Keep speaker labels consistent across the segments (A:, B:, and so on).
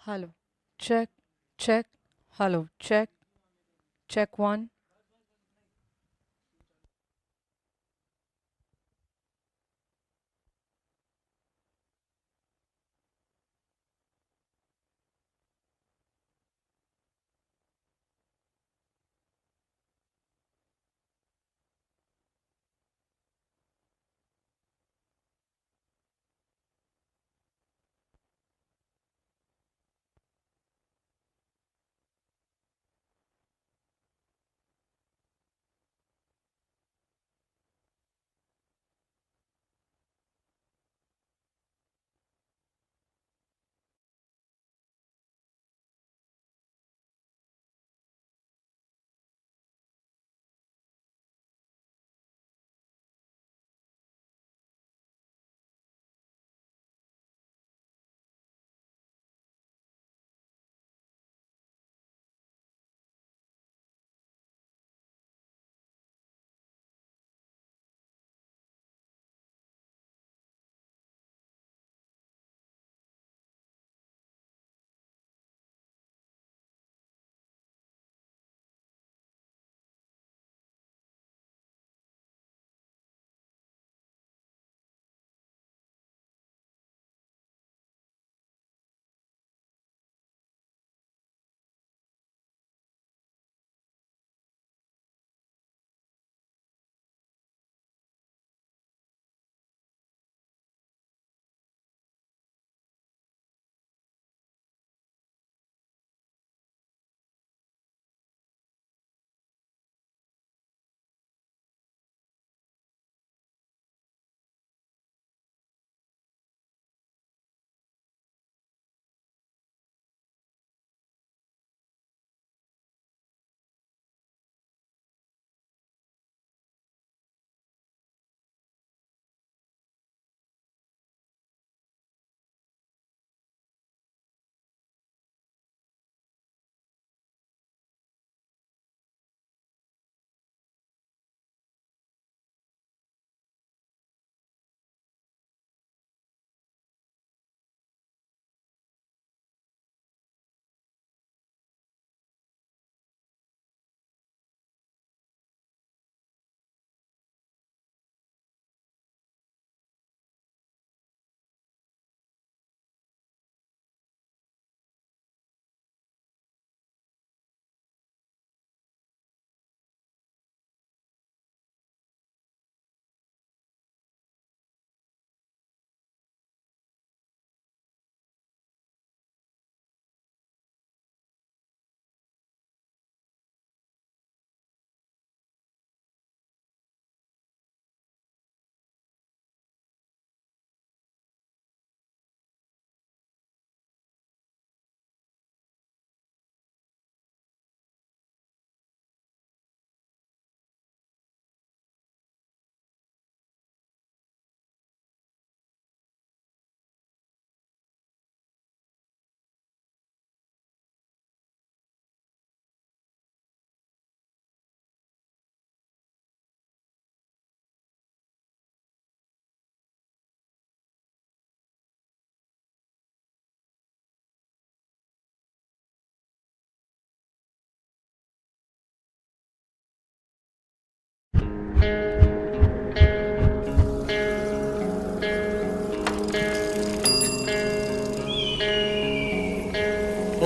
A: Hello. Check, check. Hello. Check, check one.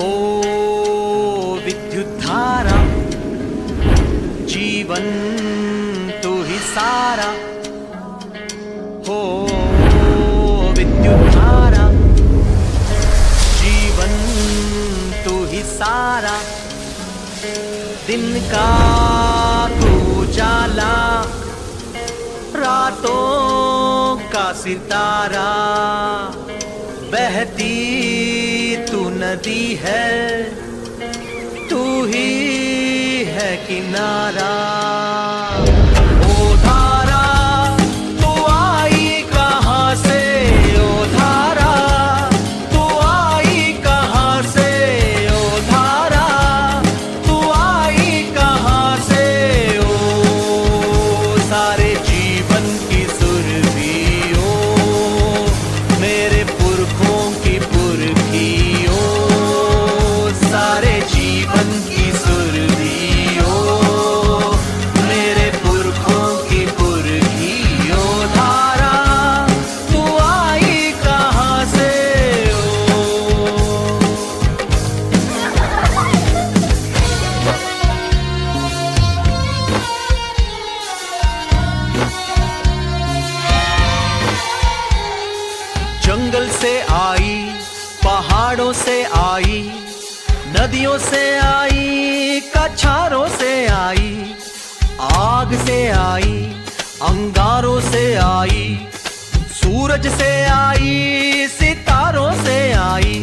B: ओ विद्युद्धारा जीवन तू ही सारा हो विद्युद्धारा जीवन तू ही सारा दिन का तू उजाला रातों का सितारा बहती तू नदी है तू ही है किनारा ओ धारा तू आई कहाँ से ओ धारा तू आई कहाँ से ओ धारा तू आई कहाँ से ओ सारे जीवन की सुरभि ओ मेरे पुरखों की पुरखी ओ से आई, पहाड़ों से आई, नदियों से आई, कछारों से आई, आग से आई, अंगारों से आई, सूरज से आई, सितारों से आई।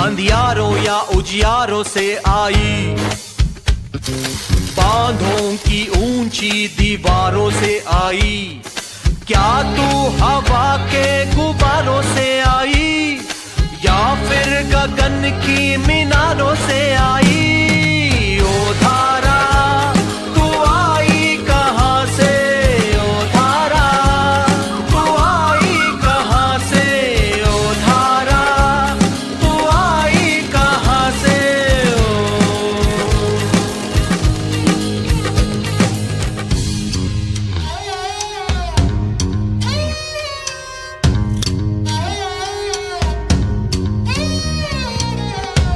B: अंधियारों या उजियारों से आई, बांधों की ऊंची दीवारों से आई। क्या तू हवा के गुब्बारों से आई, या फिर गगन की मीनारों से आई? ओ धारा तू आई कहां से, ओ धारा तू आई कहां से, ओ धारा तू आई कहां से?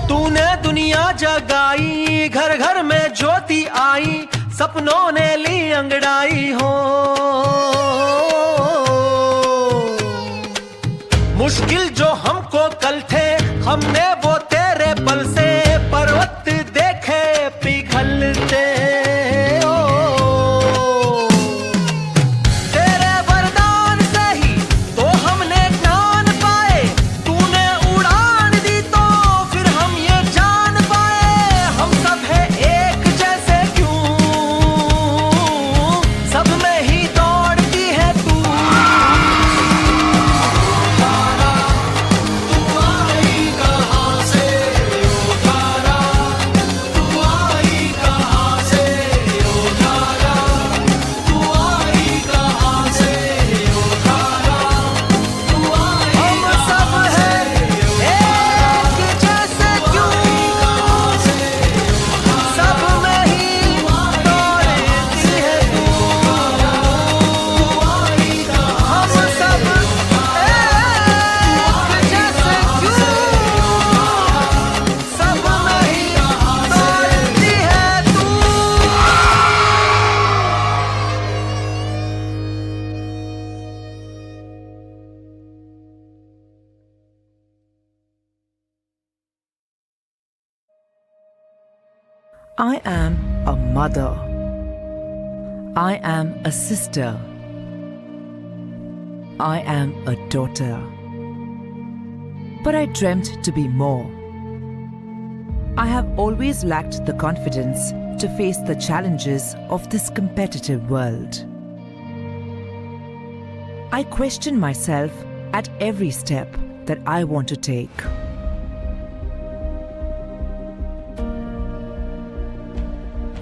B: तूने दुनिया जगाई, घर घर में ज्योति आई, सपनों ने ली अंगड़ाई हो। मुश्किल जो हमको कल थे, हमने वो तेरे बल से पर्वत देखे पिघलते। तेरे वरदान से ही तो हमने ज्ञान पाए, तूने उड़ान दी तो फिर हम ये जान पाए, हम सब है एक जैसे क्यों, सब में ही दौड़ती है तू। धारा तू आई कहां से, ओ धारा तू आई कहां से, ओ धारा तू आई कहां से, ओ धारा तू आई। हम सब है एक जैसे क्यों, सब में ही दौड़ती है तू। हम सब एक जैसे क्यों, सब में ही दौड़ती है तू।
C: I am a mother. I am a sister. I am a daughter. But I dreamt to be more. I have always lacked the confidence to face the challenges of this competitive world. I question myself at every step that I want to take.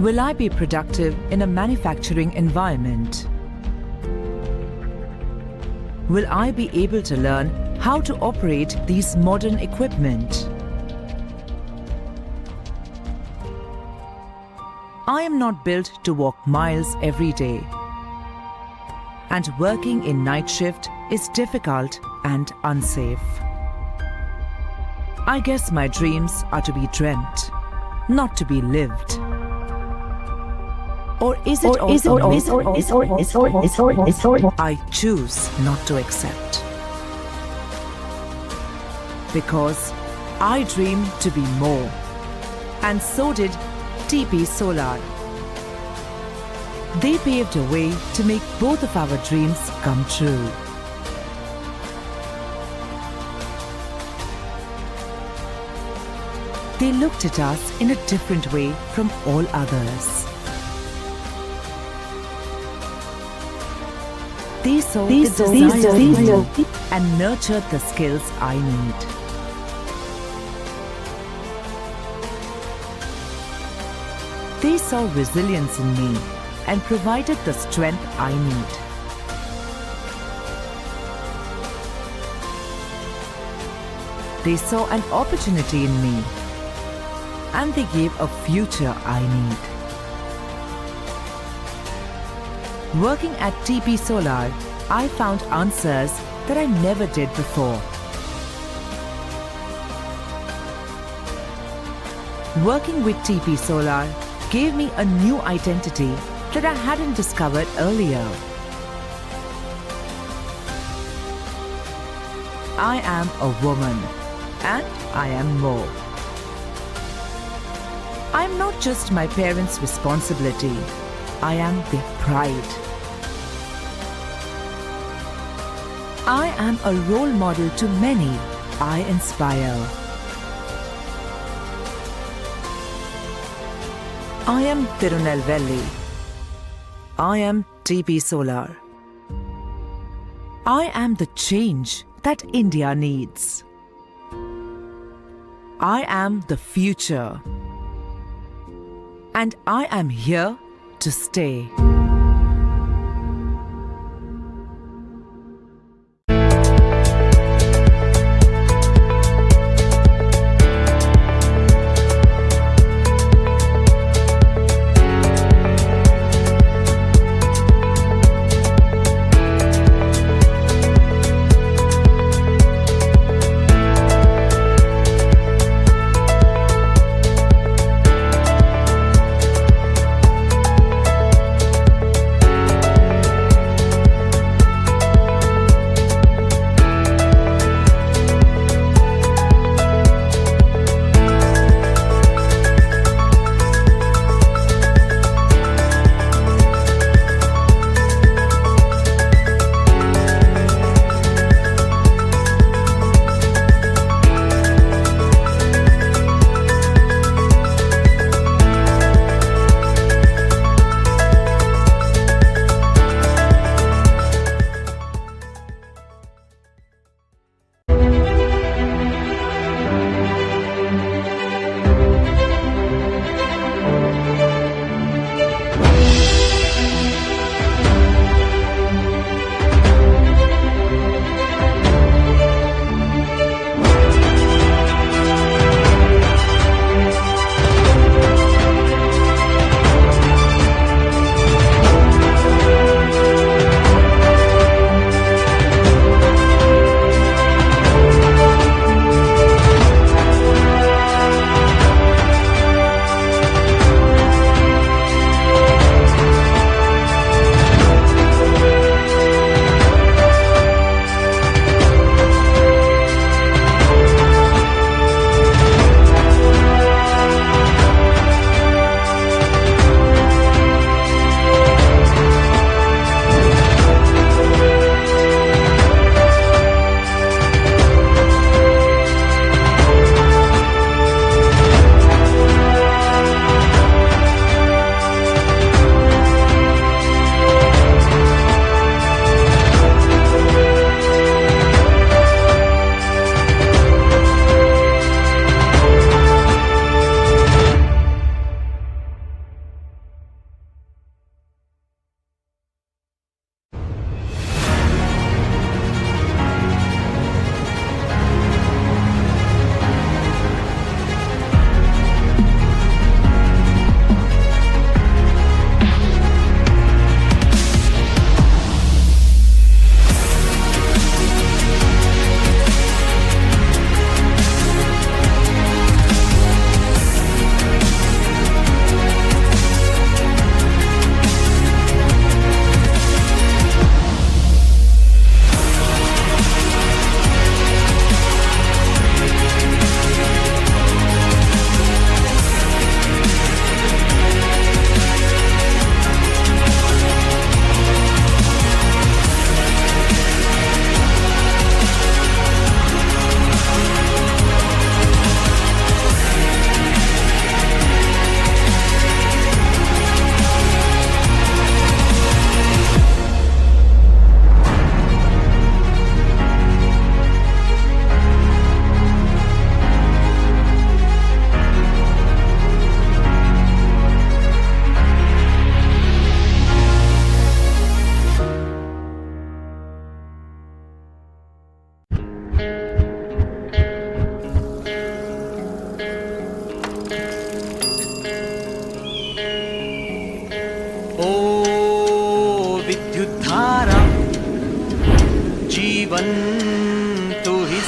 C: Will I be productive in a manufacturing environment? Will I be able to learn how to operate these modern equipment? I am not built to walk miles every day. And working in night shift is difficult and unsafe. I guess my dreams are to be dreamt, not to be lived. Or is it I choose not to accept? Because I dream to be more. And so did TP Solar. They paved a way to make both of our dreams come true. They looked at us in a different way from all others. They saw the desire in me and nurtured the skills I need. They saw resilience in me and provided the strength I need. They saw an opportunity in me and they gave a future I need. Working at TP Solar, I found answers that I never did before. Working with TP Solar gave me a new identity that I hadn't discovered earlier. I am a woman, and I am more. I am not just my parents' responsibility, I am their pride. I am a role model to many I inspire. I am Tirunelveli. I am TP Solar. I am the change that India needs. I am the future. And I am here to stay.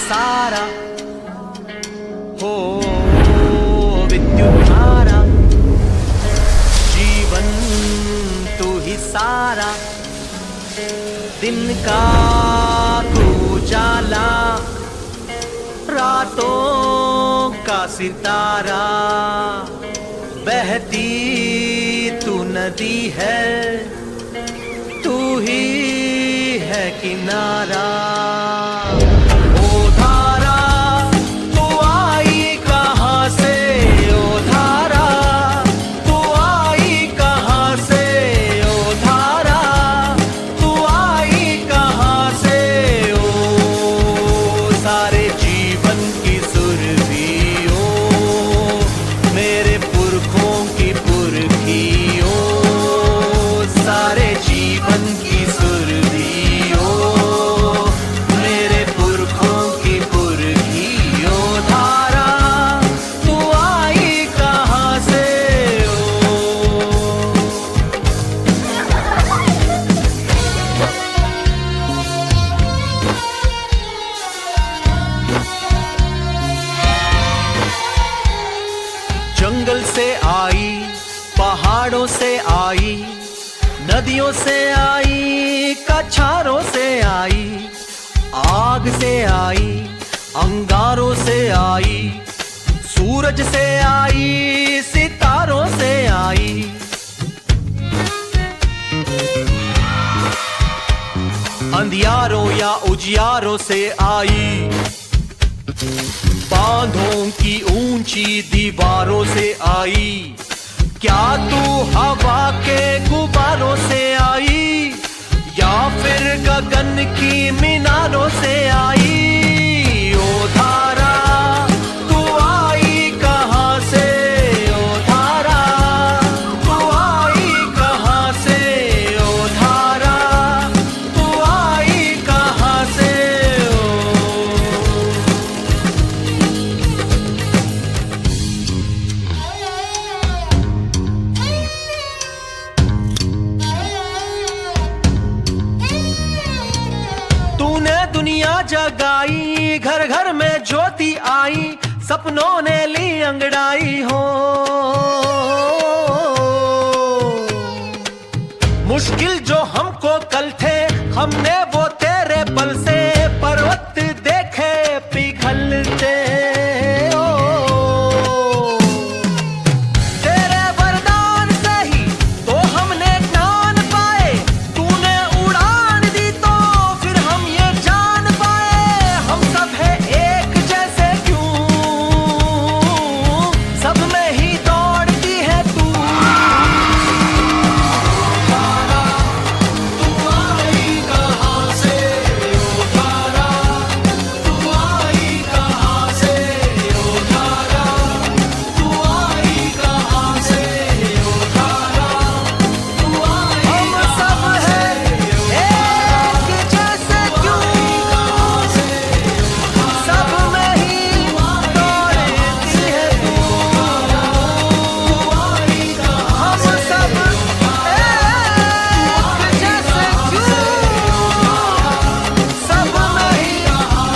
B: सारा हो विद्युत धारा, जीवन तू ही सारा, दिन का तू उजाला। रातों का सितारा, बहती तू नदी है, तू ही है किनारा। ओ धारा तू आई कहाँ से, ओ धारा तू आई कहाँ से, ओ धारा तू आई कहाँ से। ओ सारे जीवन की सुरभि, ओ मेरे पुरखों की पुरखी, ओ सारे जीवन की सुरभि, ओ मेरे पुरखों की पुरखी। ओ धारा तू आई कहाँ से, ओ जंगल से आई, पहाड़ों से आई, नदियों से आई, कछारों से आई, आग से आई, अंगारों से आई, सूरज से आई, सितारों से आई। अंधियारों या उजियारों से आई, बांधों की ऊंची दीवारों से आई। क्या तू हवा के गुब्बारों से आई, या फिर गगन की मीनारों से आई। ओ धारा तू आई कहाँ से, ओ धारा तू आई कहाँ से, ओ धारा तू आई कहाँ से, ओ तूने दुनिया जगाई, घर घर में ज्योति आई, सपनों ने ली अंगड़ाई हो। मुश्किल जो हमको कल थे, हमने वो तेरे बल से पर्वत देखे पिघलते। ओ तेरे वरदान से ही तो हमने ज्ञान पाए, तूने उड़ान दी तो फिर हम ये जान पाए। हम सब है एक जैसे क्यों, सब में ही दौड़ती है तू। धारा तू आई कहाँ से, ओ धारा तू आई कहाँ से, ओ धारा तू आई कहाँ से, ओ धारा तू आई। हम सब है एक जैसे क्यों, सब में ही दौड़ती है तू। हम सब एक जैसे क्यों, सब में ही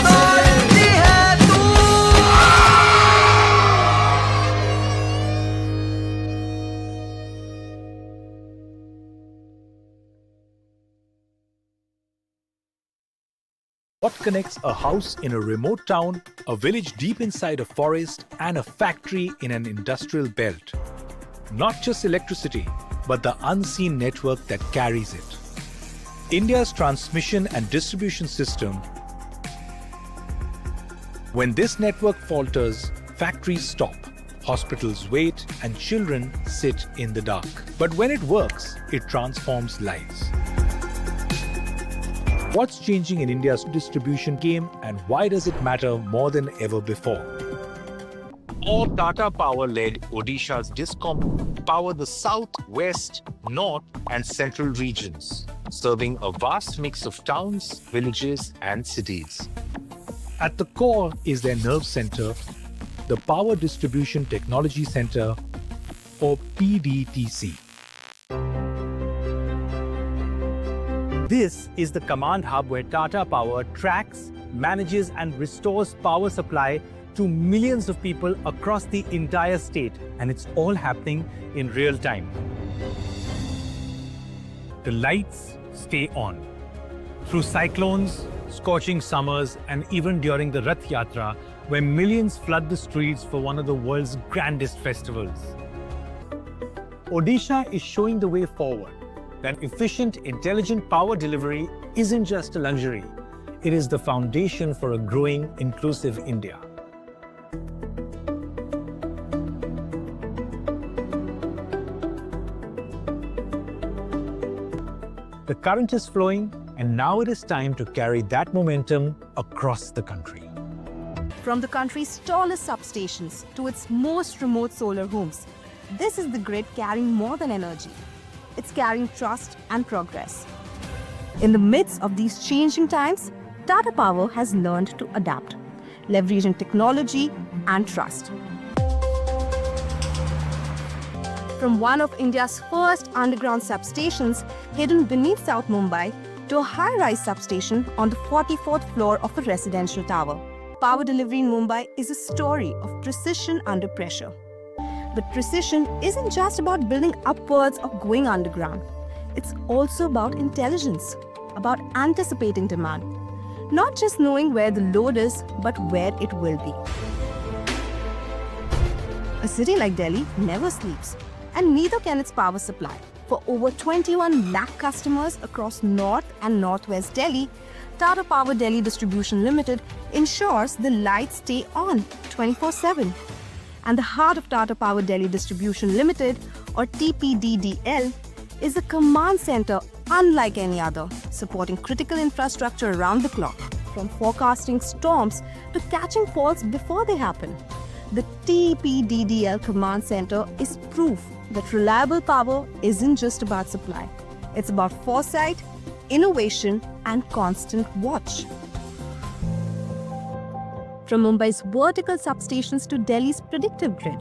B: दौड़ती है तू।
D: What connects a house in a remote town, a village deep inside a forest, and a factory in an industrial belt? Not just electricity, but the unseen network that carries it. India's transmission and distribution system. When this network falters, factories stop, hospitals wait, and children sit in the dark. But when it works, it transforms lives. What's changing in India's distribution game, and why does it matter more than ever before?
E: All Tata Power-led Odisha's discoms power the south, west, north, and central regions, serving a vast mix of towns, villages, and cities.
D: At the core is their nerve center, the Power Distribution Technology Center, or PDTC.
F: This is the command hub where Tata Power tracks, manages, and restores power supply to millions of people across the entire state, and it's all happening in real time. The lights stay on. Through cyclones, scorching summers, and even during the Rath Yatra, where millions flood the streets for one of the world's grandest festivals. Odisha is showing the way forward, that efficient, intelligent power delivery isn't just a luxury. It is the foundation for a growing, inclusive India. The current is flowing, and now it is time to carry that momentum across the country.
G: From the country's tallest substations to its most remote solar homes, this is the grid carrying more than energy. It's carrying trust and progress. In the midst of these changing times, Tata Power has learned to adapt, leveraging technology and trust. From one of India's first underground substations hidden beneath South Mumbai to a high-rise substation on the 44th floor of a residential tower, power delivery in Mumbai is a story of precision under pressure. But precision isn't just about building upwards or going underground. It's also about intelligence, about anticipating demand. Not just knowing where the load is, but where it will be. A city like Delhi never sleeps, and neither can its power supply. For over 21 lakh customers across North and Northwest Delhi, Tata Power Delhi Distribution Limited ensures the lights stay on 24/7. And the heart of Tata Power Delhi Distribution Limited, or TPDDL, is a command center unlike any other, supporting critical infrastructure around the clock, from forecasting storms to catching faults before they happen. The TPDDL command center is proof that reliable power isn't just about supply. It's about foresight, innovation, and constant watch. From Mumbai's vertical substations to Delhi's predictive grid,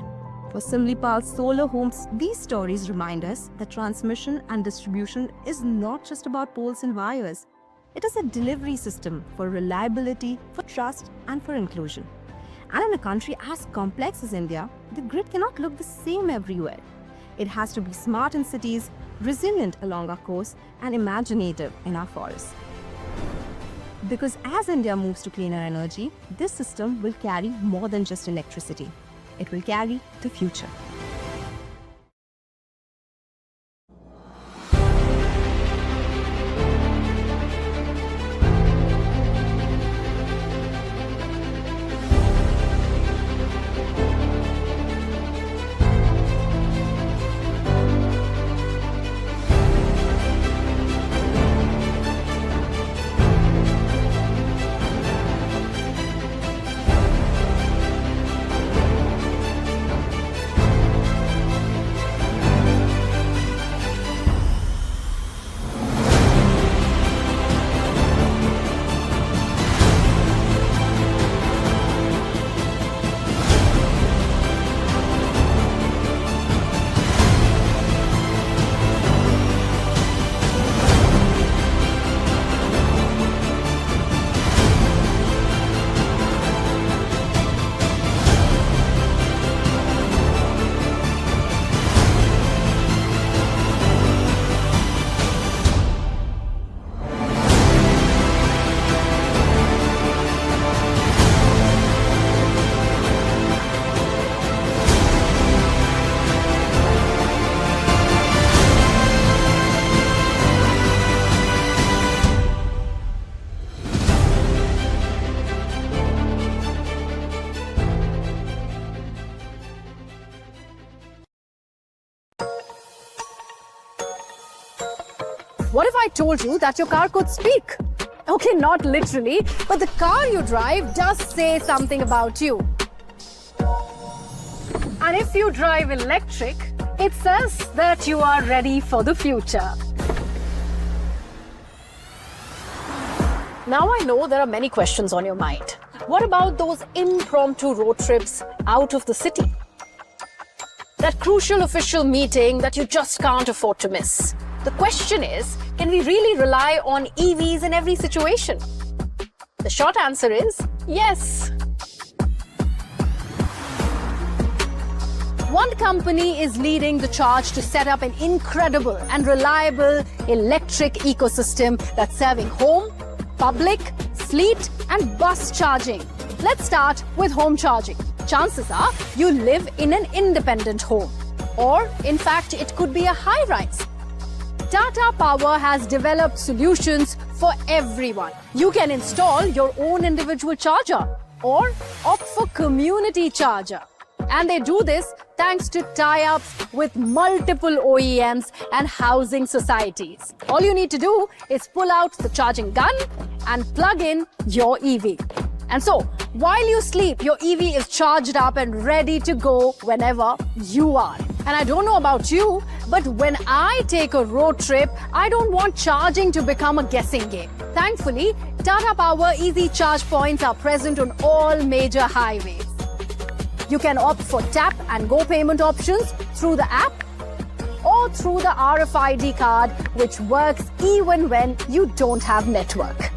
G: for Simlipal's solar homes, these stories remind us that transmission and distribution is not just about poles and wires. It is a delivery system for reliability, for trust, and for inclusion. And in a country as complex as India, the grid cannot look the same everywhere. It has to be smart in cities, resilient along our coasts, and imaginative in our forests. Because as India moves to cleaner energy, this system will carry more than just electricity. It will carry the future.
H: What if I told you that your car could speak? Okay, not literally, but the car you drive does say something about you. And if you drive electric, it says that you are ready for the future. Now I know there are many questions on your mind. What about those impromptu road trips out of the city? That crucial official meeting that you just can't afford to miss. The question is, can we really rely on EVs in every situation? The short answer is yes. One company is leading the charge to set up an incredible and reliable electric ecosystem that's serving home, public, fleet, and bus charging Let's start with home charging. Chances are you live in an independent home, or in fact, it could be a high-rise. Tata Power has developed solutions for everyone. You can install your own individual charger or opt for community charger. And they do this thanks to tie-ups with multiple OEMs and housing societies. All you need to do is pull out the charging gun and plug in your EV. And so, while you sleep, your EV is charged up and ready to go whenever you are. And I don't know about you, but when I take a road trip, I don't want charging to become a guessing game. Thankfully, Tata Power EV charge points are present on all major highways. You can opt for tap and go payment options through the app or through the RFID card, which works even when you don't have network.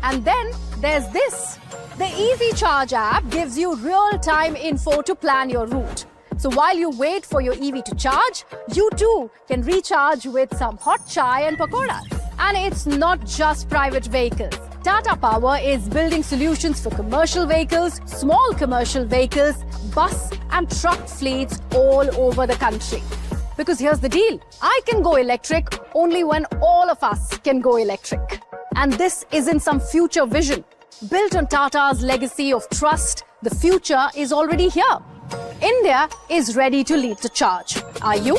H: And then there's this. The EV Charge app gives you real-time info to plan your route. So while you wait for your EV to charge, you too can recharge with some hot chai and pakoras. And it's not just private vehicles. Tata Power is building solutions for commercial vehicles, small commercial vehicles, bus and truck fleets all over the country. Because here's the deal. I can go electric only when all of us can go electric. And this isn't some future vision. Built on Tata's legacy of trust, the future is already here. India is ready to lead the charge. Are you?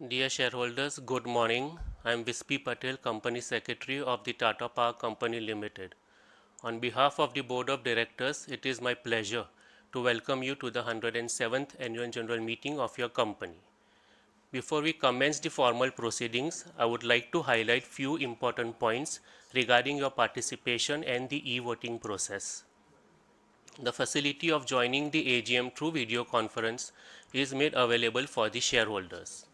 I: Dear shareholders, good morning. I am Vispi Patel, Company Secretary of the Tata Power Company Limited. On behalf of the Board of Directors, it is my pleasure to welcome you to the 107th Annual General Meeting of your company. Before we commence the formal proceedings, I would like to highlight few important points regarding your participation and the e-voting process. The facility of joining the AGM through video conference is made available for the shareholders.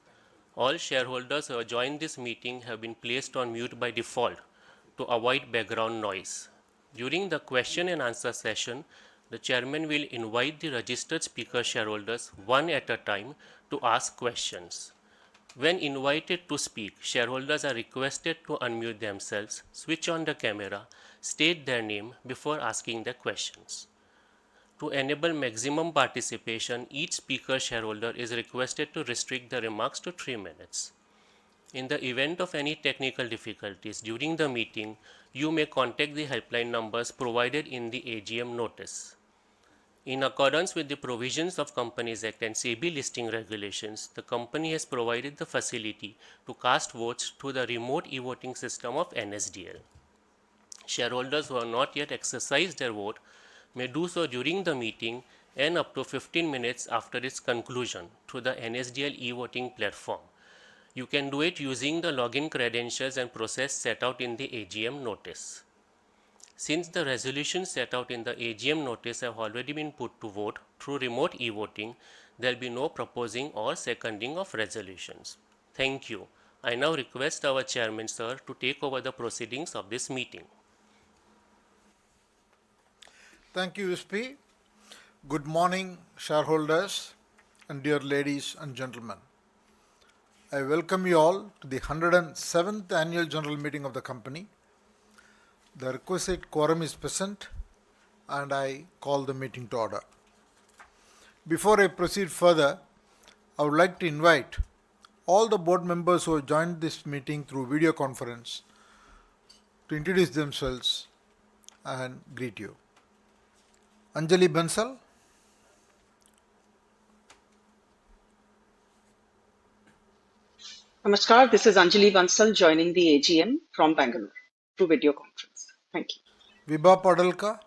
I: All shareholders who have joined this meeting have been placed on mute by default to avoid background noise. During the question and answer session, the chairman will invite the registered speaker shareholders one at a time to ask questions. When invited to speak, shareholders are requested to unmute themselves, switch on the camera, state their name before asking the questions. To enable maximum participation, each speaker shareholder is requested to restrict the remarks to 3 minutes. In the event of any technical difficulties during the meeting, you may contact the helpline numbers provided in the AGM notice. In accordance with the provisions of Companies Act and SEBI listing regulations, the company has provided the facility to cast votes through the remote e-voting system of NSDL. Shareholders who have not yet exercised their vote may do so during the meeting and up to 15 minutes after its conclusion through the NSDL e-voting platform. You can do it using the login credentials and process set out in the AGM notice. Since the resolutions set out in the AGM notice have already been put to vote through remote e-voting, there will be no proposing or seconding of resolutions. Thank you. I now request our Chairman, sir, to take over the proceedings of this meeting.
J: Thank you, Vispi. Good morning, shareholders and dear ladies and gentlemen. I welcome you all to the 107th Annual General Meeting of the company. The requisite quorum is present and I call the meeting to order. Before I proceed further, I would like to invite all the board members who have joined this meeting through video conference to introduce themselves and greet you. Anjali Bansal.
K: Namaskar, this is Anjali Bansal joining the AGM from Bangalore through video conference. Thank you.
J: Vibha Padalka.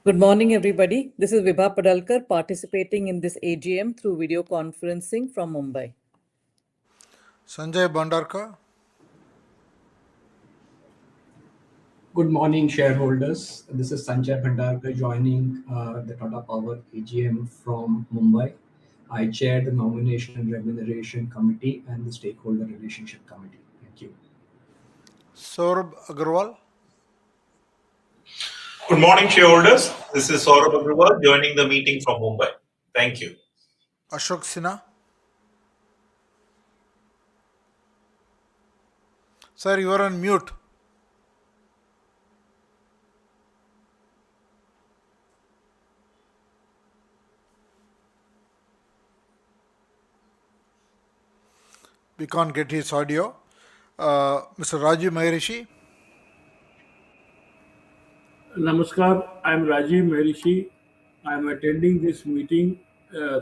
L: Good morning, everybody. This is Vibha Padalkar participating in this AGM through video conferencing from Mumbai.
J: Sanjay Bandarkar.
M: Good morning, shareholders. This is Sanjay Bhandarkar joining the Tata Power AGM from Mumbai. I chair the Nomination and Remuneration Committee and the Stakeholder Relationship Committee. Thank you.
J: Saurabh Agarwal.
N: Good morning, shareholders. This is Saurabh Agrawal joining the meeting from Mumbai. Thank you.
J: Ashok Sinha. Sir, you are on mute. We can't get his audio. Mr. Rajiv Maharishi.
O: Namaskar, I am Rajiv Maharishi. I am attending this meeting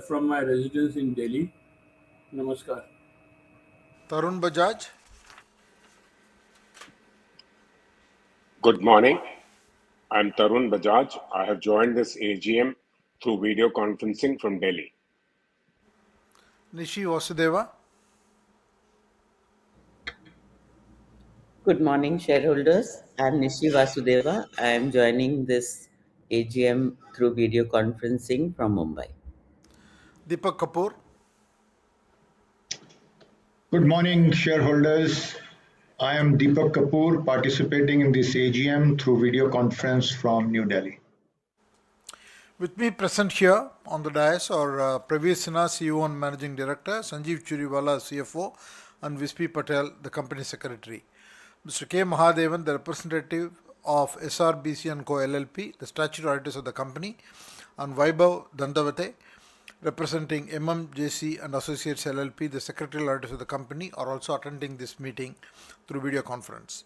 O: from my residence in Delhi. Namaskar.
J: Tarun Bajaj.
P: Good morning. I'm Tarun Bajaj. I have joined this AGM through video conferencing from Delhi.
J: Nishi Vasudeva.
Q: Good morning, shareholders. I'm Nishi Vasudeva. I am joining this AGM through video conferencing from Mumbai.
J: Deepak Kapoor.
R: Good morning, shareholders. I am Deepak Kapoor, participating in this AGM through video conference from New Delhi.
J: With me present here on the dais are Praveen Sinha, CEO and Managing Director, Sanjeev Churiwala, CFO, and Vispi Patel, the Company Secretary. Mr. K. Mahadevan, the representative of SRBC & Co. LLP, the statutory auditors of the company, and Vaibhav Dandavate, representing MMJC and Associates LLP, the secretarial auditors of the company, are also attending this meeting through video conference.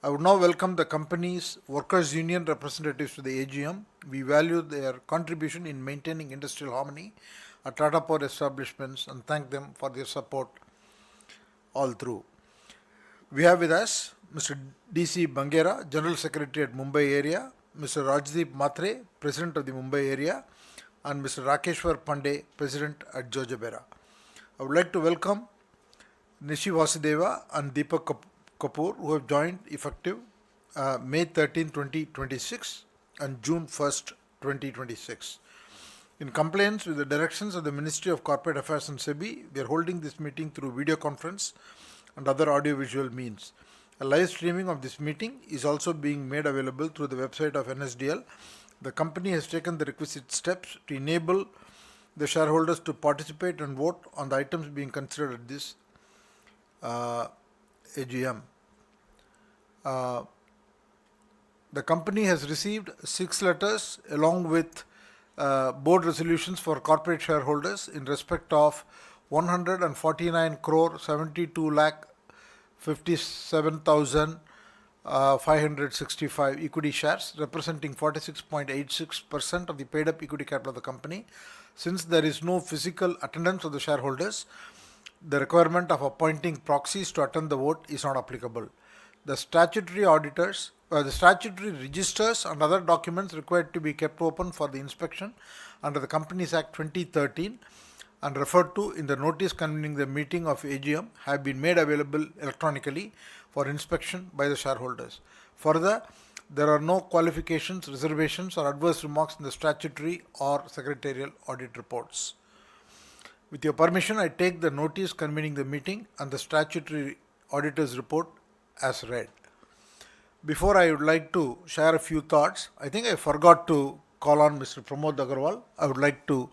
J: I would now welcome the company's workers' union representatives to the AGM. We value their contribution in maintaining industrial harmony at Tata Power establishments and thank them for their support all through. We have with us Mr. D.C. Bangera, General Secretary at Mumbai area, Mr. Rajdeep Matre, President of the Mumbai area, and Mr. Rakeshwar Pandey, President at Jojabera. I would like to welcome Nishi Vasudeva and Deepak Kapoor, who have joined effective May 13, 2026 and June 1st, 2026. In compliance with the directions of the Ministry of Corporate Affairs and SEBI, we are holding this meeting through video conference and other audiovisual means. A live streaming of this meeting is also being made available through the website of NSDL. The company has taken the requisite steps to enable the shareholders to participate and vote on the items being considered at this AGM. The company has received 6 letters along with board resolutions for corporate shareholders in respect of 149 crore 72 lakh 57,565 equity shares, representing 46.86% of the paid up equity capital of the company. Since there is no physical attendance of the shareholders, the requirement of appointing proxies to attend the vote is not applicable. The statutory auditors, the statutory registers and other documents required to be kept open for the inspection under the Companies Act 2013 and referred to in the notice convening the meeting of AGM have been made available electronically for inspection by the shareholders. Further, there are no qualifications, reservations or adverse remarks in the statutory or secretarial audit reports. With your permission, I take the notice convening the meeting and the statutory auditor's report as read. Before I would like to share a few thoughts, I think I forgot to call on Mr. Pramod Agarwal. I would like to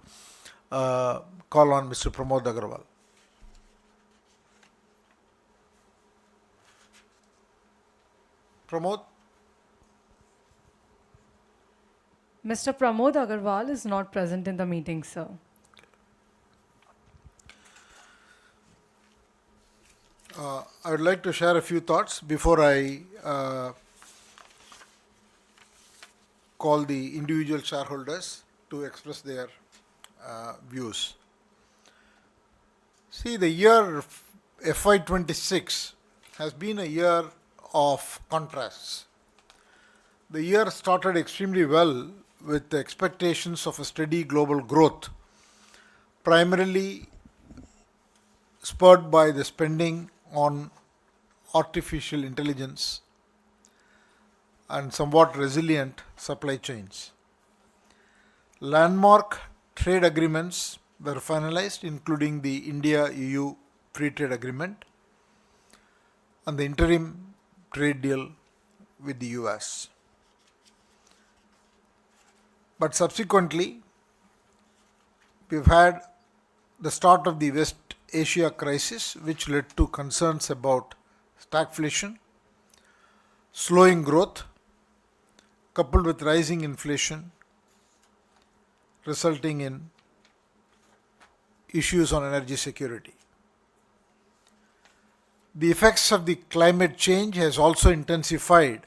J: call on Mr. Pramod Agarwal. Pramod?
A: Mr. Pramod Agarwal is not present in the meeting, sir.
J: I would like to share a few thoughts before I call the individual shareholders to express their views. See, the year FY26 has been a year of contrasts. The year started extremely well with the expectations of a steady global growth, primarily spurred by the spending on artificial intelligence and somewhat resilient supply chains. Landmark trade agreements were finalized, including the India-EU Free Trade Agreement and the interim trade deal with the US. But subsequently, we've had the start of the West Asia crisis, which led to concerns about stagflation, slowing growth, coupled with rising inflation, resulting in issues on energy security. The effects of the climate change has also intensified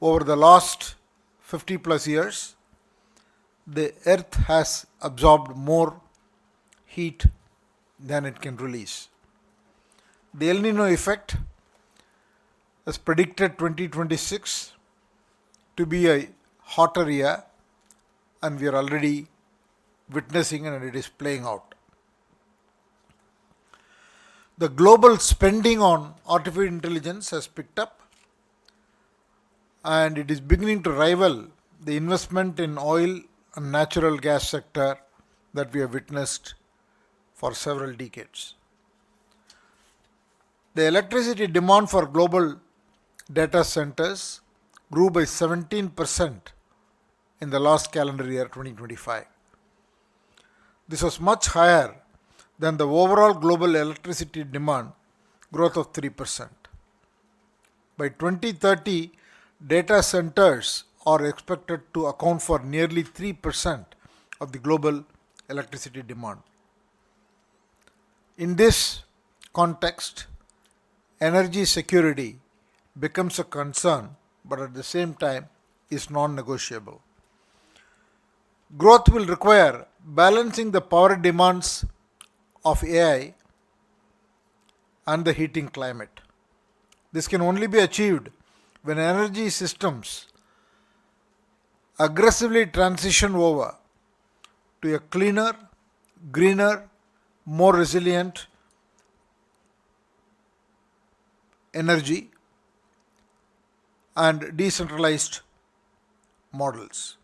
J: over the last 50 plus years. The earth has absorbed more heat than it can release. The El Nino effect has predicted 2026 to be a hotter year, and we are already witnessing and it is playing out. The global spending on artificial intelligence has picked up, and it is beginning to rival the investment in oil and natural gas sector that we have witnessed for several decades. The electricity demand for global data centers grew by 17% in the last calendar year 2025. This was much higher than the overall global electricity demand growth of 3%. By 2030, data centers are expected to account for nearly 3% of the global electricity demand. In this context, energy security becomes a concern, but at the same time is non-negotiable. Growth will require balancing the power demands of AI and the heating climate. This can only be achieved when energy systems aggressively transition over to a cleaner, greener, more resilient energy and decentralized models.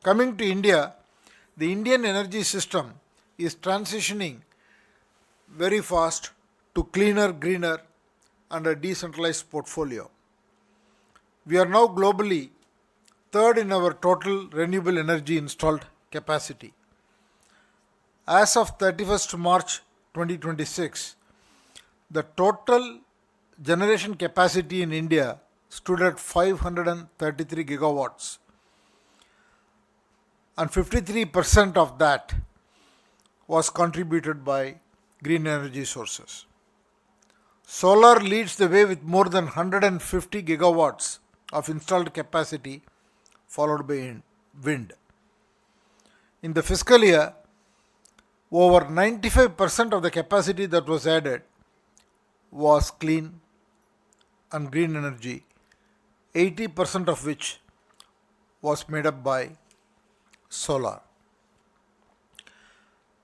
J: Coming to India, the Indian energy system is transitioning very fast to cleaner, greener and a decentralized portfolio. We are now globally third in our total renewable energy installed capacity. As of 31st March 2026, the total generation capacity in India stood at 533 gigawatts, and 53% of that was contributed by green energy sources. Solar leads the way with more than 150 gigawatts of installed capacity, followed by wind. In the fiscal year, over 95% of the capacity that was added was clean and green energy, 80% of which was made up by solar.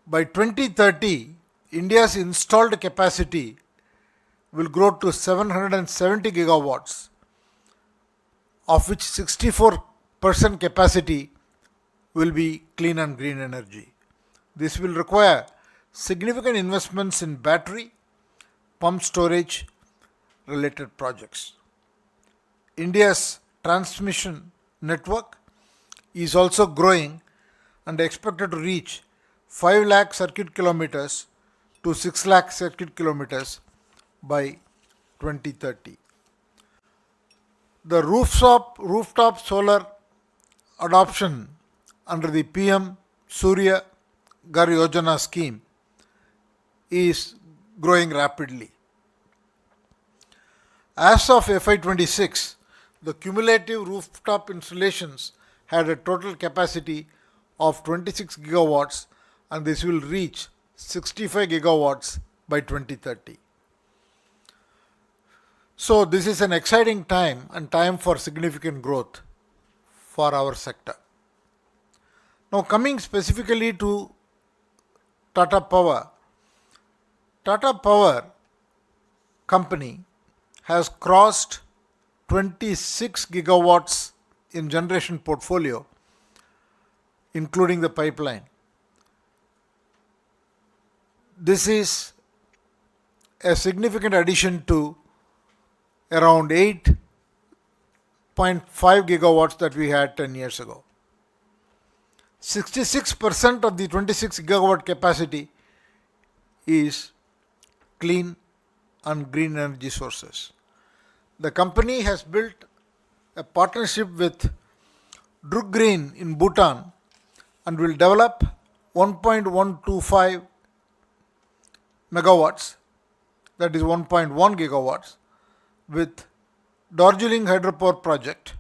J: By 2030, India's installed capacity will grow to 770 gigawatts, of which 64% capacity will be clean and green energy. This will require significant investments in battery, pump storage related projects. India's transmission network is also growing and expected to reach 5 lakh circuit kilometers to 6 lakh circuit kilometers by 2030. The rooftop solar adoption under the PM Surya Ghar Yojana scheme is growing rapidly. As of FY26, the cumulative rooftop installations had a total capacity of 26 gigawatts, and this will reach 65 gigawatts by 2030. So this is an exciting time and time for significant growth for our sector. Now coming specifically to Tata Power company has crossed 26 gigawatts in generation portfolio, including the pipeline. This is a significant addition to around 8.5 gigawatts that we had 10 years ago. 66% of the 26 gigawatt capacity is clean and green energy sources. The company has built a partnership with Druk Green in Bhutan and will develop 1.125 megawatts, that is 1.1 gigawatts, with Darjeeling Hydropower project,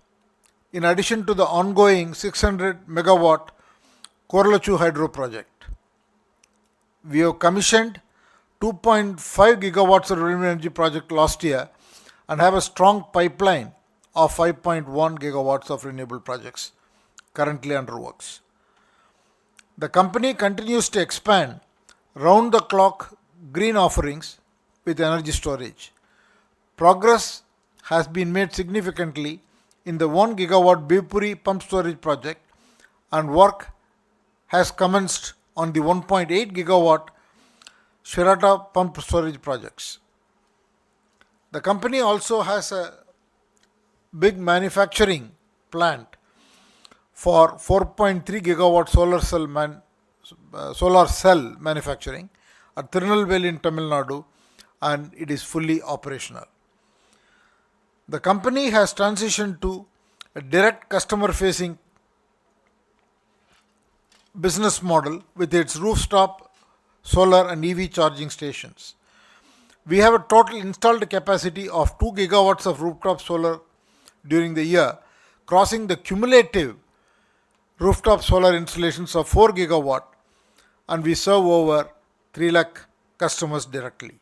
J: in addition to the ongoing 600 megawatt Korlachu Hydro project. We have commissioned 2.5 gigawatts of renewable energy project last year and have a strong pipeline of 5.1 gigawatts of renewable projects currently under works. The company continues to expand round-the-clock green offerings with energy storage. Progress has been made significantly in the 1 gigawatt Bivpuri pump storage project, and work has commenced on the 1.8 gigawatt Shirata pump storage projects. The company also has a big manufacturing plant for 4.3 gigawatt solar cell manufacturing at Tirunelveli in Tamil Nadu, and it is fully operational. The company has transitioned to a direct customer facing business model with its rooftop solar and EV charging stations. We have a total installed capacity of 2 gigawatts of rooftop solar during the year, crossing the cumulative rooftop solar installations of 4 gigawatt, and we serve over 3 lakh customers directly.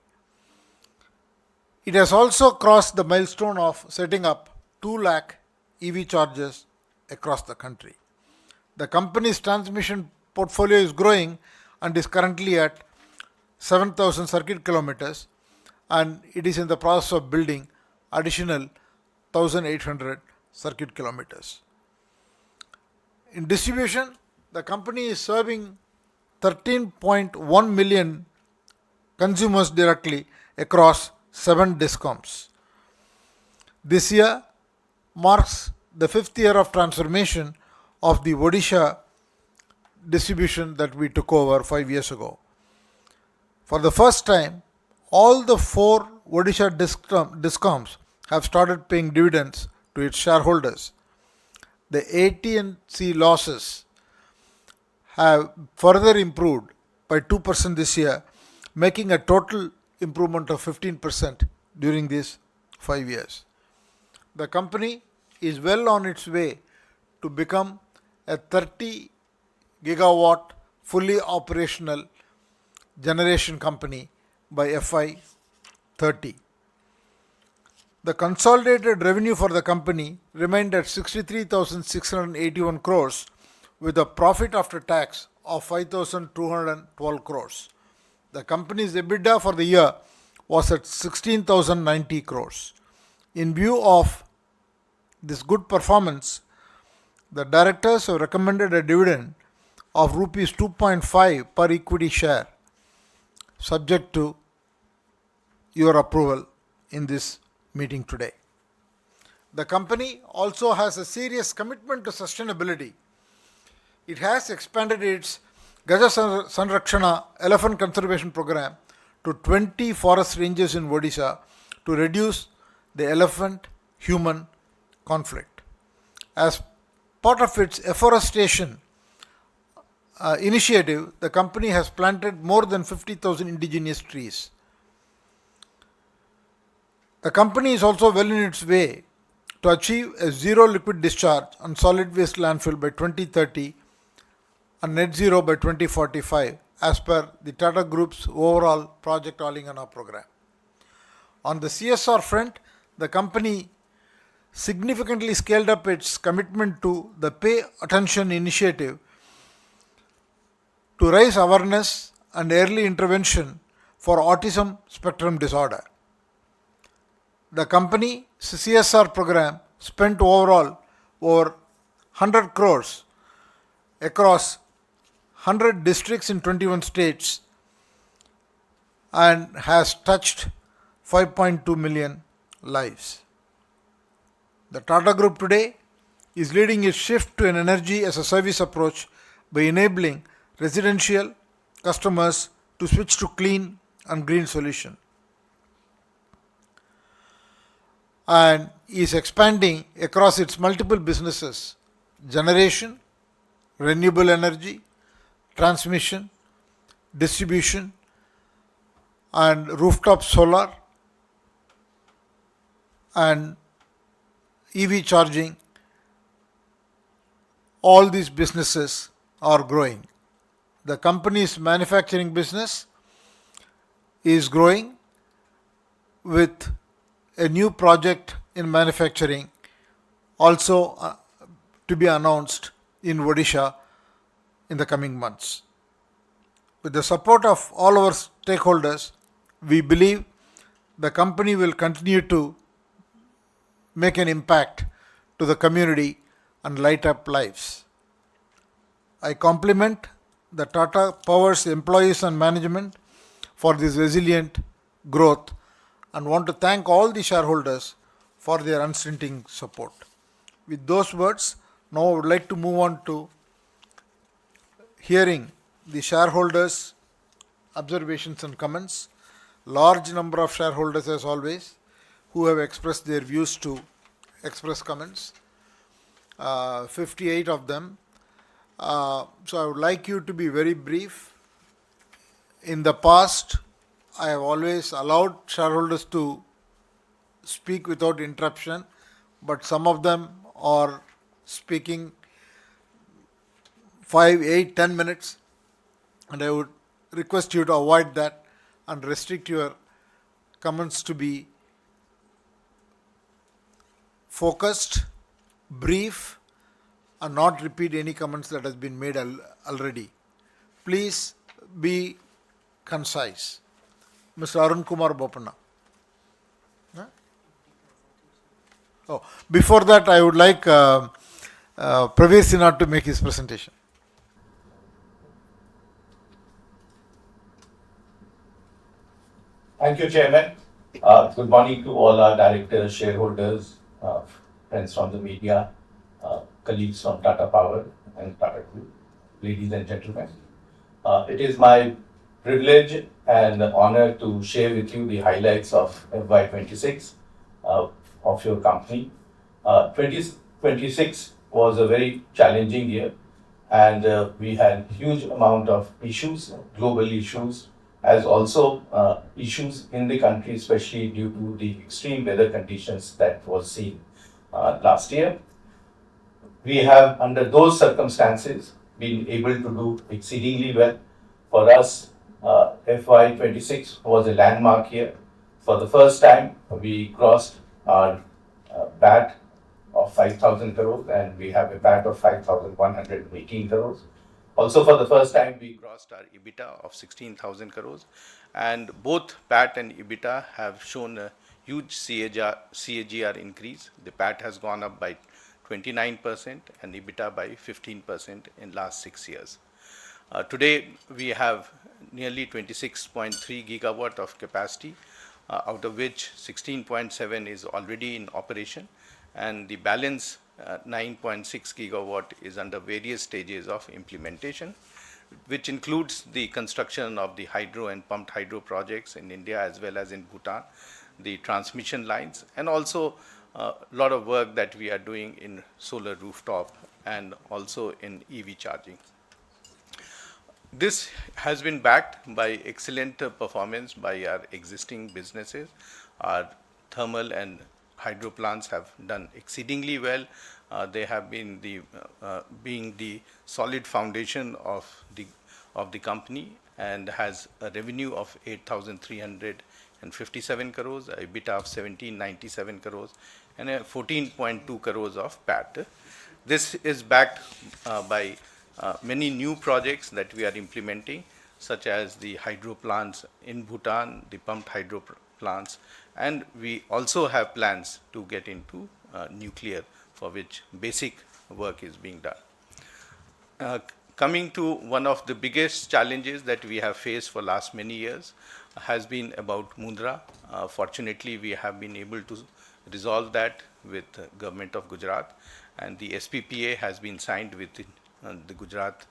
J: It has also crossed the milestone of setting up 2 lakh EV chargers across the country. The company's transmission portfolio is growing and is currently at 7,000 circuit kilometers, and it is in the process of building additional 1,800 circuit kilometers. In distribution, the company is serving 13.1 million consumers directly across 7 discoms. This year marks the 5th year of transformation of the Odisha distribution that we took over 5 years ago. For the first time, all the 4 Odisha discoms have started paying dividends to its shareholders. The AT&C losses have further improved by 2% this year, making a total improvement of 15% during these 5 years. The company is well on its way to become a 30 gigawatt fully operational generation company by FY30. The consolidated revenue for the company remained at 63,681 crores with a profit after tax of 5,212 crores. The company's EBITDA for the year was at 16,090 crores. In view of this good performance, the directors have recommended a dividend of rupees 2.5 per equity share, subject to your approval in this meeting today. The company also has a serious commitment to sustainability. It has expanded its Gaja Sanrakshana elephant conservation program to 20 forest ranges in Odisha to reduce the elephant-human conflict. As part of its afforestation initiative, the company has planted more than 50,000 indigenous trees. The company is also well in its way to achieve a zero liquid discharge on solid waste landfill by 2030 and net zero by 2045 as per the Tata Group's overall Project Alingana program. On the CSR front, the company significantly scaled up its commitment to the Pay Attention initiative to raise awareness and early intervention for autism spectrum disorder. The company's CSR program spent overall over 100 crores across 100 districts in 21 states and has touched 5.2 million lives. The Tata Group today is leading its shift to an energy as a service approach by enabling residential customers to switch to clean and green solution, and is expanding across its multiple businesses: generation, renewable energy, transmission, distribution, and rooftop solar and EV charging. All these businesses are growing. The company's manufacturing business is growing with a new project in manufacturing also to be announced in Odisha in the coming months. With the support of all our stakeholders, we believe the company will continue to make an impact to the community and light up lives. I compliment the Tata Power's employees and management for this resilient growth and want to thank all the shareholders for their unstinting support. With those words, now I would like to move on to hearing the shareholders' observations and comments. Large number of shareholders, as always, who have expressed their views to express comments. 58 of them. So I would like you to be very brief. In the past, I have always allowed shareholders to speak without interruption, but some of them are speaking 5, 8, 10 minutes, and I would request you to avoid that and restrict your comments to be focused, brief, and not repeat any comments that has been made already. Please be concise. Mr. Arun Kumar Bopanna. Oh, before that, I would like Praveen Sinha to make his presentation.
S: Thank you, Chairman. Good morning to all our directors, shareholders, friends from the media, colleagues from Tata Power and Tata Group, ladies and gentlemen. It is my privilege and honor to share with you the highlights of FY26 of your company. 2026 was a very challenging year, and we had huge amount of issues, global issues, as also issues in the country, especially due to the extreme weather conditions that was seen last year. We have, under those circumstances, been able to do exceedingly well. For us, FY26 was a landmark year. For the first time, we crossed our PAT of 5,000 crores, and we have a PAT of 5,118 crores. Also, for the first time, we crossed our EBITDA of 16,000 crores, and both PAT and EBITDA have shown a huge CAGR increase. The PAT has gone up by 29% and EBITDA by 15% in last 6 years. Today, we have nearly 26.3 gigawatt of capacity, out of which 16.7 is already in operation, and the balance 9.6 gigawatt is under various stages of implementation, which includes the construction of the hydro and pumped hydro projects in India as well as in Bhutan, the transmission lines, and also a lot of work that we are doing in solar rooftop
T: and also in EV charging. This has been backed by excellent performance by our existing businesses. Our thermal and hydro plants have done exceedingly well. They have been being the solid foundation of the company, and has a revenue of 8,357 crores, a EBITDA of 1,797 crores, and a 14.2 crores of PAT. This is backed by many new projects that we are implementing, such as the hydro plants in Bhutan, the pumped hydro plants, and we also have plans to get into nuclear, for which basic work is being done. Coming to one of the biggest challenges that we have faced for last many years has been about Mundra. Fortunately, we have been able to resolve that with the government of Gujarat, and the SPPA has been signed with the Gujarat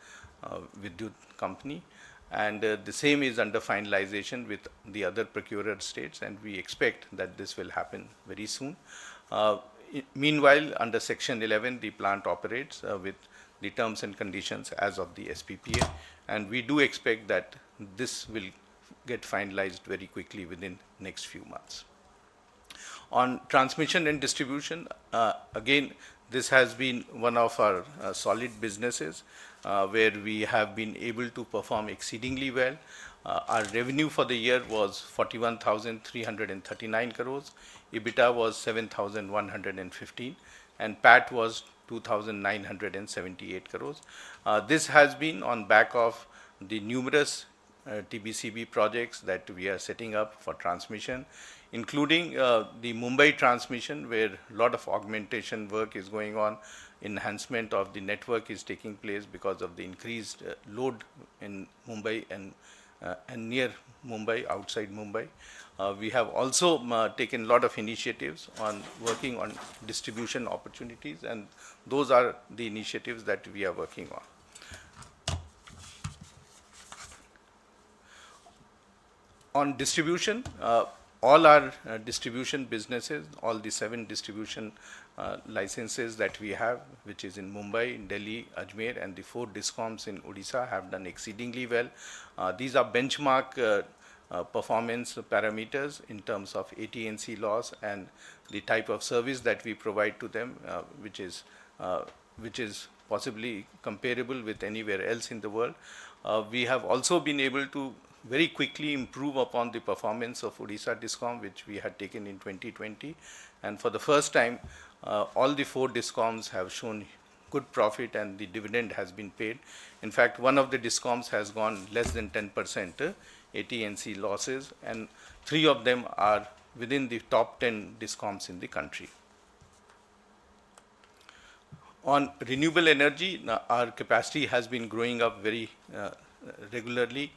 T: Vidyut company, and the same is under finalization with the other procurer states, and we expect that this will happen very soon. Meanwhile, under Section 11, the plant operates with the terms and conditions as of the SPPA, and we do expect that this will get finalized very quickly within next few months. On transmission and distribution, again, this has been one of our solid businesses where we have been able to perform exceedingly well. Our revenue for the year was 41,339 crores, EBITDA was 7,115, and PAT was 2,978 crores. This has been on back of the numerous TBCB projects that we are setting up for transmission, including the Mumbai transmission, where a lot of augmentation work is going on. Enhancement of the network is taking place because of the increased load in Mumbai and near Mumbai, outside Mumbai. We have also taken a lot of initiatives on working on distribution opportunities, and those are the initiatives that we are working on. On distribution, all our distribution businesses, all the 7 distribution licenses that we have, which is in Mumbai, Delhi, Ajmer, and the 4 discoms in Odisha, have done exceedingly well. These are benchmark performance parameters in terms of AT&C loss and the type of service that we provide to them, which is possibly comparable with anywhere else in the world. We have also been able to very quickly improve upon the performance of Odisha Discom, which we had taken in 2020. And for the first time, all the 4 discoms have shown good profit, and the dividend has been paid. In fact, one of the discoms has gone less than 10% AT&C losses, and 3 of them are within the top 10 discoms in the country. On renewable energy, our capacity has been growing up very regularly.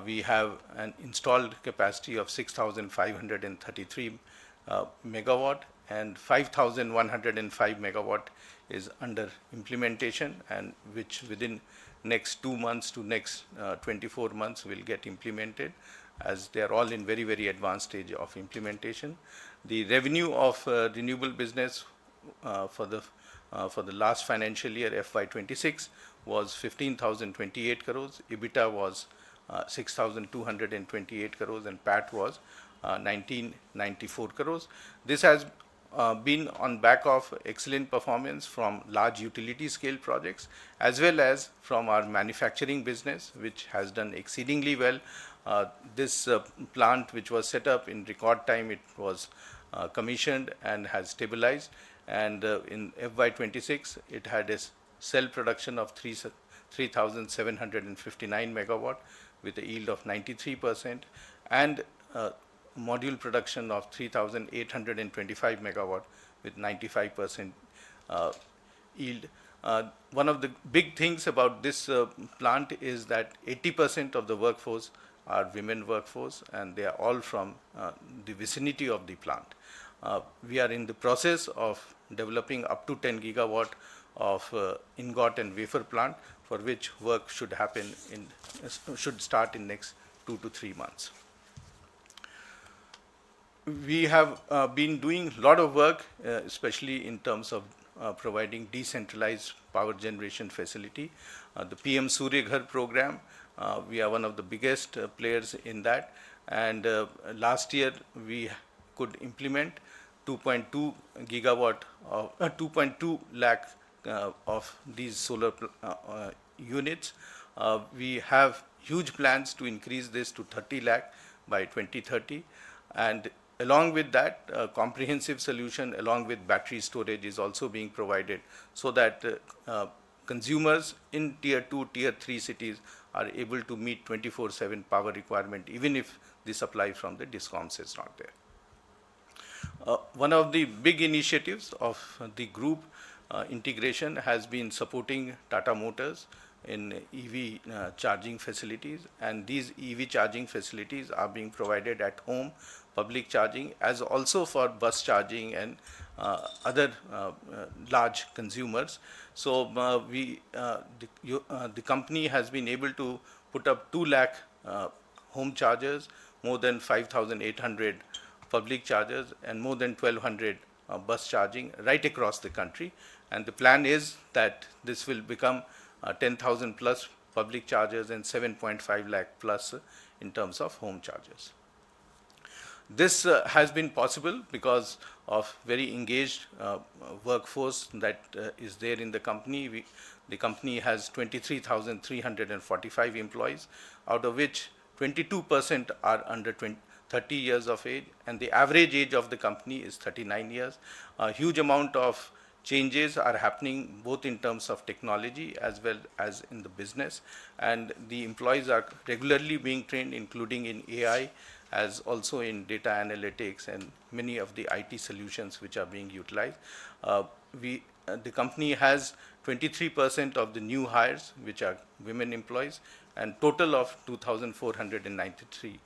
T: We have an installed capacity of 6,533 megawatt, and 5,105 megawatt is under implementation, and which within next 2 months to next 24 months will get implemented, as they are all in very, very advanced stage of implementation. The revenue of renewable business for the last financial year, FY26, was 15,028 crores, EBITDA was 6,228 crores, and PAT was 1,994 crores. This has been on back of excellent performance from large utility scale projects, as well as from our manufacturing business, which has done exceedingly well. This plant, which was set up in record time, it was commissioned and has stabilized, and in FY26 it had a cell production of 3,759 megawatt with a yield of 93%, and module production of 3,825 megawatt with 95% yield. One of the big things about this plant is that 80% of the workforce are women workforce, and they are all from the vicinity of the plant. We are in the process of developing up to 10 gigawatt of ingot and wafer plant, for which work should start in next 2 to 3 months. We have been doing a lot of work, especially in terms of providing decentralized power generation facility. The PM Surya Ghar program, we are one of the biggest players in that. And last year we could implement 2.2 gigawatt of 2.2 lakh of these solar units. We have huge plans to increase this to 30 lakh by 2030. And along with that, a comprehensive solution along with battery storage is also being provided so that consumers in tier 2, tier 3 cities are able to meet 24/7 power requirement even if the supply from the discoms is not there. One of the big initiatives of the group integration has been supporting Tata Motors in EV charging facilities, and these EV charging facilities are being provided at home, public charging, as also for bus charging and other large consumers. So the company has been able to put up 2 lakh home chargers, more than 5,800 public chargers, and more than 1,200 bus charging right across the country. And the plan is that this will become 10,000 plus public chargers and 7.5 lakh plus in terms of home chargers. This has been possible because of very engaged workforce that is there in the company. The company has 23,345 employees, out of which 22% are under 30 years of age, and the average age of the company is 39 years. A huge amount of changes are happening both in terms of technology as well as in the business, and the employees are regularly being trained, including in AI, as also in data analytics and many of the IT solutions which are being utilized. The company has 23% of the new hires which are women employees, and total of 2,493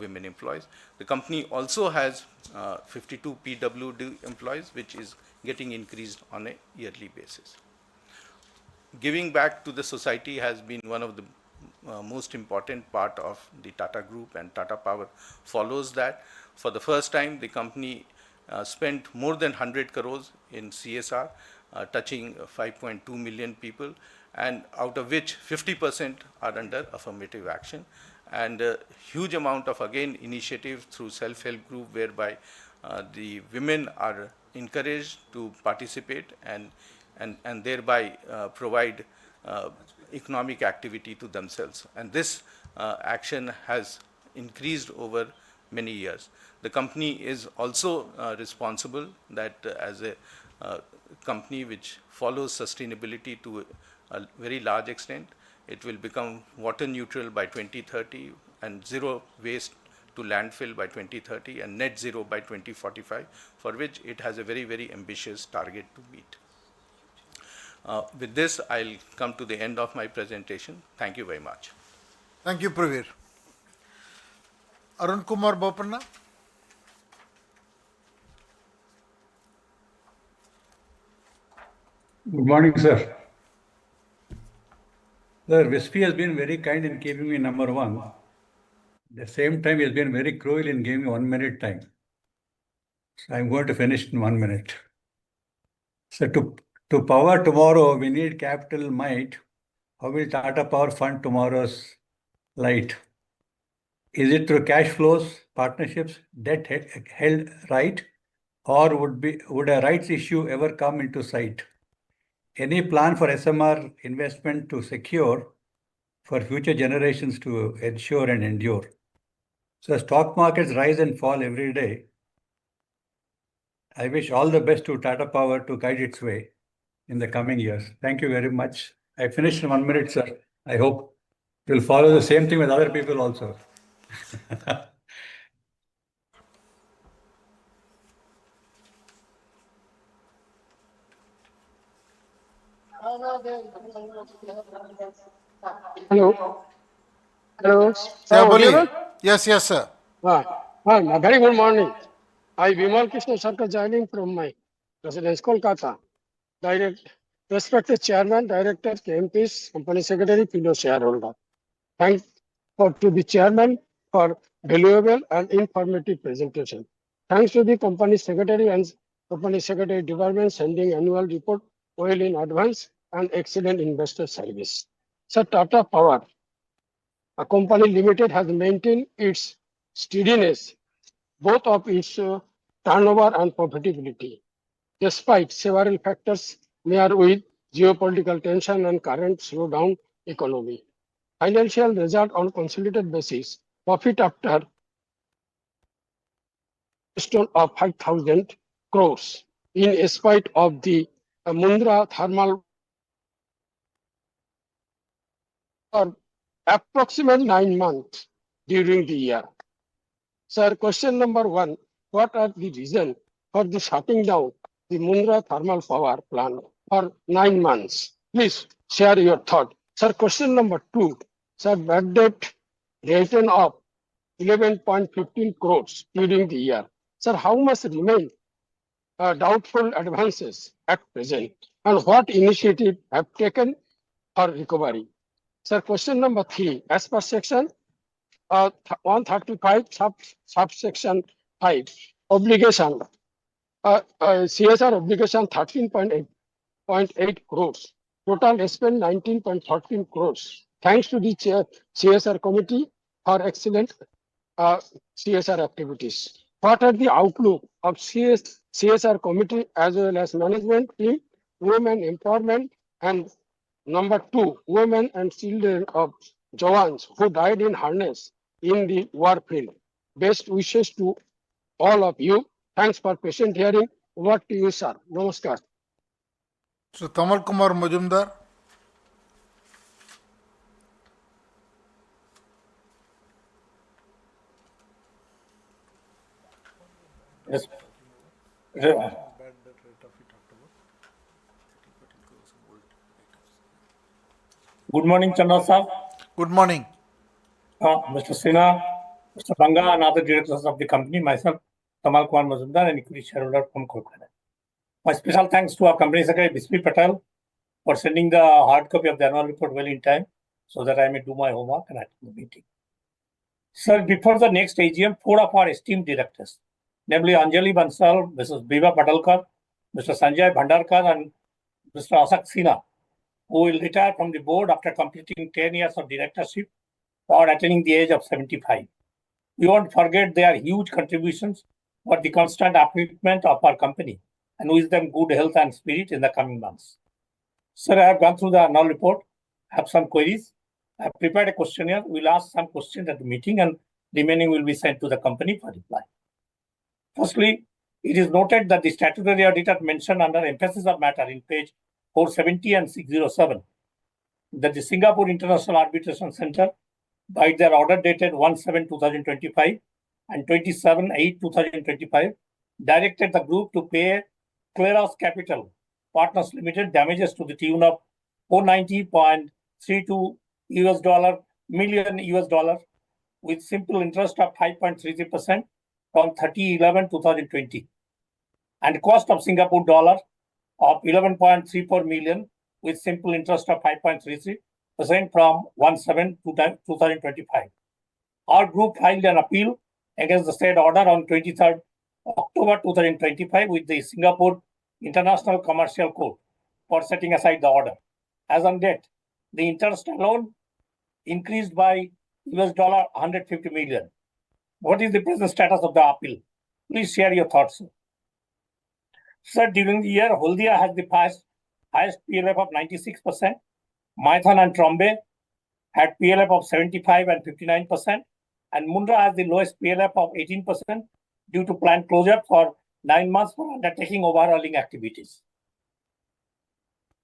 T: women employees. The company also has 52 PWD employees, which is getting increased on a yearly basis. Giving back to the society has been one of the most important part of the Tata Group, and Tata Power follows that. For the first time, the company spent more than 100 crores in CSR, touching 5.2 million people, and out of which 50% are under affirmative action. And a huge amount of, again, initiative through self-help group, whereby the women are encouraged to participate and thereby provide economic activity to themselves. And this action has increased over many years. The company is also responsible that as a company which follows sustainability to a very large extent, it will become water neutral by 2030 and zero waste to landfill by 2030 and net zero by 2045, for which it has a very, very ambitious target to meet. With this, I'll come to the end of my presentation. Thank you very much.
J: Thank you, Praveen. Arun Kumar Bopanna.
U: Good morning, sir. Sir, Wispy has been very kind in keeping me number one. At the same time, he has been very cruel in giving me 1 minute time. So I'm going to finish in 1 minute. So to power tomorrow, we need capital might. How will Tata Power fund tomorrow's light? Is it through cash flows, partnerships, debt held right, or would a rights issue ever come into sight? Any plan for SMR investment to secure for future generations to ensure and endure? So stock markets rise and fall every day. I wish all the best to Tata Power to guide its way in the coming years. Thank you very much. I finished in 1 minute, sir. I hope you'll follow the same thing with other people also.
V: Hello. Hello.
J: Yeah,
V: Audible?
J: yes, yes, sir.
V: Very good morning. I Vimal Krishna Sarkar joining from my residence, Kolkata. Respected Chairman, Directors, MPs, Company Secretary, fellow shareholder. Thanks to the Chairman for valuable and informative presentation. Thanks to the Company Secretary and Company Secretary Department sending annual report well in advance and excellent investor service. Sir, Tata Power, a company limited, has maintained its steadiness, both of its turnover and profitability, despite several factors near with geopolitical tension and current slowdown economy. Financial result on consolidated basis, profit after milestone of 5,000 crores in spite of the Mundra thermal for approximately 9 months during the year. Sir, question number 1, what are the reasons for the shutting down the Mundra thermal power plant for 9 months? Please share your thought. Sir, question number 2, sir, bad debt written off 11.15 crores during the year. Sir, how much remain doubtful advances at present, and what initiative have taken for recovery? Sir, question number 3, as per section 135 subsection 5, obligation, CSR obligation 13.8 crores, total spend 19.13 crores. Thanks to the CSR committee for excellent CSR activities. What are the outlook of CSR committee as well as management team, women empowerment, and number 2, women and children of Jawans who died in harness in the war field. Best wishes to all of you. Thanks for patient hearing. Over to you, sir. Namaskar.
J: So, Tamal Kumar Majumdar.
B: Yes. Good morning, Chandra sir.
J: Good morning.
B: Mr. Sinha, Mr. Banga, and other directors of the company, myself, Tamal Kumar Majumdar, and equity shareholder from Kolkata. My special thanks to our company secretary, Bismi Patel, for sending the hard copy of the annual report well in time so that I may do my homework and attend the meeting. Sir, before the next AGM, 4 of our esteemed directors, namely Anjali Bansal, Mrs. Biba Padalkar, Mr. Sanjay Bhandarkar, and Mr. Asak Sinha, who will retire from the board after completing 10 years of directorship or attaining the age of 75. We won't forget their huge contributions for the constant upliftment of our company and wish them good health and spirit in the coming months. Sir, I have gone through the annual report, have some queries. I have prepared a questionnaire. We'll ask some questions at the meeting and remaining will be sent to the company for reply. Firstly, it is noted that the statutory auditor mentioned under emphasis of matter in page 470 and 607 that the Singapore International Arbitration Center, by their order dated 1/7/2025 and 27/8/2025, directed the group to pay Cleros Capital Partners Limited damages to the tune of $490.32 million with simple interest of 5.33% from 30/11/2020 and cost of Singapore dollar of 11.34 million with simple interest of 5.33% from 1/7/2025. Our group filed an appeal against the said order on 23rd October 2025 with the Singapore International Commercial Court for setting aside the order. As on date, the interest alone increased by $150 million. What is the present status of the appeal? Please share your thoughts. Sir, during the year, Haldia has the highest PLF of 96%. Maithan and Trombe had PLF of 75 and 59%. And Mundra has the lowest PLF of 18% due to plant closure for 9 months for undertaking overhauling activities.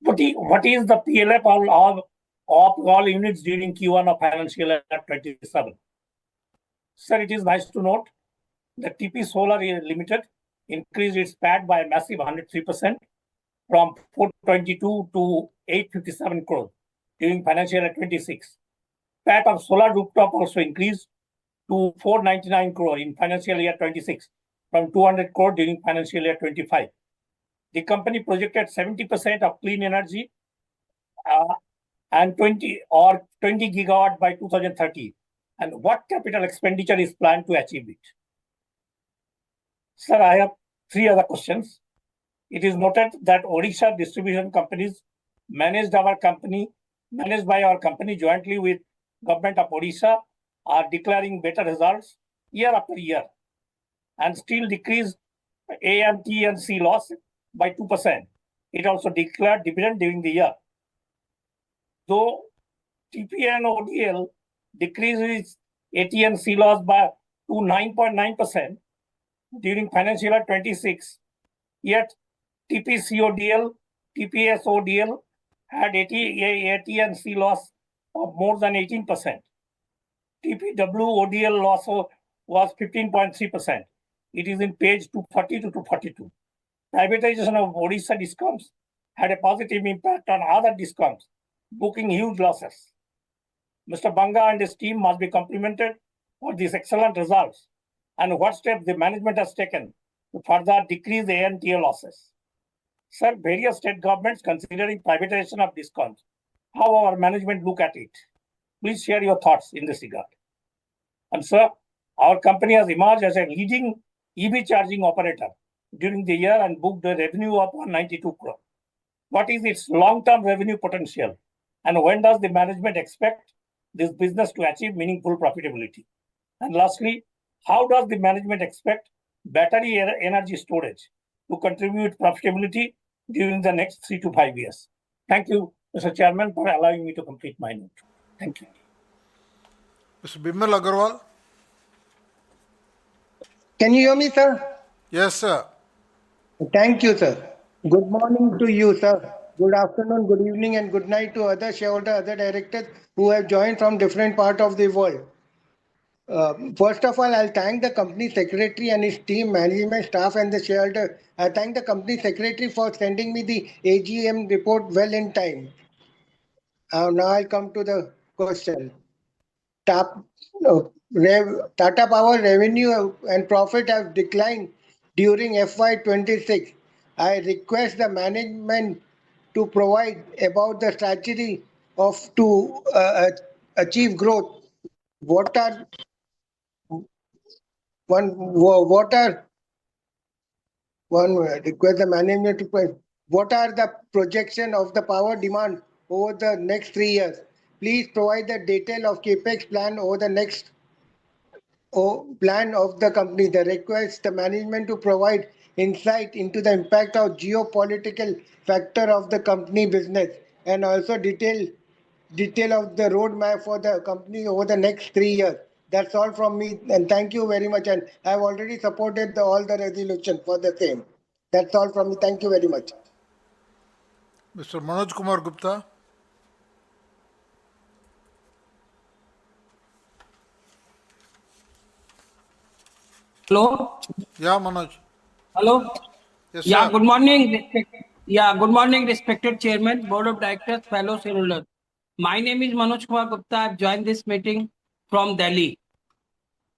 B: What is the PLF of all units during Q1 of financial year 27? Sir, it is nice to note that TP Solar Limited increased its PAT by a massive 103% from 422 to 857 crore during financial year 26. PAT of solar rooftop also increased to 499 crore in financial year 26 from 200 crore during financial year 25. The company projected 70% of clean energy and 20 gigawatt by 2030. And what capital expenditure is planned to achieve it? Sir, I have 3 other questions. It is noted that Odisha distribution companies managed by our company jointly with government of Odisha are declaring better results year after year and still decreased A&T and C loss by 2%. It also declared dividend during the year. Though TP and ODL decreased its AT&C loss by to 9.9% during financial year 26, yet TPCODL, TPSODL had AT&C loss of more than 18%. TPWODL loss was 15.3%. It is in page 240 to 242. Privatization of Odisha discoms had a positive impact on other discoms, booking huge losses. Mr. Banga and his team must be complimented for these excellent results and what steps the management has taken to further decrease the ANTL losses. Sir, various state governments considering privatization of discoms. How our management look at it? Please share your thoughts in this regard. And sir, our company has emerged as a leading EV charging operator during the year and booked a revenue of 192 crore. What is its long-term revenue potential? And when does the management expect this business to achieve meaningful profitability? And lastly, how does the management expect battery energy storage to contribute profitability during the next 3 to 5 years? Thank you, Mr. Chairman, for allowing me to complete my note. Thank you.
J: Mr. Bimal Agarwal.
C: Can you hear me, sir?
J: Yes, sir.
C: Thank you, sir. Good morning to you, sir. Good afternoon, good evening, and good night to other shareholders, other directors who have joined from different parts of the world. First of all, I'll thank the company secretary and his team, management, staff, and the shareholder. I thank the company secretary for sending me the AGM report well in time. Now I'll come to the question. Tata Power revenue and profit have declined during FY26. I request the management to provide about the strategy to achieve growth. What are request the management to provide. What are the projection of the power demand over the next 3 years? Please provide the detail of capex plan over the next plan of the company. The request the management to provide insight into the impact of geopolitical factor of the company business and also detail of the roadmap for the company over the next 3 years. That's all from me, and thank you very much. And I've already supported all the resolution for the same. That's all from me. Thank you very much.
J: Mr. Manoj Kumar Gupta.
E: Hello.
J: Yeah, Manoj.
E: Hello.
J: Yes,
E: yeah.
J: sir.
E: Good morning. Good morning, respected Chairman, Board of Directors, fellow shareholders. My name is Manoj Kumar Gupta. I've joined this meeting from Delhi.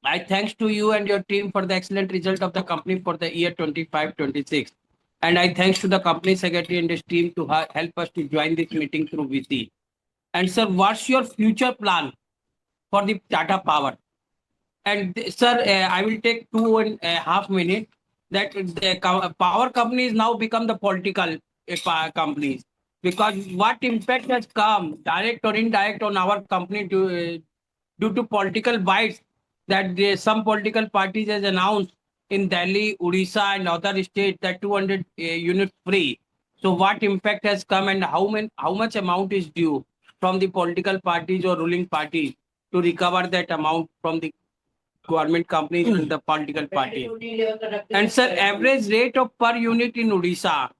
E: I thanks to you and your team for the excellent result of the company for the year 25-26. And I thanks to the company secretary and his team to help us to join this meeting through VC. And sir, what's your future plan for the Tata Power? And sir, I will take 2.5 minutes. That the power companies now become the political companies, because what impact has come, direct or indirect, on our company due to political bites that some political parties has announced in Delhi, Odisha, and other states that 200 units free. So what impact has come, and how much amount is due from the political parties or ruling parties to recover that amount from the government companies and the political party? And sir, average rate of per unit in Odisha,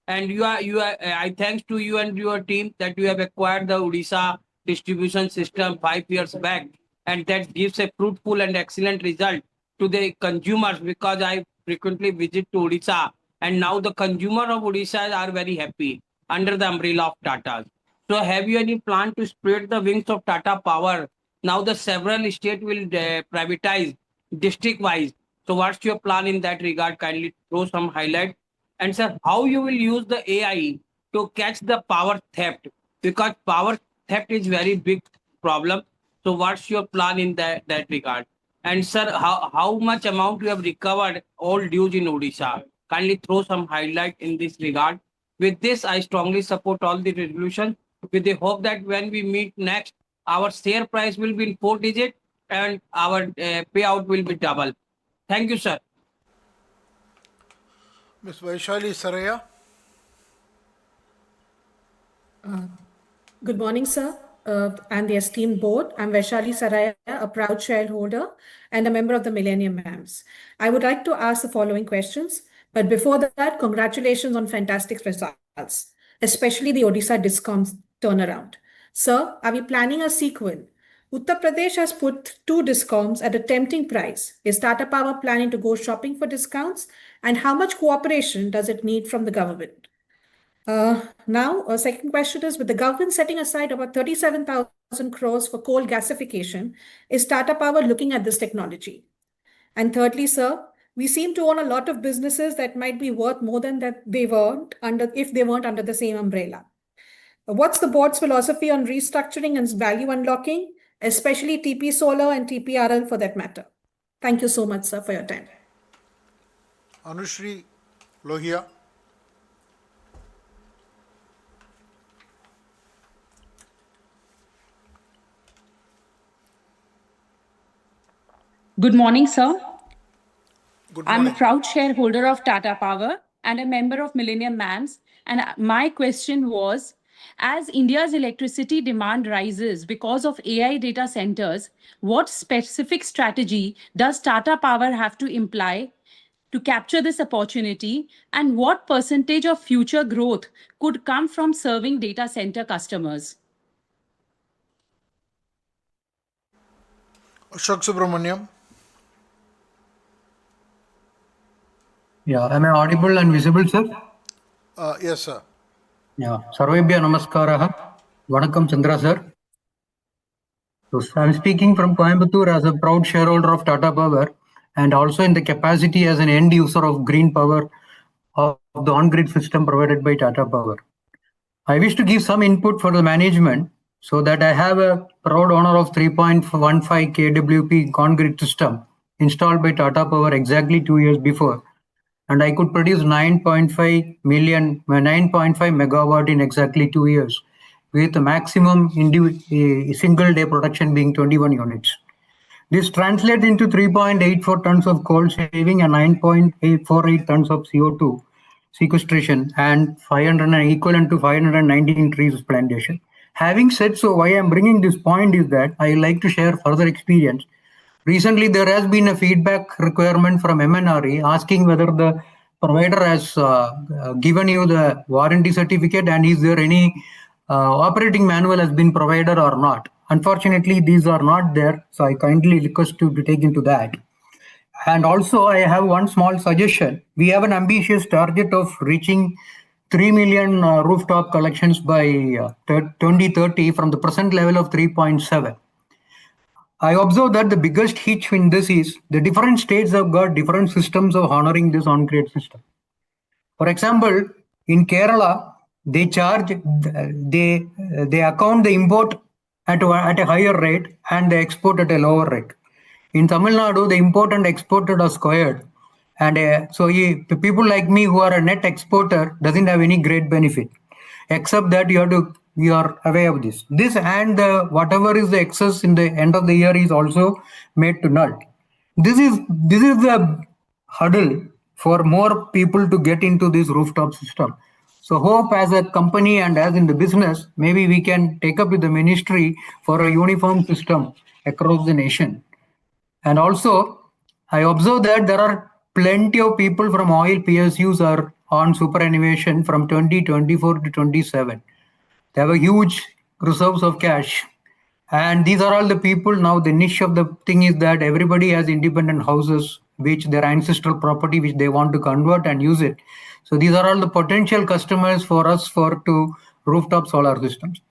E: and you are I thanks to you and your team that you have acquired the Odisha distribution system 5 years back, and that gives a fruitful and excellent result to the consumers, because I frequently visit to Odisha, and now the consumer of Odisha are very happy under the umbrella of Tata. So have you any plan to spread the wings of Tata Power? Now the several states will privatize district wise. So what's your plan in that regard? Kindly throw some highlight. And sir, how you will use the AI to catch the power theft? Because power theft is very big problem. So what's your plan in that regard? And sir, how much amount you have recovered all dues in Odisha? kindly throw some highlight in this regard. With this, I strongly support all the resolutions with the hope that when we meet next, our share price will be in 4 digit and our payout will be double. Thank you, sir.
J: Ms. Vaishali Saraya.
D: Good morning, sir, and the esteemed board. I'm Vaishali Saraya, a proud shareholder and a member of the Millennium Mams. I would like to ask the following questions, but before that, congratulations on fantastic results, especially the Odisha discoms turnaround. Sir, are we planning a sequel? Uttar Pradesh has put 2 discoms at a tempting price. Is Tata Power planning to go shopping for discounts? And how much cooperation does it need from the government? Now, a second question is, with the government setting aside about 37,000 crores for coal gasification, is Tata Power looking at this technology? And thirdly, sir, we seem to own a lot of businesses that might be worth more than that they weren't under if they weren't under the same umbrella. What's the board's philosophy on restructuring and value unlocking, especially TP Solar and TPRL for that matter? Thank you so much, sir, for your time.
J: Anushri Lohia.
F: Good morning, sir.
J: Good
F: I'm
J: morning.
F: a proud shareholder of Tata Power and a member of Millennium Mams. And my question was, as India's electricity demand rises because of AI data centers, what specific strategy does Tata Power have to imply to capture this opportunity? And what percentage of future growth could come from serving data center customers?
J: Ashok Subramaniam.
W: Yeah, am I audible and visible, sir?
J: Yes, sir.
W: Yeah, Sarvebhya Namaskaraha. Vanakkam Chandra, sir. So I'm speaking from Coimbatore as a proud shareholder of Tata Power and also in the capacity as an end user of green power of the on-grid system provided by Tata Power. I wish to give some input for the management so that I have a proud honor of 3.15 kWp on-grid system installed by Tata Power exactly 2 years before. And I could produce 9.5 megawatt in exactly 2 years, with the maximum single day production being 21 units. This translates into 3.84 tons of coal saving and 9.48 tons of CO2 sequestration and 500 equivalent to 519 trees plantation. Having said so, why I'm bringing this point is that I like to share further experience. Recently, there has been a feedback requirement from MNRE asking whether the provider has given you the warranty certificate and is there any operating manual has been provided or not. Unfortunately, these are not there, so I kindly request you to take into that. And also, I have one small suggestion. We have an ambitious target of reaching 3 million rooftop collections by 2030 from the present level of 3.7. I observe that the biggest hitch in this is the different states have got different systems of honoring this on-grid system. For example, in Kerala, they charge, they account the import at a higher rate and they export at a lower rate. In Tamil Nadu, the import and exported are squared. And the people like me who are a net exporter doesn't have any great benefit, except that you are aware of this. This and whatever is the excess in the end of the year is also made to null. This is the hurdle for more people to get into this rooftop system. So hope as a company and as in the business, maybe we can take up with the ministry for a uniform system across the nation. And also, I observe that there are plenty of people from oil PSUs are on superannuation from 2024 to 27. They have a huge reserves of cash. And these are all the people now. The niche of the thing is that everybody has independent houses, which their ancestral property, which they want to convert and use it. So these are all the potential customers for us to rooftop solar systems.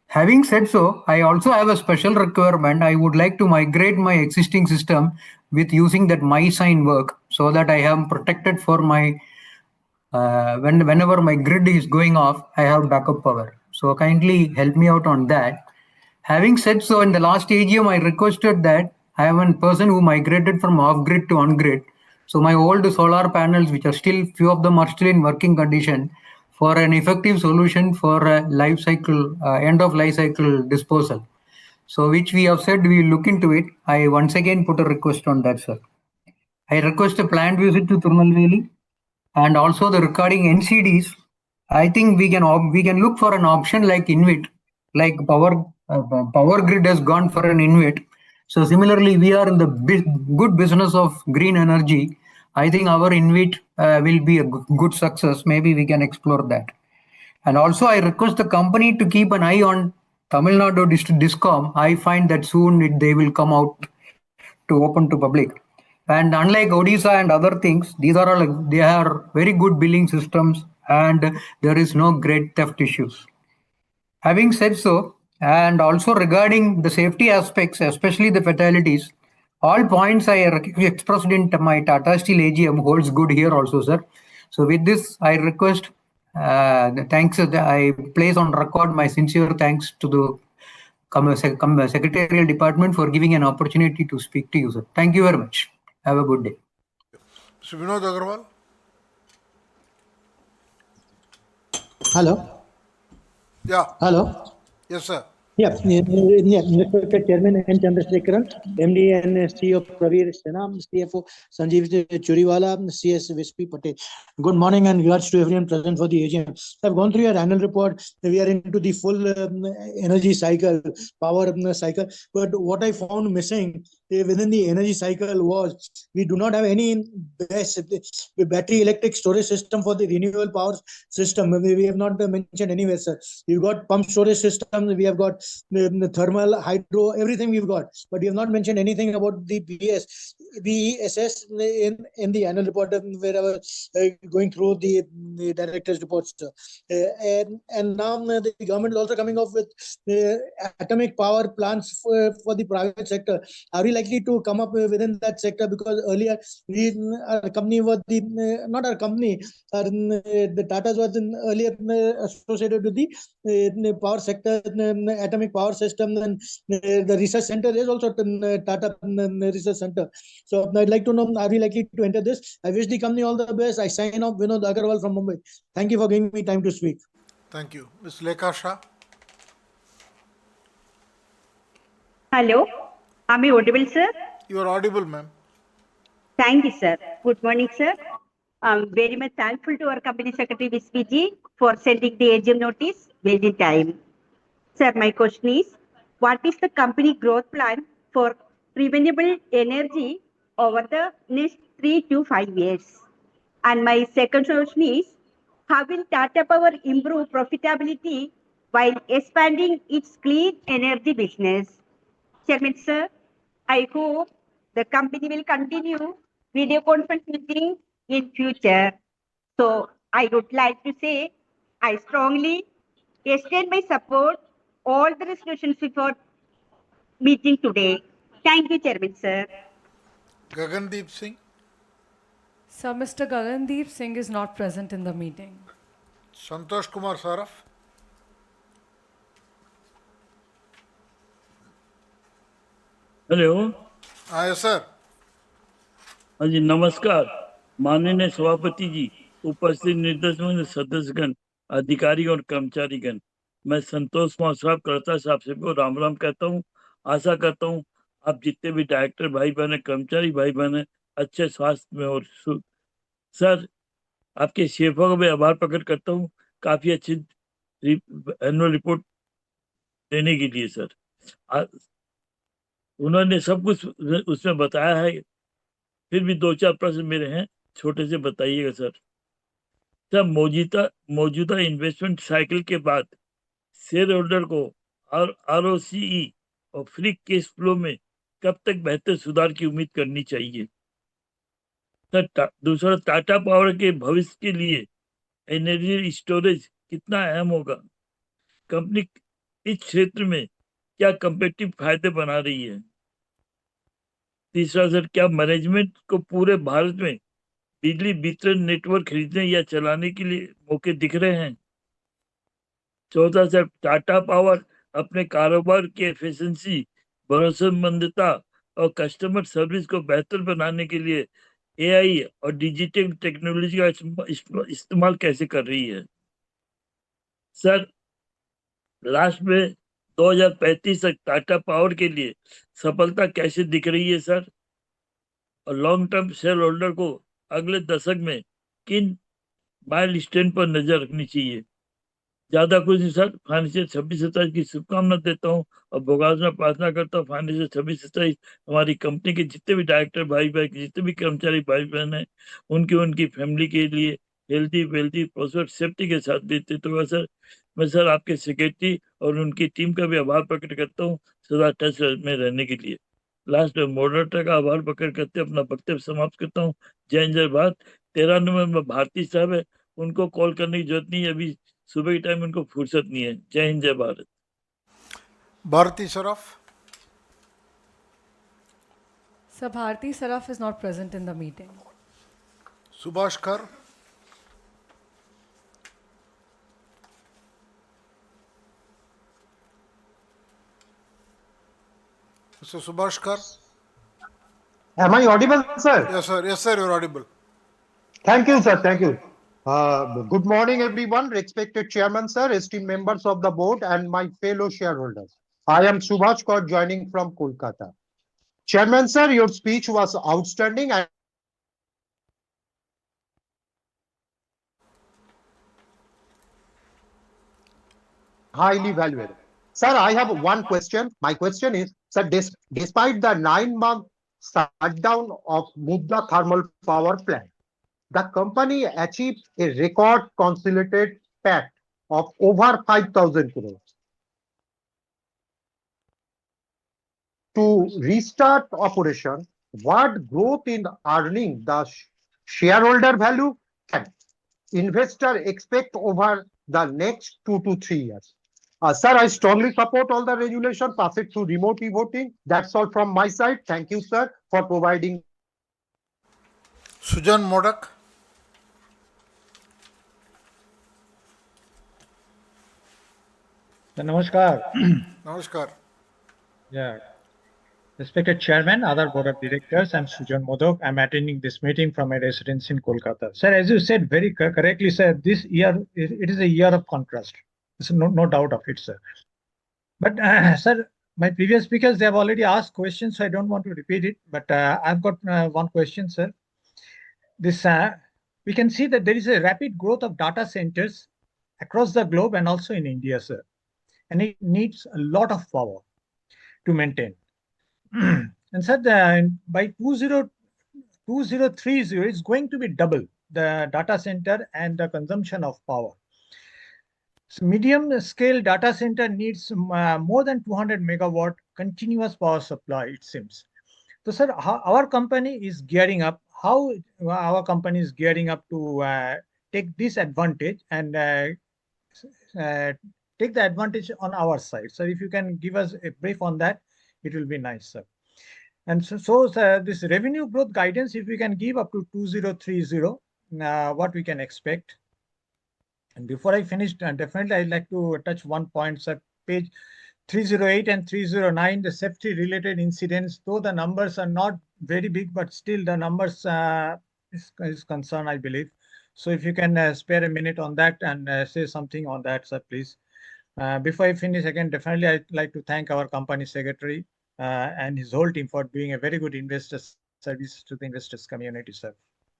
W: Having said so, I also have a special requirement. I would like to migrate my existing system with using that my sign work so that I am protected for my whenever my grid is going off, I have backup power. So kindly help me out on that. Having said so, in the last AGM, I requested that I am a person who migrated from off-grid to on-grid. So my old solar panels, which are still, few of them are still in working condition, for an effective solution for life cycle, end of life cycle disposal. So which we have said we will look into it. I once again put a request on that, sir. I request a planned visit to Tirunelveli and also the recording NCDs. I think we can look for an option like InvIT, like power grid has gone for an InvIT. So similarly, we are in the good business of green energy. I think our InvIT will be a good success. Maybe we can explore that. And also, I request the company to keep an eye on Tamil Nadu discom. I find that soon they will come out to open to public. And unlike Odisha and other things, these are all, they are very good billing systems and there is no great theft issues. Having said so, and also regarding the safety aspects, especially the fatalities, all points I expressed in my Tata Steel AGM holds good here also, sir. So with this, I request, thanks, I place on record my sincere thanks to the Secretarial Department for giving an opportunity to speak to you, sir. Thank you very much. Have a good day.
J: Mr. Vinod Agarwal.
G: Hello.
J: Yeah.
G: Hello.
J: Yes, sir.
G: Yeah, Respected Chairman N. Chandrasekharan, MD and CEO Praveen Sinha, CFO Sanjeev Churiwala, CS Vispi Patel. Good morning and regards to everyone present for the AGM. I've gone through your annual report. We are into the full energy cycle, power cycle. But what I found missing within the energy cycle was we do not have any battery electric storage system for the renewable power system. We have not mentioned anywhere, sir. We've got pump storage system. We have got the thermal, hydro, everything we've got, but we have not mentioned anything about the BESS in the annual report where I was going through the director's reports. And now the government is also coming up with atomic power plants for the private sector. Are we likely to come up within that sector? Because earlier our company was not our company, the Tatas was earlier associated with the power sector, atomic power system, and the research center is also Tata Research Center. So I'd like to know, are we likely to enter this? I wish the company all the best. I sign off, Vinod Agarwal from Mumbai. Thank you for giving me time to speak.
J: Thank you. Ms. Lekha Shah.
H: Hello. Am I audible, sir?
J: You are audible, ma'am.
H: Thank you, sir. Good morning, sir. I'm very much thankful to our company secretary, Vispi, for sending the AGM notice well in time. Sir, my question is, what is the company growth plan for renewable energy over the next 3 to 5 years? And my second question is, how will Tata Power improve profitability while expanding its clean energy business? Chairman, sir, I hope the company will continue video conference meeting in future. So I would like to say, I strongly extend my support all the resolutions before meeting today. Thank you, Chairman, sir.
J: Gagandeep Singh.
A: Sir, Mr. Gagandeep Singh is not present in the meeting.
J: Santosh Kumar Saraf.
O: Hello
J: हाँ sir.
O: हाँ जी नमस्कार माननीय सभापति जी, उपस्थित निर्देशक सदस्यगण, अधिकारी और कर्मचारीगण, मैं संतोष कुमार साहब करता साहब से राम राम कहता हूँ। आशा करता हूँ आप जितने भी डायरेक्टर भाई बहन, कर्मचारी भाई बहन अच्छे स्वास्थ्य में और सर आपके शेफों का मैं आभार प्रकट करता हूँ काफी अच्छी एनुअल रिपोर्ट देने के लिए। सर उन्होंने सब कुछ उसमें बताया है, फिर भी 2-4 प्रश्न मेरे हैं, छोटे से बताइएगा सर। सर मौजूदा इन्वेस्टमेंट साइकिल के बाद शेयर होल्डर को और ROCE और फ्री कैश फ्लो में कब तक बेहतर सुधार की उम्मीद करनी चाहिए? सर दूसरा, टाटा पावर के भविष्य के लिए एनर्जी स्टोरेज कितना अहम होगा? कंपनी इस क्षेत्र में क्या कंपेटिटिव फायदे बना रही है? तीसरा सर, क्या मैनेजमेंट को पूरे भारत में बिजली वितरण नेटवर्क खरीदने या चलाने के लिए मौके दिख रहे हैं? चौथा सर, टाटा पावर अपने कारोबार की एफिशिएंसी, भरोसेमंदता और कस्टमर सर्विस को बेहतर बनाने के लिए AI और डिजिटल टेक्नोलॉजी का इस्तेमाल कैसे कर रही है? सर, लास्ट में 2035 तक टाटा पावर के लिए सफलता कैसे दिख रही है सर? और लॉन्ग टर्म शेयर होल्डर को अगले दशक में किन माइलस्टोन पर नजर रखनी चाहिए? ज्यादा कुछ नहीं सर, फाइनेंशियल 26-27 की शुभकामना देता हूँ और भगवान में प्रार्थना करता हूँ फाइनेंशियल 26-27 हमारी कंपनी के जितने भी डायरेक्टर भाई बहन, जितने भी कर्मचारी भाई बहन हैं, उनकी फैमिली के लिए हेल्थी वेल्थी प्रोस्पेक्ट सेफ्टी के साथ देते। तो सर, मैं सर आपके सेक्रेटरी और उनकी टीम का भी आभार प्रकट करता हूँ सदा टच में रहने के लिए। लास्ट में मॉडरेटर का आभार प्रकट करते अपना वक्तव्य समाप्त करता हूँ। जय हिंद जय भारत। 13 नंबर में भारती साहब है, उनको कॉल करने की जरूरत नहीं है, अभी सुबह के टाइम उनको फुर्सत नहीं है। जय हिंद जय Bharat.
J: Bharati Saraf.
A: Sir, Bharti Saraf is not present in the meeting.
J: Subhash Kar. Mr. Subhash Kar.
I: Am I audible, sir?
J: Yes, sir. Yes, sir. You're audible.
I: Thank you, sir. Thank you. Good morning, everyone. Respected Chairman, sir, esteemed members of the board, and my fellow shareholders. I am Subhash Kar, joining from Kolkata. Chairman, sir, your speech was outstanding and highly valuable. Sir, I have one question. My question is, sir, despite the 9-month shutdown of Mumbai thermal power plant, the company achieved a record consolidated PAT of over 5,000 crores. To restart operation, what growth in earning the shareholder value can investor expect over the next 2 to 3 years? Sir, I strongly support all the regulation, pass it through remote e-voting. That's all from my side. Thank you, sir, for providing.
J: Sujan Modak.
K: Namaskar.
J: Namaskar.
K: Yeah. Respected Chairman, other Board of Directors, I'm Sujan Modak. I'm attending this meeting from my residence in Kolkata. Sir, as you said very correctly, sir, this year, it is a year of contrast. There's no doubt of it, sir. But, sir, my previous speakers, they have already asked questions, so I don't want to repeat it. But I've got one question, sir. This we can see that there is a rapid growth of data centers across the globe and also in India, sir. And it needs a lot of power to maintain. And sir, by 2030, it's going to be double the data center and the consumption of power. So medium scale data center needs more than 200 megawatt continuous power supply, it seems. So sir, our company is gearing up. How our company is gearing up to take this advantage and take the advantage on our side. So if you can give us a brief on that, it will be nice, sir. And so this revenue growth guidance, if we can give up to 2030, what we can expect. And before I finish, definitely I'd like to touch one point, sir. Page 308 and 309, the safety related incidents, though the numbers are not very big, but still the numbers is concerned, I believe. So if you can spare a minute on that and say something on that, sir, please. Before I finish, again, definitely I'd like to thank our company secretary and his whole team for doing a very good investor service to the investors community, sir.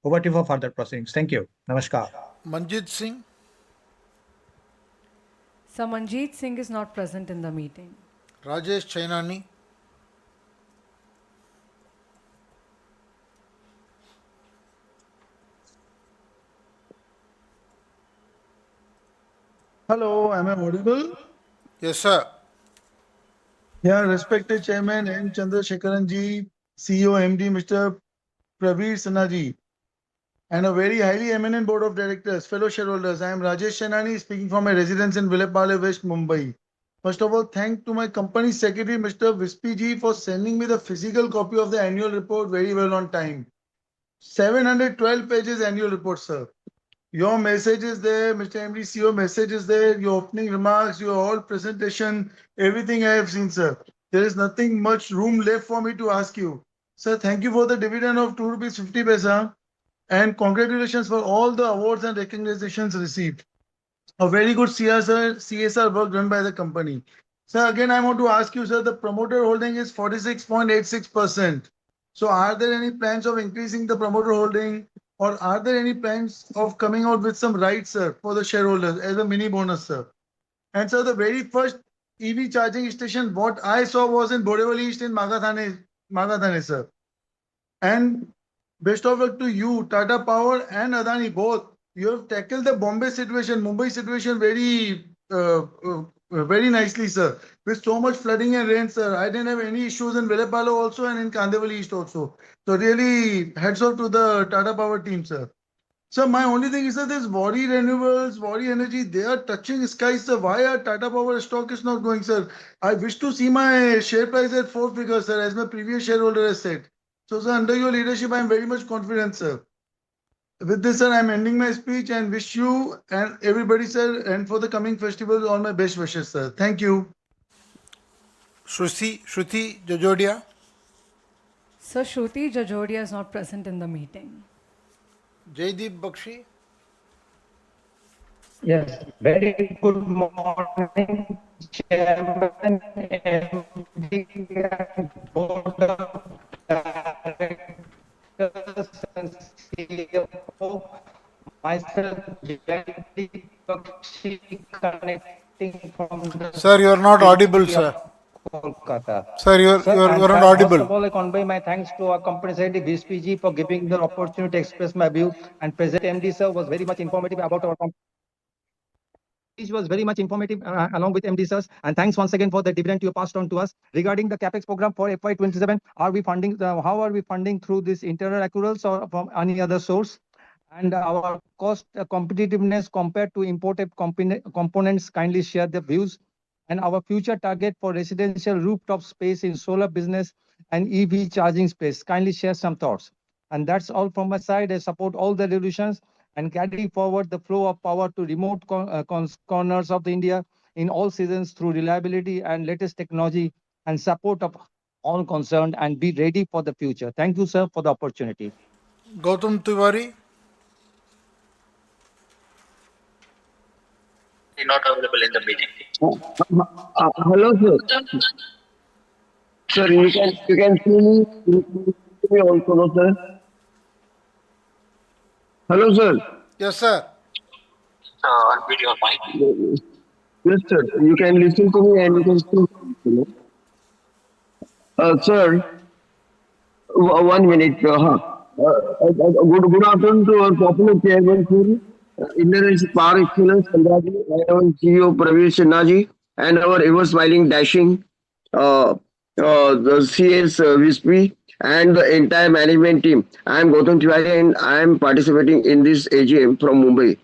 K: Over to you for further proceedings. Thank you. Namaskar.
J: Manjit Singh.
A: Sir, Manjeet Singh is not present in the meeting.
J: Rajesh Chainani.
L: Hello, am I audible?
J: Yes, sir.
L: Yeah, respected Chairman N. Chandrasekharan ji, CEO MD Mr. Praveen Sinha ji, and a very highly eminent board of directors, fellow shareholders. I am Rajesh Chainani speaking from my residence in Vilepale, West Mumbai. First of all, thank to my company secretary, Mr. Vispi ji, for sending me the physical copy of the annual report very well on time. 712 pages annual report, sir. Your message is there, Mr. MD, CEO message is there, your opening remarks, your whole presentation, everything I have seen, sir. There is nothing much room left for me to ask you. Sir, thank you for the dividend of 2 rupees 50 paisa, and congratulations for all the awards and recognitions received. A very good CSR work done by the company. Sir, again, I want to ask you, sir, the promoter holding is 46.86%. So are there any plans of increasing the promoter holding, or are there any plans of coming out with some rights, sir, for the shareholders as a mini bonus, sir? And sir, the very first EV charging station, what I saw was in Borivali East in Magathane, sir. And best of luck to you, Tata Power and Adani both. You have tackled the Bombay situation, Mumbai situation very nicely, sir. With so much flooding and rain, sir. I didn't have any issues in Vilepalo also and in Kandivali East also. So really, hats off to the Tata Power team, sir. So my only thing is that this Wari Renewables, Wari Energy, they are touching skies, sir. Why our Tata Power stock is not going, sir? I wish to see my share price at 4 figures, sir, as my previous shareholder has said. So, sir, under your leadership, I am very much confident, sir. With this, sir, I am ending my speech and wish you and everybody, sir, and for the coming festival, all my best wishes, sir. Thank you.
J: Shruti Jajodia.
A: Sir, Shruti Jajodia is not present in the meeting.
J: Jaideep Bakshi.
W: Yes, very good morning, Chairman, MD, and Board of Directors and CFO. Myself, Jaideep Bakshi, connecting from the
J: Sir, you are not audible,
W: city
J: sir.
W: of Kolkata.
J: Sir, you are not
W: First
J: audible.
W: of all, I convey my thanks to our company secretary, VSPG, for giving the opportunity to express my view. And President MD, sir, was very much informative about our company. It was very much informative along with MD sirs, and thanks once again for the dividend you passed on to us. Regarding the capex program for FY27, are we funding? How are we funding through this internal accruals or from any other source? And our cost competitiveness compared to imported components, kindly share the views. And our future target for residential rooftop space in solar business and EV charging space, kindly share some thoughts. And that's all from my side. I support all the resolutions and carry forward the flow of power to remote corners of India in all seasons through reliability and latest technology and support of all concerned, and be ready for the future. Thank you, sir, for the opportunity.
J: Gautam Tiwari.
M: Not available in the meeting. Hello, sir. Sir, you can see me. You can see me also, no, sir. Hello, sir.
J: Yes, sir.
M: Unmute your mic. Yes, sir. You can listen to me and you can see me. Sir, 1 minute. Good afternoon to our popular chairman, sir. Ignorance Power Excellence, Chandraji, and our CEO Praveen Sinha, and our ever smiling, dashing the CS VSP, and the entire management team. I am Gautam Tiwari and I am participating in this AGM from Mumbai.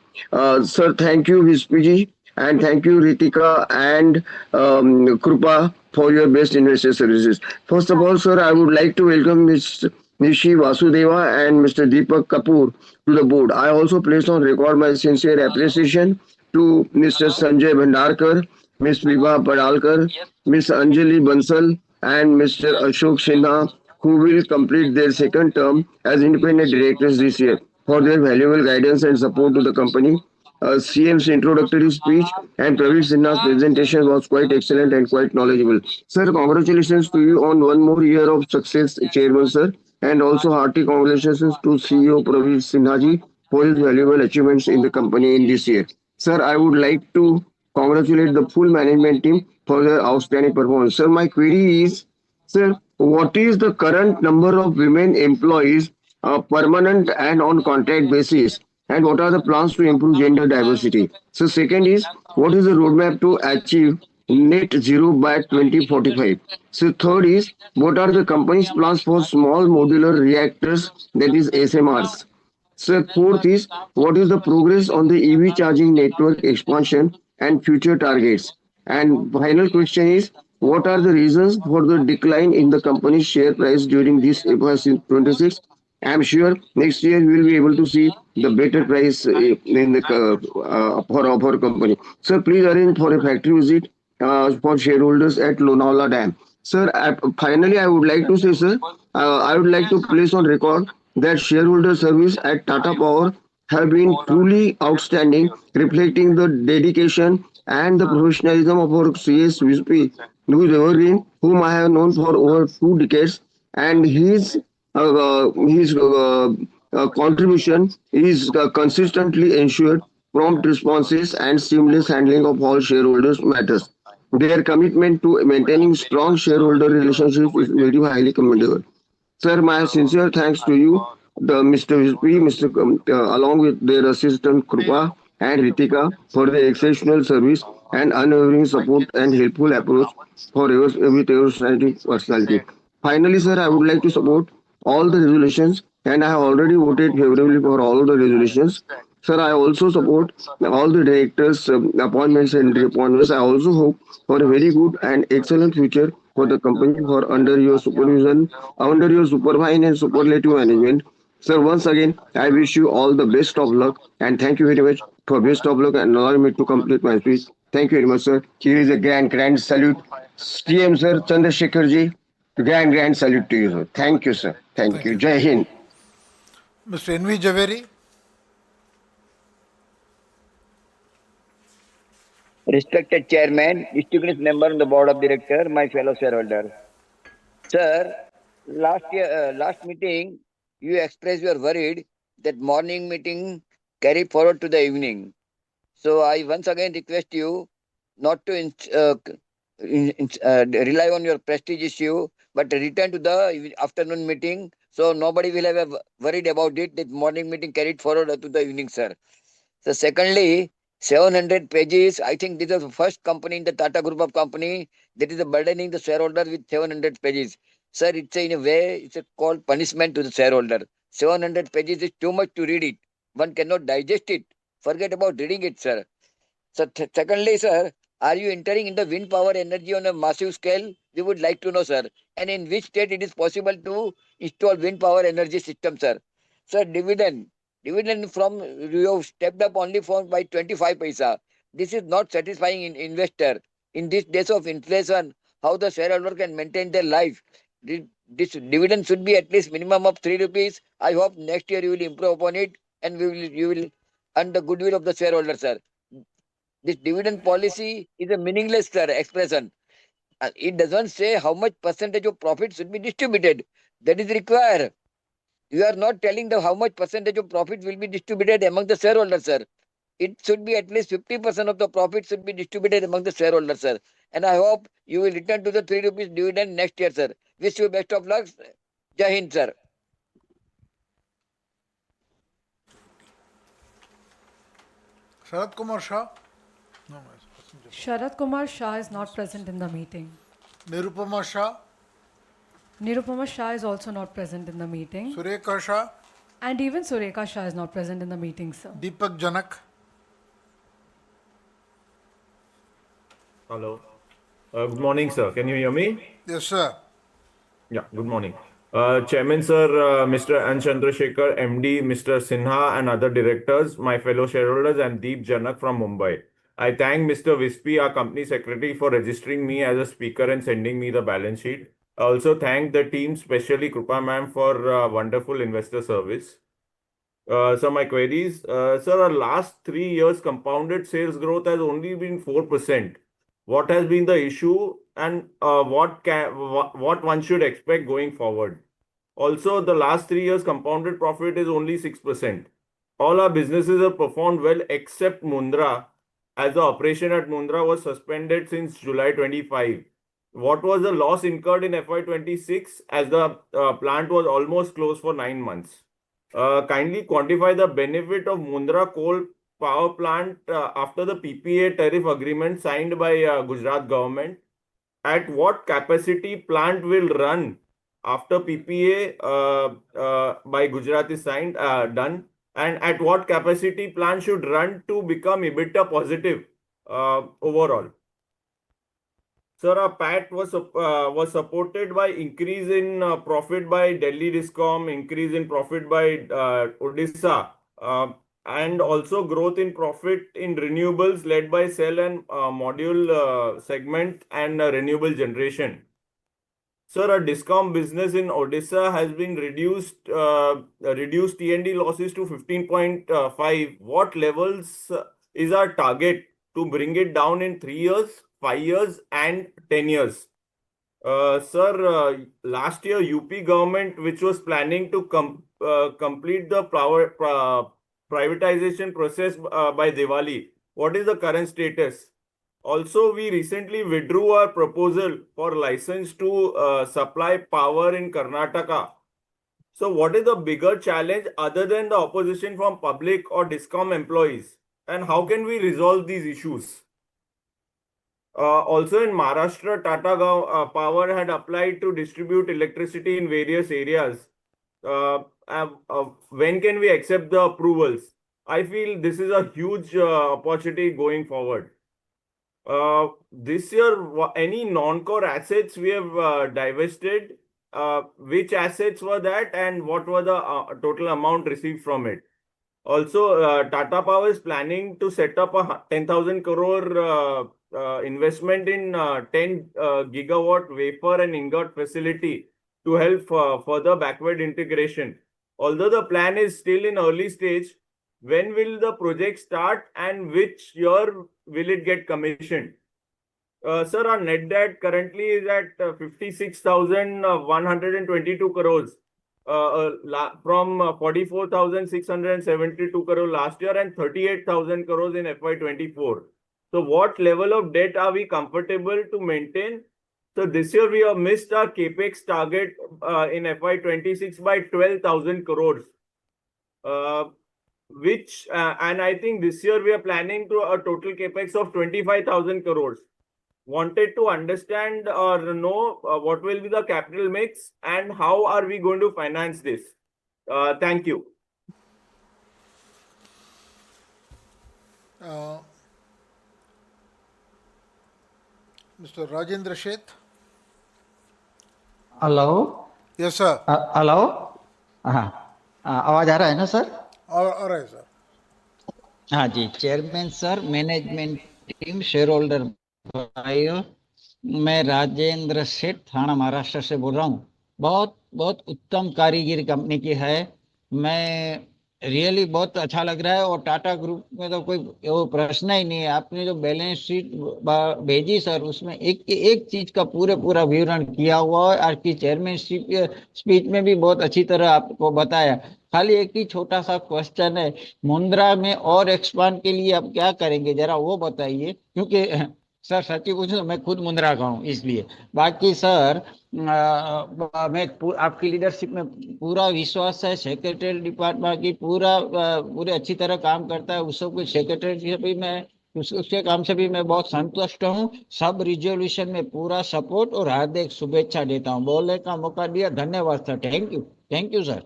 M: Sir, thank you, VSPG, and thank you, Ritika and Krupa, for your best investor services. First of all, sir, I would like to welcome Ms. Nishi Vasudeva and Mr. Deepak Kapoor to the board. I also place on record my sincere appreciation to Mr. Sanjay Bhandarkar, Ms. Vibha Padalkar, Ms. Anjali Bansal, and Mr. Ashok Sinha, who will complete their second term as independent directors this year, for their valuable guidance and support to the company. CM's introductory speech and Praveen Sinha's presentation was quite excellent and quite knowledgeable. Sir, congratulations to you on one more year of success, Chairman, sir, and also hearty congratulations to CEO Praveen Sinha for his valuable achievements in the company in this year. Sir, I would like to congratulate the full management team for their outstanding performance. Sir, my query is, sir, what is the current number of women employees, permanent and on contract basis? And what are the plans to improve gender diversity? So, second is, what is the roadmap to achieve net zero by 2045? So, third is, what are the company's plans for small modular reactors, that is SMRs? So, fourth is, what is the progress on the EV charging network expansion and future targets? And final question is, what are the reasons for the decline in the company's share price during this FY26? I'm sure next year we will be able to see the better price in the for our company. So please arrange for a factory visit for shareholders at Lonavala Dam. Sir, finally, I would like to say, sir, I would like to place on record that shareholder service at Tata Power have been truly outstanding, reflecting the dedication and the professionalism of our CS VP, who is evergreen, whom I have known for over 2 decades, and his contribution is consistently ensured prompt responses and seamless handling of all shareholders matters. Their commitment to maintaining strong shareholder relationships is very highly commendable. Sir, my sincere thanks to you, the Mr. Vispi, along with their assistant Krupa and Ritika for their exceptional service and unwavering support and helpful approach for with your strategic personality. Finally, sir, I would like to support all the resolutions and I have already voted favorably for all the resolutions. Sir, I also support all the directors' appointments and reappointments. I also hope for a very good and excellent future for the company for under your supervision, under your supervision and superlative management. Sir, once again, I wish you all the best of luck and thank you very much for best of luck and allowing me to complete my speech. Thank you very much, sir. Here is a grand salute. CM, sir, Chandrasekhar ji, grand salute to you, sir. Thank you, sir. Thank you. Jai Hind.
J: Mr. N.V. Javeri.
N: Respected Chairman, distinguished member of the Board of Directors, my fellow shareholders. Sir, last meeting, you expressed your worried that morning meeting carried forward to the evening. So I once again request you not to rely on your prestige issue, but return to the afternoon meeting. So nobody will have worried about it that morning meeting carried forward to the evening, sir. So secondly, 700 pages. I think this is the first company in the Tata Group of Company that is burdening the shareholder with 700 pages. Sir, it's in a way, it's called punishment to the shareholder. 700 pages is too much to read it. One cannot digest it. Forget about reading it, sir. So secondly, sir, are you entering into wind power energy on a massive scale? We would like to know, sir. And in which state it is possible to install wind power energy system, sir? Sir, dividend from you have stepped up only for by 25 paisa. This is not satisfying in investor. In these days of inflation, how the shareholder can maintain their life? This dividend should be at least minimum of 3 rupees. I hope next year you will improve upon it and you will earn the goodwill of the shareholder, sir. This dividend policy is a meaningless, sir, expression. It doesn't say how much percentage of profit should be distributed. That is required. You are not telling the how much percentage of profit will be distributed among the shareholders, sir. It should be at least 50% of the profit should be distributed among the shareholders, sir. And I hope you will return to the 3 rupees dividend next year, sir. Wish you best of luck. Jai Hind, sir.
J: Sharad Kumar Shah.
A: Sharad Kumar Shah is not present in the meeting.
J: Nirupama Shah.
A: Nirupama Shah is also not present in the meeting.
J: Surekha Shah.
A: And even Surekha Shah is not present in the meeting, sir.
J: Deepak Janak.
P: Hello. Good morning, sir. Can you hear me?
J: Yes, sir.
P: Yeah, good morning. Chairman, sir, Mr. N. Chandrasekhar, MD, Mr. Sinha, and other directors, my fellow shareholders, and Deep Janak from Mumbai. I thank Mr. Vispi, our company secretary, for registering me as a speaker and sending me the balance sheet. I also thank the team, especially Krupa ma'am, for wonderful investor service. So my queries, sir, our last 3 years compounded sales growth has only been 4%. What has been the issue and what one should expect going forward? Also, the last 3 years compounded profit is only 6%. All our businesses have performed well except Mundra, as the operation at Mundra was suspended since July 25. What was the loss incurred in FY26 as the plant was almost closed for 9 months? Kindly quantify the benefit of Mundra coal power plant after the PPA tariff agreement signed by Gujarat government. At what capacity plant will run after PPA by Gujarat is signed done, and at what capacity plant should run to become EBITDA positive overall? Sir, our PAT was supported by increase in profit by Delhi Discom, increase in profit by Odisha, and also growth in profit in renewables led by cell and module segment and renewable generation. Sir, a discom business in Odisha has been reduced T&D losses to 15.5. What levels is our target to bring it down in 3 years, 5 years, and 10 years? Sir, last year UP government, which was planning to complete the privatization process by Diwali, what is the current status? Also, we recently withdrew our proposal for license to supply power in Karnataka. So, what is the bigger challenge other than the opposition from public or discom employees? And how can we resolve these issues? Also in Maharashtra, Tata Power had applied to distribute electricity in various areas. When can we accept the approvals? I feel this is a huge opportunity going forward. This year, any non-core assets we have divested? Which assets were that, and what were the total amount received from it? Also, Tata Power is planning to set up a 10,000 crore investment in 10 gigawatt wafer and ingot facility to help further backward integration. Although the plan is still in early stage, when will the project start and which year will it get commissioned? Sir, our net debt currently is at 56,122 crores. From 44,672 crore last year and 38,000 crores in FY24. So what level of debt are we comfortable to maintain? So this year we have missed our capex target in FY26 by 12,000 crores. And I think this year we are planning to a total capex of 25,000 crores. Wanted to understand or know what will be the capital mix and how are we going to finance this? Thank you.
J: Mr. Rajendra Sheth.
Q: Hello.
J: Yes, sir.
Q: Hello. हाँ, आवाज आ रहा है ना sir?
J: आ रहा है sir.
Q: हाँ जी, chairman sir, management team, shareholder भाइयों, मैं राजेंद्र सेठ थाना महाराष्ट्र से बोल रहा हूँ. बहुत बहुत उत्तम कारीगिरी कंपनी की है. मैं रियली बहुत अच्छा लग रहा है और टाटा ग्रुप में तो कोई वो प्रश्न ही नहीं है. आपने जो बैलेंस शीट भेजी सर, उसमें एक चीज का पूरा विवरण किया हुआ है. आपकी चेयरमैन स्पीच में भी बहुत अच्छी तरह आपको बताया. खाली एक ही छोटा सा क्वेश्चन है, मुंद्रा में और एक्सपांड के लिए आप क्या करेंगे, जरा वो बताइए. क्योंकि सर सच्ची पूछूं तो मैं खुद मुंद्रा का हूँ, इसलिए. बाकी सर मैं आपकी लीडरशिप में पूरा विश्वास है. सेक्रेटरी डिपार्टमेंट की पूरे अच्छी तरह काम करता है. उसको सेक्रेटरी से भी मैं उसके काम से भी मैं बहुत संतुष्ट हूँ. सब रिजोल्यूशन में पूरा सपोर्ट और हार्दिक शुभेच्छा देता हूँ. बोलने का मौका दिया, धन्यवाद sir. Thank you sir.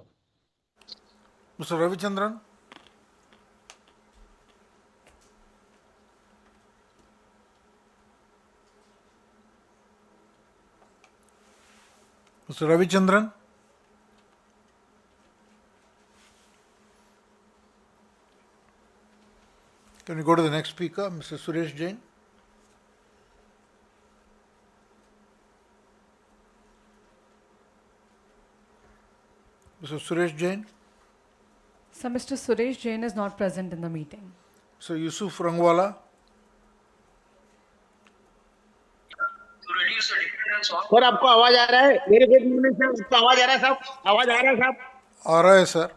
J: Mr. Ravichandran. Mr. Ravichandran. Can we go to the next speaker, Mr. Suresh Jain? Mr. Suresh Jain.
A: So Mr. Suresh Jain is not present in the meeting.
J: So Yusuf Rangwala.
R: Sir आपको आवाज आ रहा है? मेरे good morning sir, आपको आवाज आ रहा है साहब? आवाज आ रहा है साहब?
J: आ रहा है sir.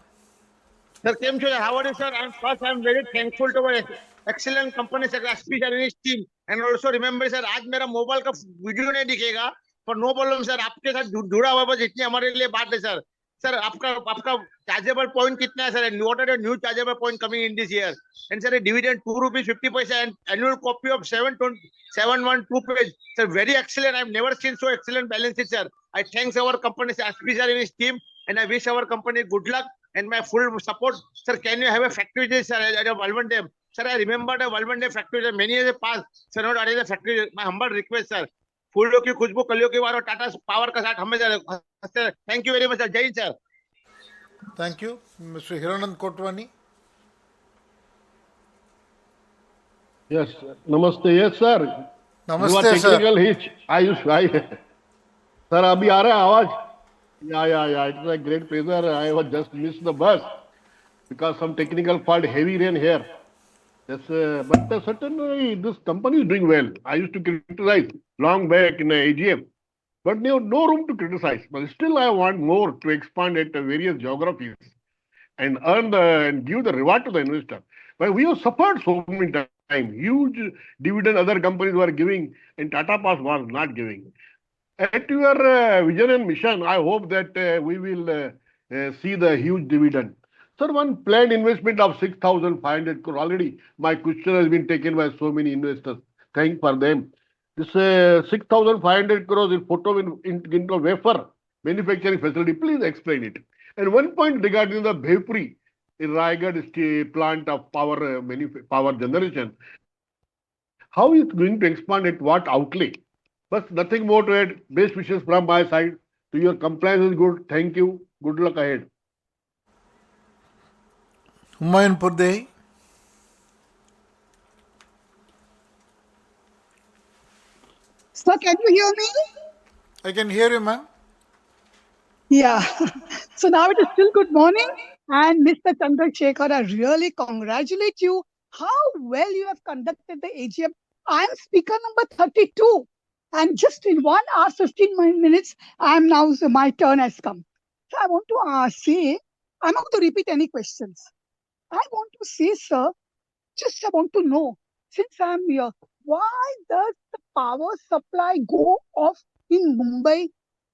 R: Sir, came to how are you, sir? I'm very thankful to our excellent company secretary and his team. And also remember, sir, आज मेरा मोबाइल का वीडियो नहीं दिखेगा, पर नो प्रॉब्लम सर. आपके साथ जुड़ा हुआ बस इतनी हमारे लिए बात है सर. सर आपका चार्जेबल पॉइंट कितना है sir? And what are the new chargeable point coming in this year? And sir, a dividend 2 rupees 50 paisa and annual copy of 712 page. Sir, very excellent. I've never seen so excellent balance sheet, sir. I thanks our company secretary and his team, and I wish our company good luck and my full support. Sir, can you have a factory day, sir, at a Walwande? Sir, I remember the Walwande factory many years past. Sir, not at the factory. My humble request, sir. फूलों की खुशबू कलियों की वार और Tata power का साथ हमेशा. Thank you very much, sir. Jai Hind, sir.
J: Thank you. Mr. Hiranand Kotwani.
S: Yes, namaste. Yes, sir.
J: Namaste,
S: you are
J: sir.
S: technical hitch. Sir, abhi aa raha hai awaaz? Yeah. It was a great pleasure. I was just missed the bus because some technical fault, heavy rain here. Yes, but certainly this company is doing well. I used to criticize long back in the AGM, but no room to criticize. But still, I want more to expand at various geographies and and give the reward to the investor. But we have suffered so many times. Huge dividend other companies were giving, and Tata Power was not giving. At your vision and mission, I hope that we will see the huge dividend. Sir, one planned investment of 6,500 crore. Already, my question has been taken by so many investors. Thank for them. This 6,500 crores is photo into wafer manufacturing facility. Please explain it. And one point regarding the Bhepuri in Raigad plant of power generation. How is it going to expand at what outlay? But nothing more to add. Best wishes from my side. To your compliance is good. Thank you. Good luck ahead.
J: Humayun Purdey.
T: Sir, can you hear me?
J: I can hear you, ma'am.
T: Yeah. So now it is still good morning. And Mr. Chandrasekhar, I really congratulate you how well you have conducted the AGM. I am speaker number 32. And just in 1 hour, 15 minutes, I am now, so my turn has come. So I want to say, I'm not going to repeat any questions. I want to say, sir, just I want to know, since I'm here, why does the power supply go off in Mumbai?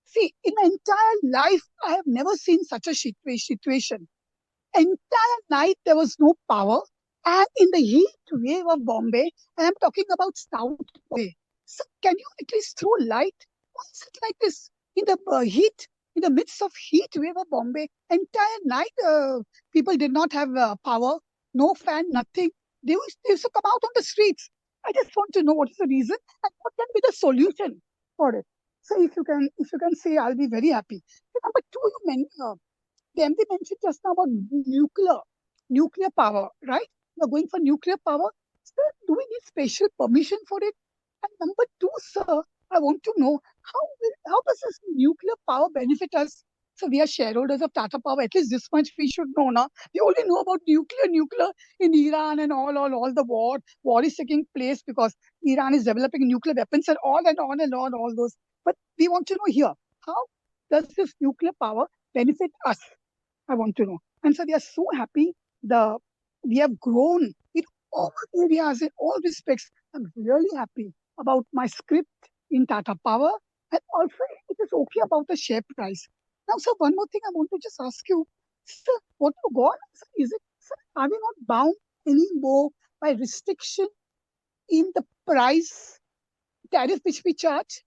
T: See, in my entire life, I have never seen such a situation. Entire night there was no power, and in the heat wave of Bombay, and I'm talking about South Bombay. So, can you at least throw light? Why is it like this? In the heat, in the midst of heat wave of Bombay, entire night people did not have power, no fan, nothing. They used to come out on the streets. I just want to know what is the reason and what can be the solution for it. So if you can say, I'll be very happy. Number two, the MD mentioned just now about nuclear power, right? We're going for nuclear power. So do we need special permission for it? And number two, sir, I want to know how does this nuclear power benefit us? So we are shareholders of Tata Power. At least this much we should know now. We only know about nuclear in Iran and all the war is taking place because Iran is developing nuclear weapons and on all those. But we want to know here, how does this nuclear power benefit us? I want to know. And so we are so happy we have grown in all areas, in all respects. I'm really happy about my script in Tata Power, and also it is okay about the share price. Now, sir, one more thing I want to just ask you. Sir, what you got? Is it, sir, are we not bound anymore by restriction in the price tariff which we charge?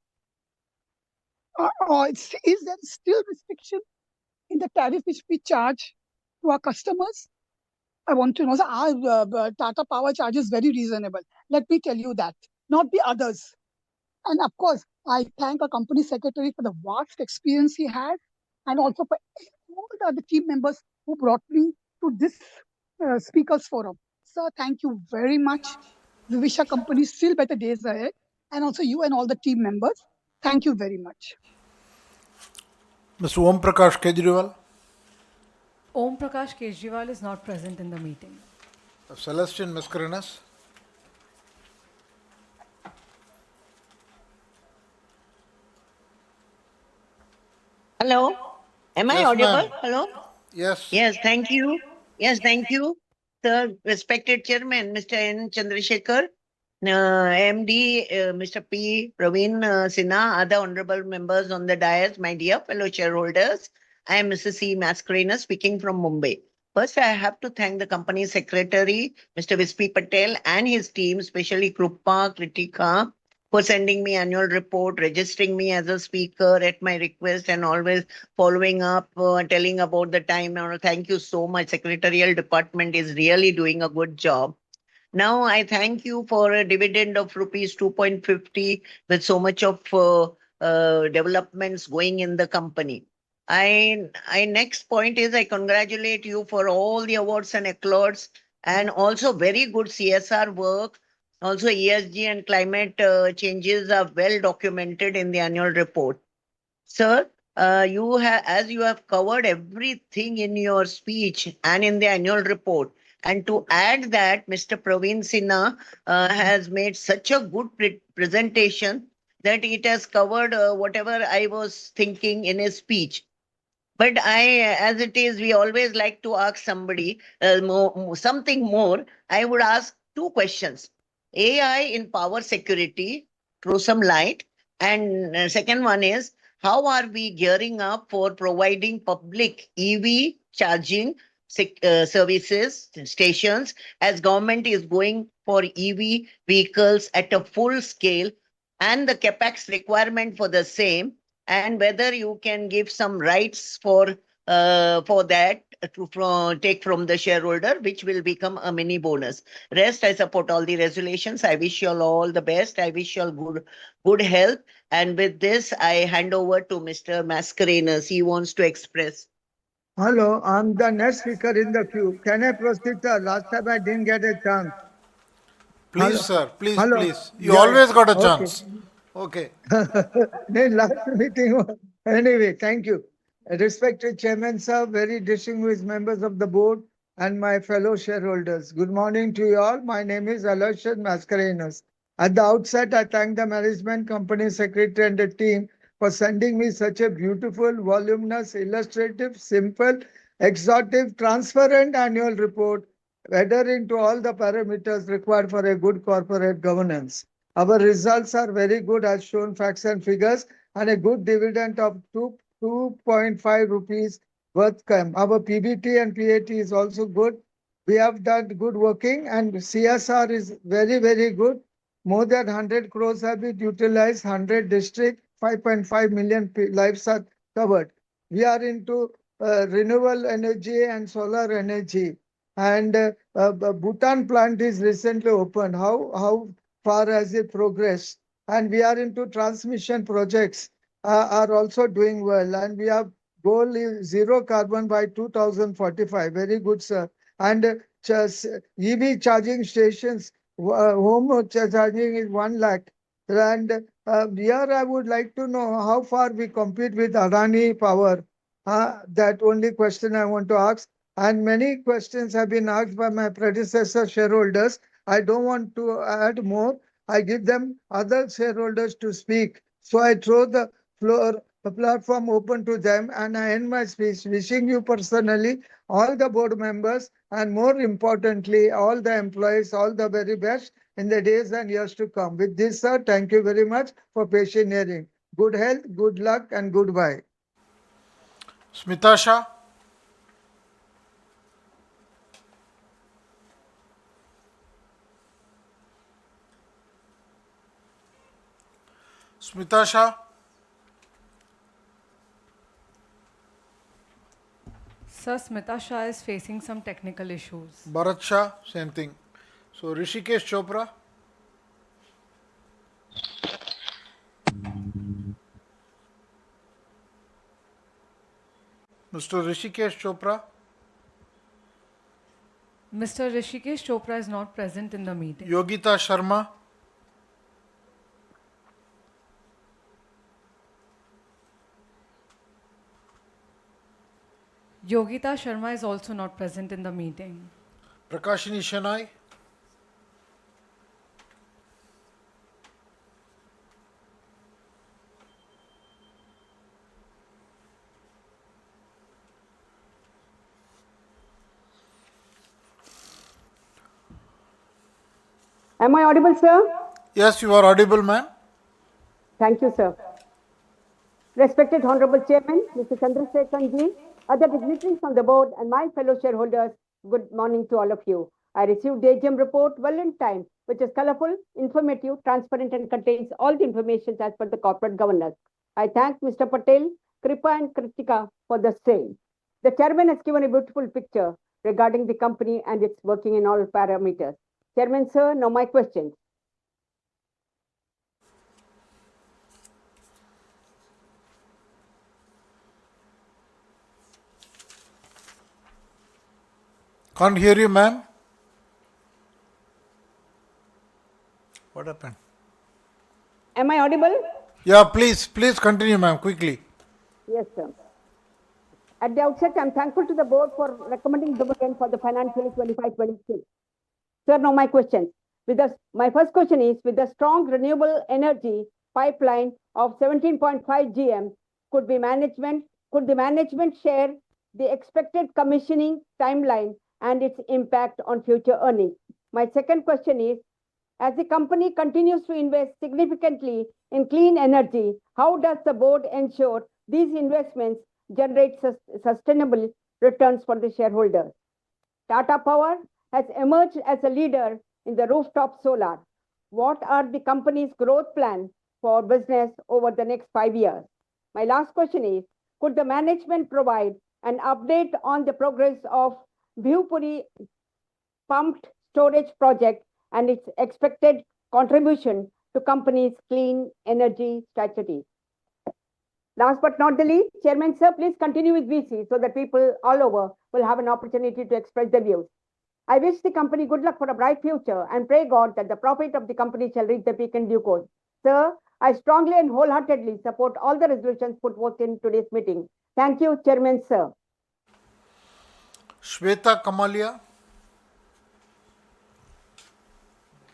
T: Or is there still restriction in the tariff which we charge to our customers? I want to know. So our Tata Power charge is very reasonable. Let me tell you that, not the others. And of course, I thank our company secretary for the vast experience he has, and also for all the other team members who brought me to this speakers forum. Sir, thank you very much. We wish our company still better days ahead, and also you and all the team members. Thank you very much.
J: Mr. Om Prakash Kejriwal.
A: Om Prakash Kejriwal is not present in the meeting.
J: Celestine Mascarenas.
U: Hello, am I audible? Hello?
J: Yes.
U: Yes, thank you. Yes, thank you. Sir, respected Chairman, Mr. N. Chandrasekhar, MD, Mr. P. Praveen Sinha, other honorable members on the dais, my dear fellow shareholders. I am Mrs. C. Mascarenas speaking from Mumbai. First, I have to thank the company secretary, Mr. Vispi Patel, and his team, especially Krupa, Kritika, for sending me annual report, registering me as a speaker at my request, and always following up, telling about the time. Thank you so much. Secretarial department is really doing a good job. Now, I thank you for a dividend of rupees 2.50 with so much of developments going in the company. Next point is I congratulate you for all the awards and accolades, and also very good CSR work. Also, ESG and climate changes are well documented in the annual report. Sir, as you have covered everything in your speech and in the annual report, and to add that, Mr. Praveen Sinha has made such a good presentation that it has covered whatever I was thinking in his speech. But as it is, we always like to ask somebody something more. I would ask two questions. AI in power security, throw some light. And second one is, how are we gearing up for providing public EV charging services, stations, as government is going for EV vehicles at a full scale, and the capex requirement for the same, and whether you can give some rights for that to take from the shareholder, which will become a mini bonus. Rest, I support all the resolutions. I wish you all the best. I wish you all good health. And with this, I hand over to Mr. Mascarenhas. He wants to express.
B: Hello, I'm the next speaker in the queue. Can I proceed, sir? Last time I didn't get a chance.
J: Please,
B: Hello.
J: sir, please,
B: Hello.
J: please. You
B: Yeah,
J: always got a
B: okay.
J: chance. Okay.
B: Then last meeting. Anyway, thank you. Respected Chairman, sir, very distinguished members of the board, and my fellow shareholders. Good morning to you all. My name is Aloysius Mascarenhas. At the outset, I thank the management, company secretary, and the team for sending me such a beautiful, voluminous, illustrative, simple, exhaustive, transparent annual report, adhering to all the parameters required for a good corporate governance. Our results are very good as shown facts and figures, and a good dividend of 2.5 rupees worth come. Our PBT and PAT is also good. We have done good working, and CSR is very, very good. More than 100 crores have been utilized, 100 districts, 5.5 million lives are covered. We are into renewable energy and solar energy. And Bhutan plant is recently opened. How far has it progressed? And we are into transmission projects are also doing well. And we have goal is zero carbon by 2045. Very good, sir. And EV charging stations, home charging is 1 lakh. And here I would like to know how far we compete with Adani Power. That only question I want to ask. And many questions have been asked by my predecessor shareholders. I don't want to add more. I give them other shareholders to speak. So I throw the platform open to them, and I end my speech wishing you personally, all the board members, and more importantly, all the employees, all the very best in the days and years to come. With this, sir, thank you very much for patient hearing. Good health, good luck, and goodbye.
J: Smita Shah. Smita Shah.
A: Sir, Smita Shah is facing some technical issues.
J: Bharat Shah, same thing. So Rishikesh Chopra. Mr. Rishikesh Chopra.
A: Mr. Rishikesh Chopra is not present in the meeting.
J: Yogita Sharma.
A: Yogita Sharma is also not present in the meeting.
J: Prakashini Shanai.
C: Am I audible, sir?
J: Yes, you are audible, ma'am.
C: Thank you, sir. Respected Honorable Chairman, Mr. Chandrasekhan ji, other dignitaries on the board, and my fellow shareholders, good morning to all of you. I received the AGM report well in time, which is colorful, informative, transparent, and contains all the information as per the corporate governance. I thank Mr. Patel, Kripa, and Kritika for the same. The chairman has given a beautiful picture regarding the company and its working in all parameters. Chairman, sir, now my questions.
J: Can't hear you, ma'am. What happened?
C: Am I audible?
J: Yeah, please continue, ma'am, quickly.
C: Yes, sir. At the outset, I'm thankful to the board for recommending dividend for the financial year 25-26. Sir, now my questions. My first question is, with the strong renewable energy pipeline of 17.5 GM, could the management share the expected commissioning timeline and its impact on future earnings? My second question is, as the company continues to invest significantly in clean energy, how does the board ensure these investments generate sustainable returns for the shareholders? Tata Power has emerged as a leader in the rooftop solar. What are the company's growth plans for business over the next 5 years? My last question is, could the management provide an update on the progress of Bhupuri pumped storage project and its expected contribution to company's clean energy strategy? Last but not the least, Chairman Sir, please continue with VC so that people all over will have an opportunity to express their views. I wish the company good luck for a bright future and pray God that the profit of the company shall reach the peak in due course. Sir, I strongly and wholeheartedly support all the resolutions put forth in today's meeting. Thank you, Chairman Sir.
J: Shweta Kamalia.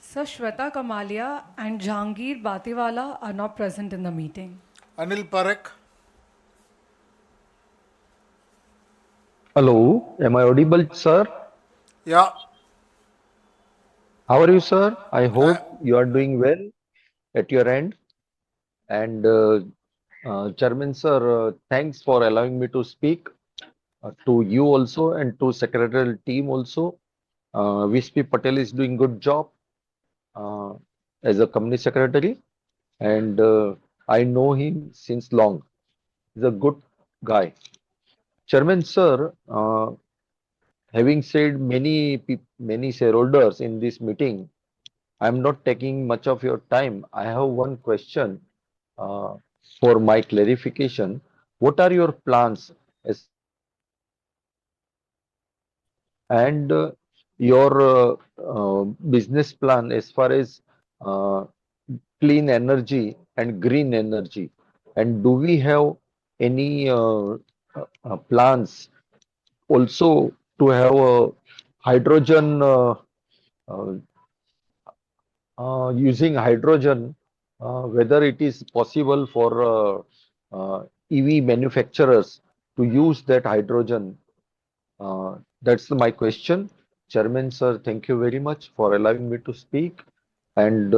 A: Sir, Shweta Kamalia and Jahangir Batiwala are not present in the meeting.
J: Anil Parekh.
D: Hello, am I audible, sir?
J: Yeah.
D: How are you, sir? I hope you are doing well at your end. And Chairman, sir, thanks for allowing me to speak to you also and to secretarial team also. Vishpi Patel is doing good job as a company secretary, and I know him since long. He's a good guy. Chairman, sir, having said many shareholders in this meeting, I'm not taking much of your time. I have one question for my clarification. What are your plans as and your business plan as far as uh, clean energy and green energy? And do we have any plans also to have a hydrogen uh, using hydrogen, whether it is possible for EV manufacturers to use that hydrogen? That's my question. Chairman, sir, thank you very much for allowing me to speak. And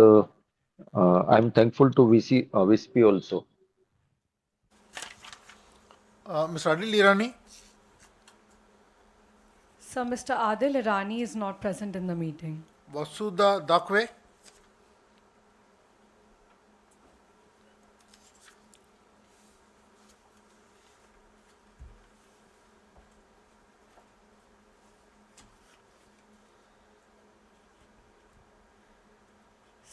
D: I'm thankful to VSP also.
J: Mr. Adil Irani.
A: Sir, Mr. Adil Irani is not present in the meeting.
J: Vasudha Dakwe.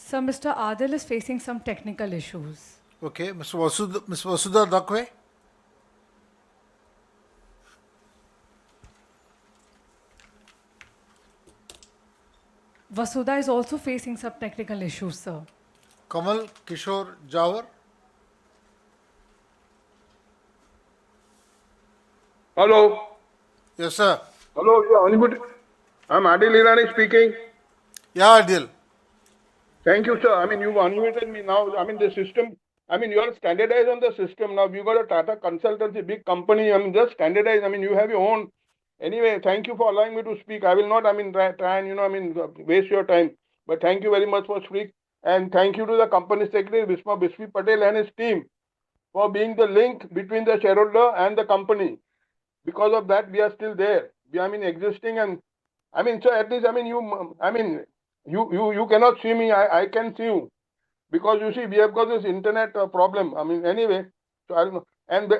A: Sir, Mr. Adil is facing some technical issues.
J: Okay, Ms. Vasudha Dakwe.
A: Vasudha is also facing some technical issues, sir.
J: Kamal Kishore Jawar.
E: Hello.
J: Yes, sir.
E: Hello, yeah, anybody? I'm Adil Irani speaking.
J: Yeah, Adil.
E: Thank you, sir. I mean, you've unmuted me now. I mean, the system, I mean, you are standardized on the system now. You got a Tata consultancy, big company. I mean, just standardized. I mean, you have your own. Anyway, thank you for allowing me to speak. I will not, I mean, try and, waste your time. But thank you very much for speaking. And thank you to the company secretary, Vishpi Patel and his team for being the link between the shareholder and the company. Because of that, we are still there. We are, I mean, existing. And I mean, so at least, I mean, you cannot see me. I can see you. Because you see, we have got this internet problem. I mean, anyway, so I don't know. And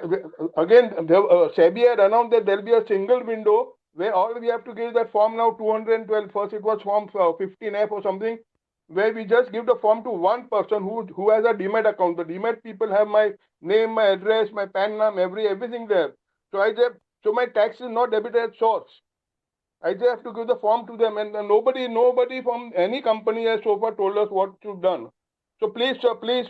E: again, SEBI had announced that there will be a single window where all we have to give that form now 212. First, it was form 15F or something, where we just give the form to one person who has a demat account. The demat people have my name, my address, my PAN number, everything there. So my tax is not debited at source. I just have to give the form to them, and nobody from any company has so far told us what you've done. So please, sir, please,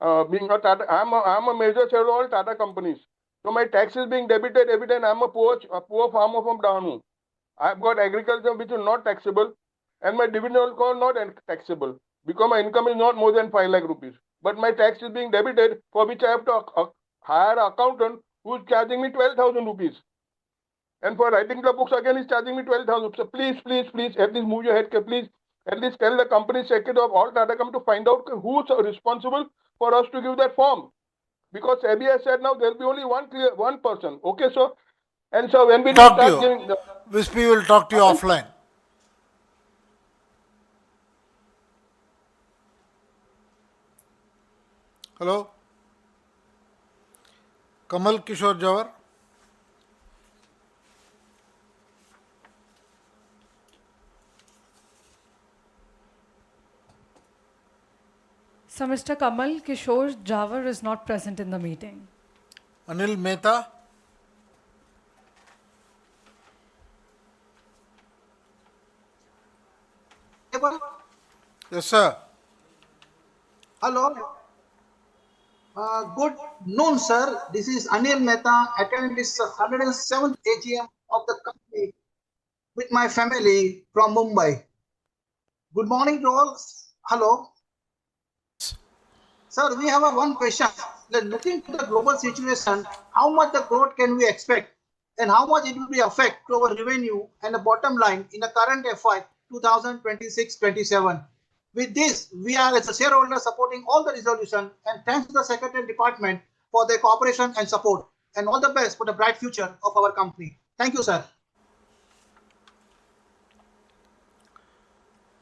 E: Being a Tata, I'm a major shareholder of Tata companies. So my tax is being debited every time. I'm a poor farmer from Dahanu. I've got agriculture which is not taxable, and my dividend also not taxable because my income is not more than 5 lakh rupees. But my tax is being debited, for which I have to hire an accountant who is charging me 12,000 rupees. And for writing the books again, he's charging me 12,000. So please, at least move your head, please. At least tell the company secretary of all Tata company to find out who's responsible for us to give that form. Because SEBI has said now there will be only one person. Okay, sir. And so when we
J: Talk to
E: start
J: you.
E: giving the
J: Wispy will talk to you offline. Hello? Kamal Kishore Jawar.
A: So Mr. Kamal Kishore Jawar is not present in the meeting.
J: Anil Mehta. Yes, sir.
F: Hello. Good noon, sir. This is Anil Mehta, attending this 107th AGM of the company with my family from Mumbai. Good morning to all. Hello. Sir, we have one question. Looking to the global situation, how much the growth can we expect and how much it will be affect to our revenue and the bottom line in the current FY 2026-27? With this, we are as a shareholder supporting all the resolution and thanks to the Secretary Department for their cooperation and support and all the best for the bright future of our company. Thank you, sir.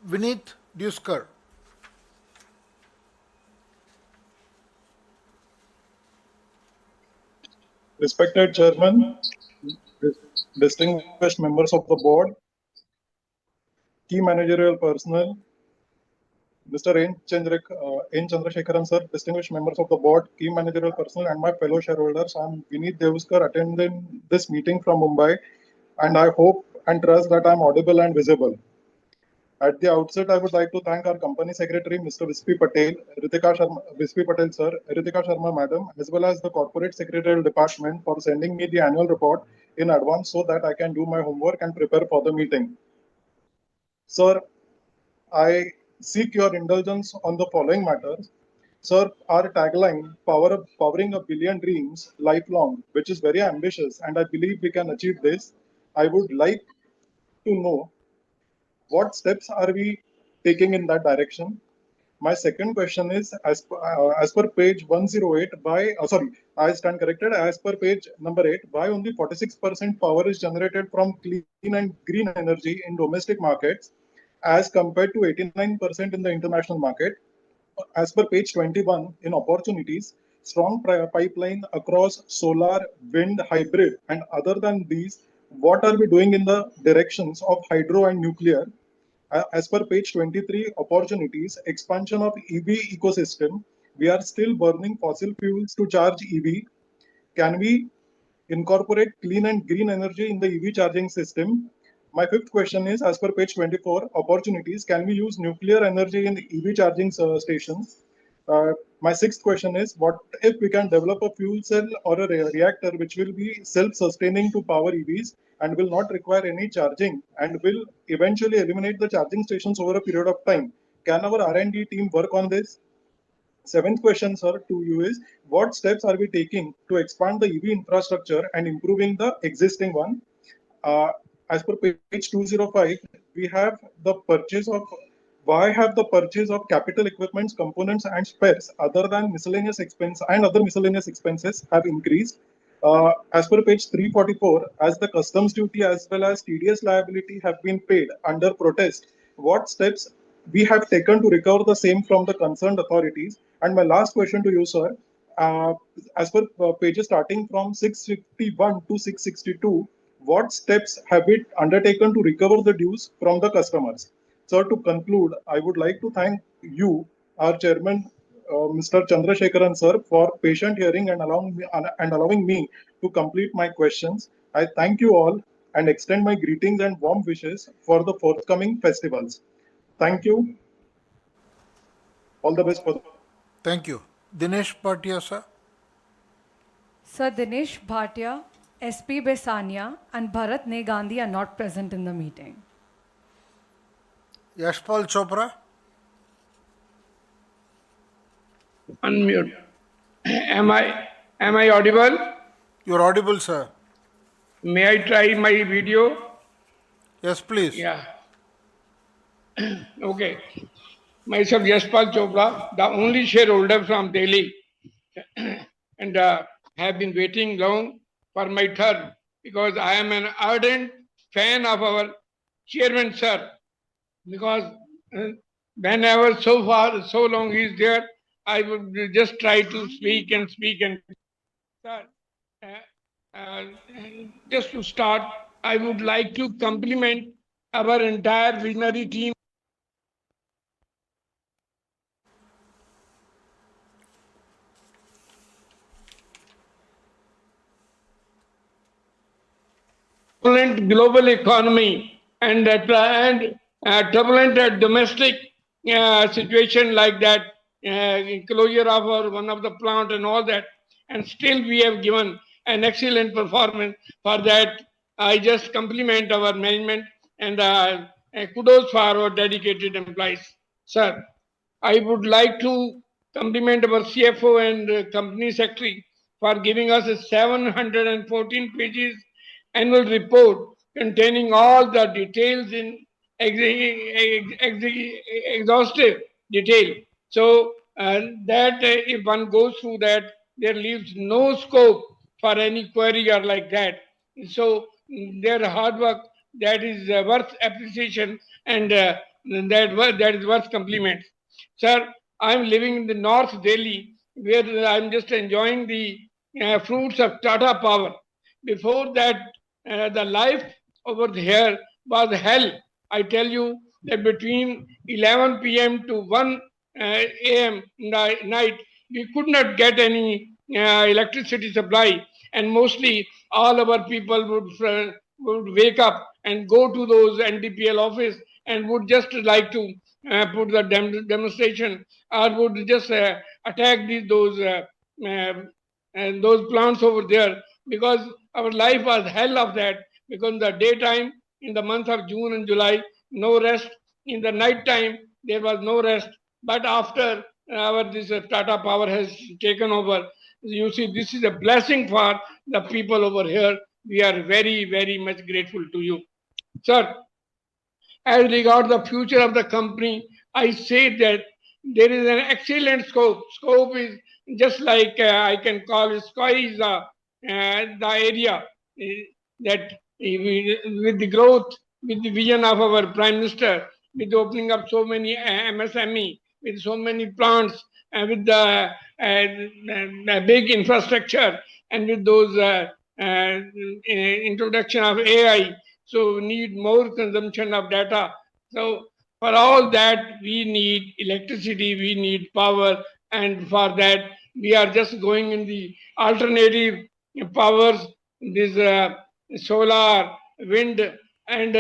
J: Vineet Duskar.
G: Respected Chairman, distinguished members of the board, key managerial personnel, Mr. N. Chandrasekharan sir, distinguished members of the board, key managerial personnel, and my fellow shareholders, I am Vineet Devuskar attending this meeting from Mumbai, and I hope and trust that I am audible and visible. At the outset, I would like to thank our company secretary, Mr. Vispy Patel, Vispy Patel sir, Ritika Sharma madam, as well as the corporate secretarial department for sending me the annual report in advance so that I can do my homework and prepare for the meeting. Sir, I seek your indulgence on the following matters. Sir, our tagline, powering a billion dreams lifelong, which is very ambitious, and I believe we can achieve this. I would like to know what steps are we taking in that direction? My second question is, as per page 108, I stand corrected, as per page number 8, why only 46% power is generated from clean and green energy in domestic markets as compared to 89% in the international market? As per page 21, in opportunities, strong pipeline across solar, wind, hybrid, and other than these, what are we doing in the directions of hydro and nuclear? As per page 23, opportunities, expansion of EV ecosystem, we are still burning fossil fuels to charge EV. Can we incorporate clean and green energy in the EV charging system? My fifth question is, as per page 24, opportunities, can we use nuclear energy in the EV charging stations? My sixth question is, what if we can develop a fuel cell or a reactor which will be self-sustaining to power EVs and will not require any charging and will eventually eliminate the charging stations over a period of time? Can our R&D team work on this? Seventh question, sir, to you is, what steps are we taking to expand the EV infrastructure and improving the existing one? As per page 205, we have the purchase of why have the purchase of capital equipments, components, and spares other than miscellaneous expense and other miscellaneous expenses have increased? As per page 344, as the customs duty as well as TDS liability have been paid under protest, what steps we have taken to recover the same from the concerned authorities? And my last question to you, sir, as per pages starting from 651 to 662, what steps have we undertaken to recover the dues from the customers? Sir, to conclude, I would like to thank you, our chairman, Mr. Chandrasekharan sir, for patient hearing and allowing me to complete my questions. I thank you all and extend my greetings and warm wishes for the forthcoming festivals. Thank you. All the best for.
J: Thank you. Dinesh Bhatia, sir.
A: Sir Dinesh Bhatia, SP Besania, and Bharat Negandhi are not present in the meeting.
J: Yashpal Chopra.
H: Unmute. Am I audible?
J: You're audible, sir.
H: May I try my video?
J: Yes, please.
H: Yeah. Okay. Myself Yashpal Chopra, the only shareholder from Delhi, and have been waiting long for my turn because I am an ardent fan of our chairman, sir. Because whenever so long he is there, I would just try to speak and speak and. Sir, just to start, I would like to compliment our entire visionary team. Turbulent global economy and turbulent domestic situation like that, closure of one of the plant and all that, and still we have given an excellent performance. For that, I just compliment our management and kudos for our dedicated employees. Sir, I would like to compliment our CFO and company secretary for giving us a 714 pages annual report containing all the details in exhaustive detail. So that if one goes through that, there leaves no scope for any query or like that. So their hard work, that is worth appreciation, and that is worth compliment. Sir, I'm living in the North Delhi, where I'm just enjoying the fruits of Tata Power. Before that, the life over here was hell. I tell you that between 11 p.m. to 1 a.m. night, we could not get any electricity supply, and mostly all our people would wake up and go to those NDPL office and would just like to put the demonstration or would just attack those plants over there, because our life was hell of that. Because in the daytime, in the month of June and July, no rest. In the night time, there was no rest. But after this Tata Power has taken over, you see, this is a blessing for the people over here. We are very, very much grateful to you, sir. As regard the future of the company, I say that there is an excellent scope. Scope is just like I can call it, sky is the area that with the growth, with the vision of our Prime Minister, with the opening up so many MSME, with so many plants, with the big infrastructure, and with those introduction of AI, so we need more consumption of data. So for all that, we need electricity, we need power, and for that, we are just going in the alternative powers, this solar, wind, and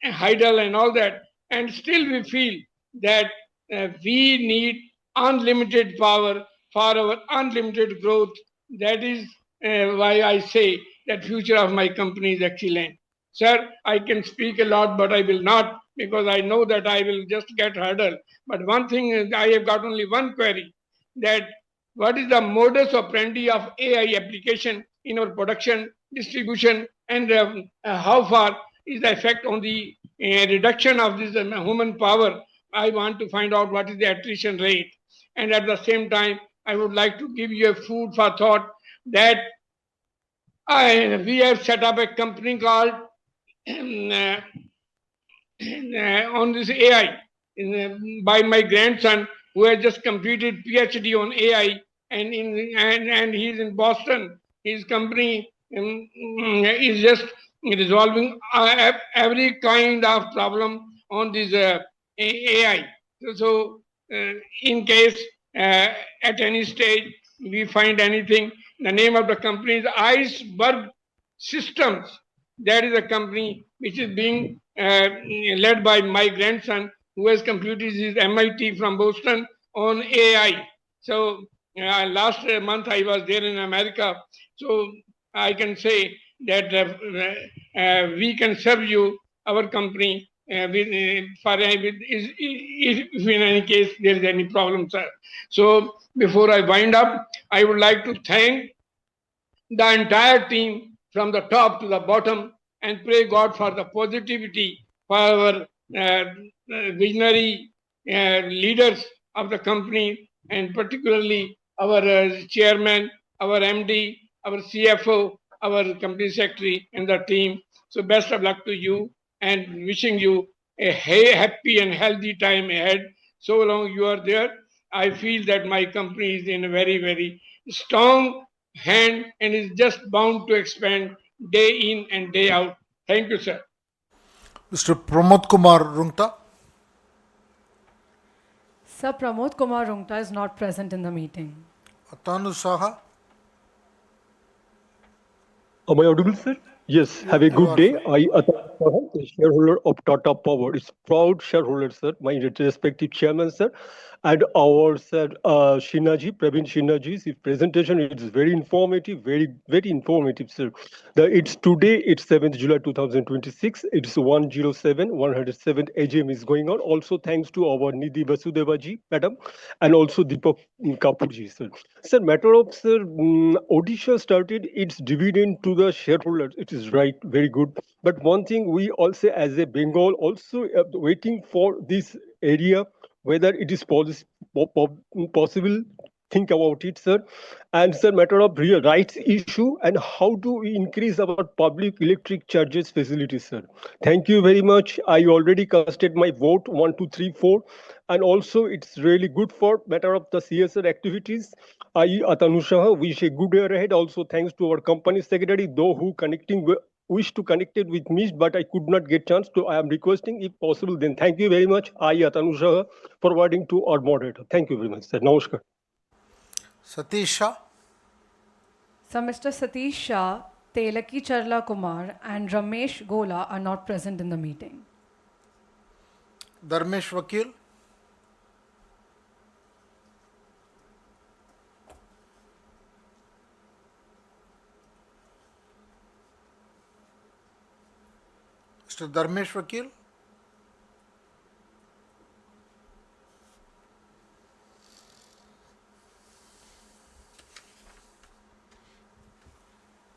H: hydel and all that. And still we feel that we need unlimited power for our unlimited growth. That is why I say that future of my company is excellent. Sir, I can speak a lot, but I will not, because I know that I will just get hurdled. But one thing is, I have got only one query, that what is the modus operandi of AI application in our production, distribution, and how far is the effect on the reduction of this human power? I want to find out what is the attrition rate. And at the same time, I would like to give you a food for thought that we have set up a company called on this AI by my grandson, who has just completed PhD on AI, and he's in Boston. His company is just resolving every kind of problem on this AI. So, in case at any stage we find anything, the name of the company is Iceberg Systems. That is a company which is being led by my grandson, who has completed his MIT from Boston on AI. So last month I was there in America. So I can say that we can serve you, our company, if in any case there is any problem, sir. So before I wind up, I would like to thank the entire team from the top to the bottom and pray God for the positivity for our visionary leaders of the company, and particularly our chairman, our MD, our CFO, our company secretary, and the team. So best of luck to you and wishing you a happy and healthy time ahead. So long you are there, I feel that my company is in a very, very strong hand and is just bound to expand day in and day out. Thank you, sir.
J: Mr. Pramod Kumar Rungta.
A: Sir, Pramod Kumar Rungta is not present in the meeting.
J: Atanu Saha.
I: Am I audible, sir? Yes. Have a good day. I, Atal Saha, the shareholder of Tata Power, is proud shareholder, sir. My respective chairman, sir, and our sir Praveen Sinhaji's presentation is very informative, very informative, sir. It's today. It's 7th July 2026. It's 107 AGM is going on. Also, thanks to our Nidhi Vasudevaji, madam, and also Deepak Kapurji, sir. Sir, matter of sir, Odisha started its dividend to the shareholders. It is right, very good. But one thing we also, as a Bengal, also waiting for this area, whether it is possible. Think about it, sir. And sir, matter of real rights issue and how do we increase our public electric charges facilities, sir. Thank you very much. I already casted my vote 1, 2, 3, 4, and also it's really good for matter of the CSR activities. I, Atanusha, wish a good year ahead. Also, thanks to our company secretary, though who wish to connect it with me, but I could not get chance to. I am requesting, if possible, then thank you very much. I, Atanusha, forwarding to our moderator. Thank you very much, sir. Namaskar.
J: Satish Shah.
A: So Mr. Satish Shah, Telaki Charla Kumar and Ramesh Gola are not present in the meeting.
J: Dharmesh Vakil. Mr. Dharmesh Vakil.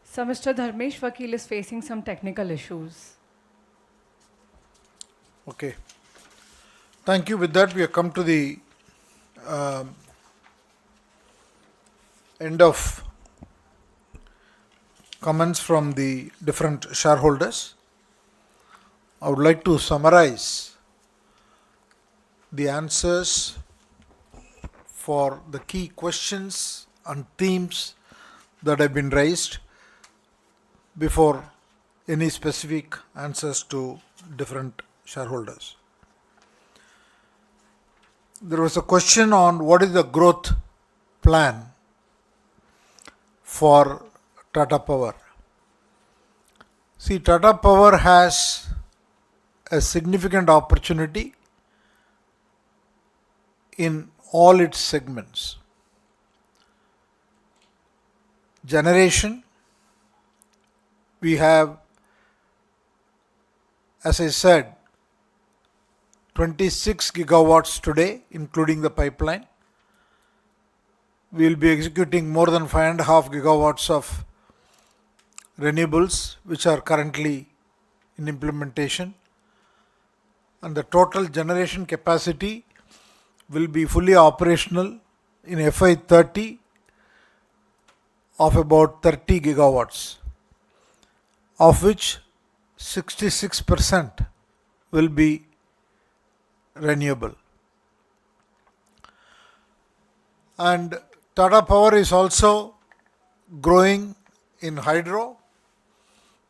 A: So Mr. Dharmesh Vakil is facing some technical issues.
J: Okay. Thank you. With that, we have come to the end of comments from the different shareholders. I would like to summarize the answers for the key questions and themes that have been raised before any specific answers to different shareholders. There was a question on what is the growth plan for Tata Power. See, Tata Power has a significant opportunity in all its segments. Generation, we have, as I said, 26 gigawatts today, including the pipeline. We will be executing more than 5.5 gigawatts of renewables, which are currently in implementation. And the total generation capacity will be fully operational in FY30 of about 30 gigawatts, of which 66% will be renewable. And Tata Power is also growing in hydro.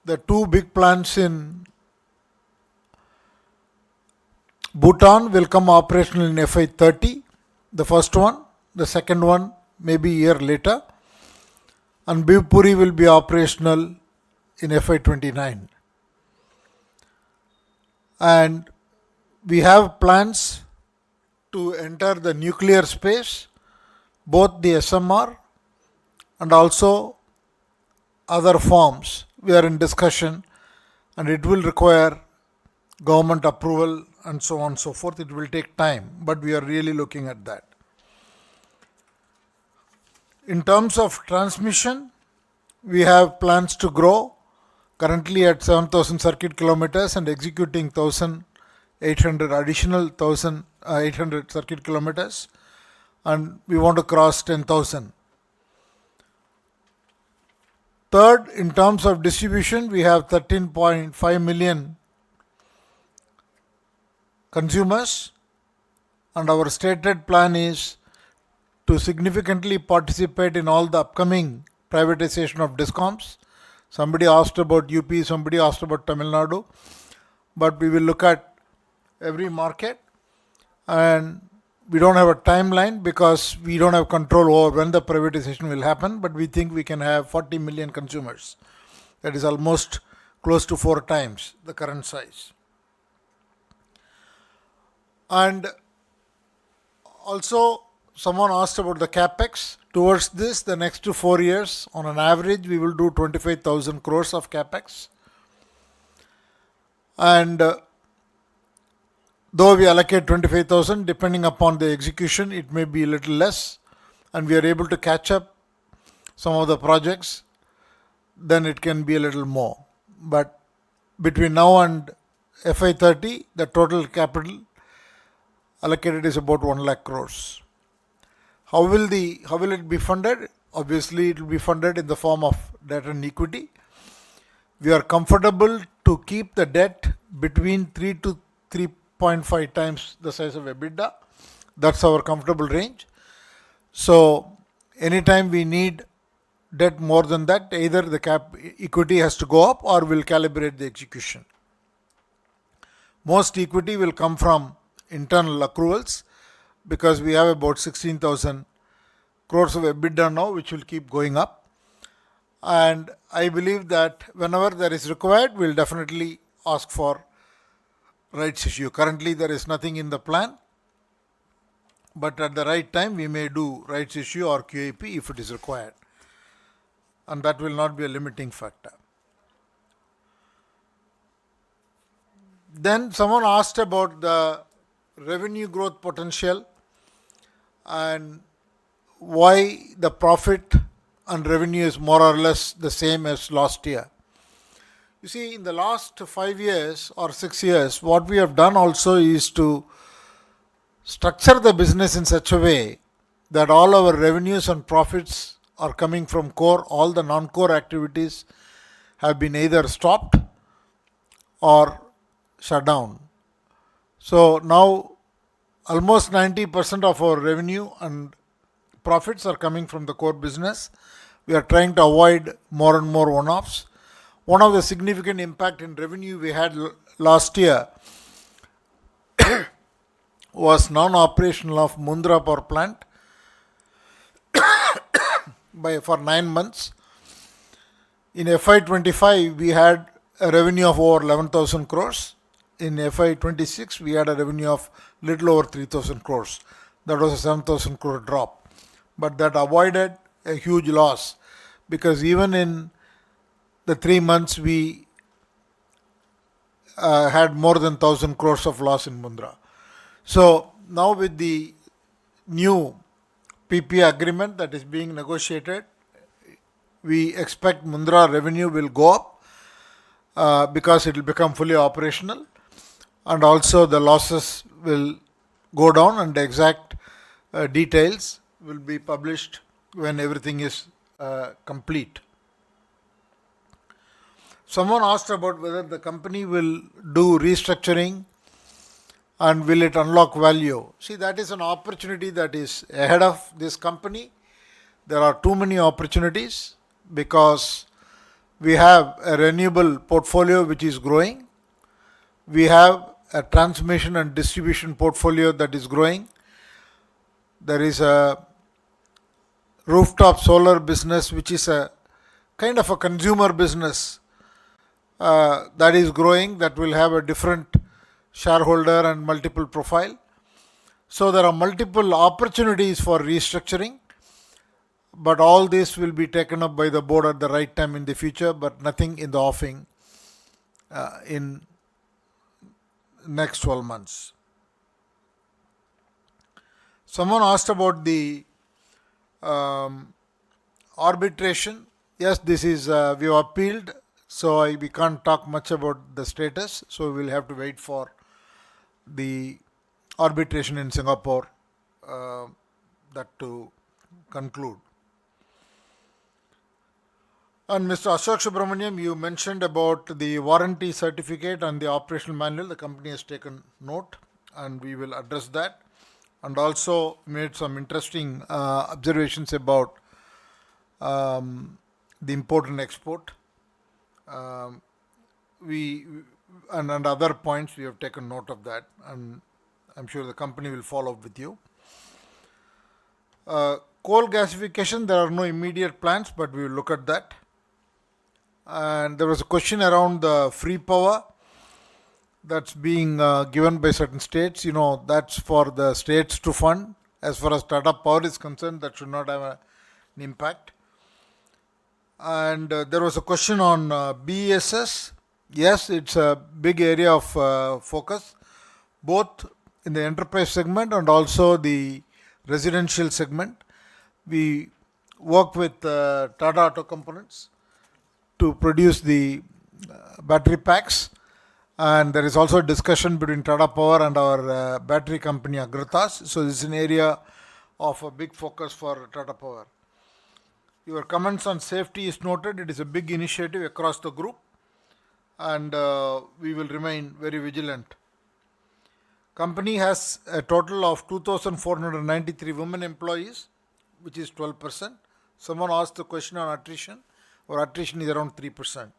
J: The two big plants in Bhutan will come operational in FY30. The first one, the second one maybe a year later. And Bhivpuri will be operational in FY29. And we have plans to enter the nuclear space both the SMR and also other forms. We are in discussion and it will require government approval and so on and so forth. It will take time, but we are really looking at that. In terms of transmission, we have plans to grow, currently at 7,000 circuit kilometers and executing 1,800 additional 1,800 circuit kilometers, and we want to cross 10,000. Third, in terms of distribution, we have 13.5 million consumers, and our stated plan is to significantly participate in all the upcoming privatization of discoms. Somebody asked about UP, somebody asked about Tamil Nadu, but we will look at every market, and we don't have a timeline because we don't have control over when the privatization will happen, but we think we can have 40 million consumers. That is almost close to 4 times the current size. And also, someone asked about the capex. Towards this, the next 4 years, on an average, we will do 25,000 crores of capex. And though we allocate 25,000, depending upon the execution, it may be a little less, and we are able to catch up some of the projects, then it can be a little more. But between now and FY30, the total capital allocated is about 1 lakh crores. How will it be funded? Obviously, it will be funded in the form of debt and equity. We are comfortable to keep the debt between 3 to 3.5 times the size of EBITDA. That's our comfortable range. So, anytime we need debt more than that, either the equity has to go up or we'll calibrate the execution. Most equity will come from internal accruals, because we have about 16,000 crores of EBITDA now, which will keep going up. And I believe that whenever there is required, we'll definitely ask for rights issue. Currently, there is nothing in the plan, but at the right time, we may do rights issue or QIP if it is required. And that will not be a limiting factor. Then someone asked about the revenue growth potential and why the profit and revenue is more or less the same as last year. You see, in the last 5 years or 6 years, what we have done also is to structure the business in such a way that all our revenues and profits are coming from core. All the non-core activities have been either stopped or shut down. So now almost 90% of our revenue and profits are coming from the core business. We are trying to avoid more and more one-offs. One of the significant impact in revenue we had last year was non-operational of Mundra power plant for 9 months. In FY25, we had a revenue of over 11,000 crores. In FY26, we had a revenue of little over 3,000 crores. That was a 7,000 crore drop. But that avoided a huge loss, because even in the 3 months, we had more than 1,000 crores of loss in Mundra. So now with the new PPA agreement that is being negotiated, we expect Mundra revenue will go up because it will become fully operational, and also the losses will go down, and the exact details will be published when everything is complete. Someone asked about whether the company will do restructuring and will it unlock value. See, that is an opportunity that is ahead of this company. There are too many opportunities because we have a renewable portfolio which is growing. We have a transmission and distribution portfolio that is growing. There is a rooftop solar business which is a kind of a consumer business that is growing, that will have a different shareholder and multiple profile. So there are multiple opportunities for restructuring. but all this will be taken up by the board at the right time in the future, but nothing in the offing in next 12 months. Someone asked about the arbitration. Yes, this is we have appealed, so we can't talk much about the status. So we'll have to wait for the arbitration in Singapore that to conclude. And Mr. Ashok Subramaniam, you mentioned about the warranty certificate and the operational manual. The company has taken note, and we will address that. And also made some interesting observations about the import and export. And other points, we have taken note of that, and I'm sure the company will follow up with you. Coal gasification, there are no immediate plans, but we will look at that. And there was a question around the free power that's being given by certain states. You know, that's for the states to fund. As far as Tata Power is concerned, that should not have an impact. And there was a question on BESS. Yes, it's a big area of focus, both in the enterprise segment and also the residential segment. We work with Tata Auto Components to produce the battery packs, and there is also a discussion between Tata Power and our battery company Agratas. So this is an area of a big focus for Tata Power. Your comments on safety is noted. It is a big initiative across the group, and we will remain very vigilant. Company has a total of 2,493 women employees, which is 12%. Someone asked the question on attrition. Our attrition is around 3%.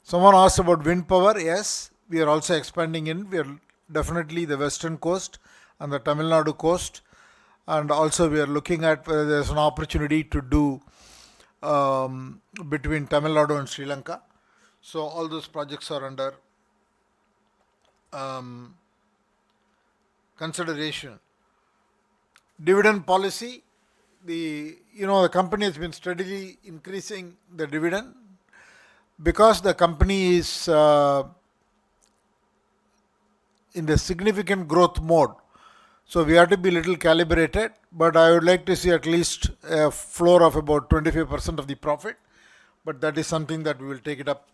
J: Someone asked about wind power. Yes, we are also expanding in. We are definitely the western coast and the Tamil Nadu coast. And also we are looking at whether there's an opportunity to do between Tamil Nadu and Sri Lanka. So all those projects are under consideration. Dividend policy. The company has been steadily increasing the dividend because the company is in the significant growth mode. So we have to be a little calibrated, but I would like to see at least a floor of about 25% of the profit. But that is something that we will take it up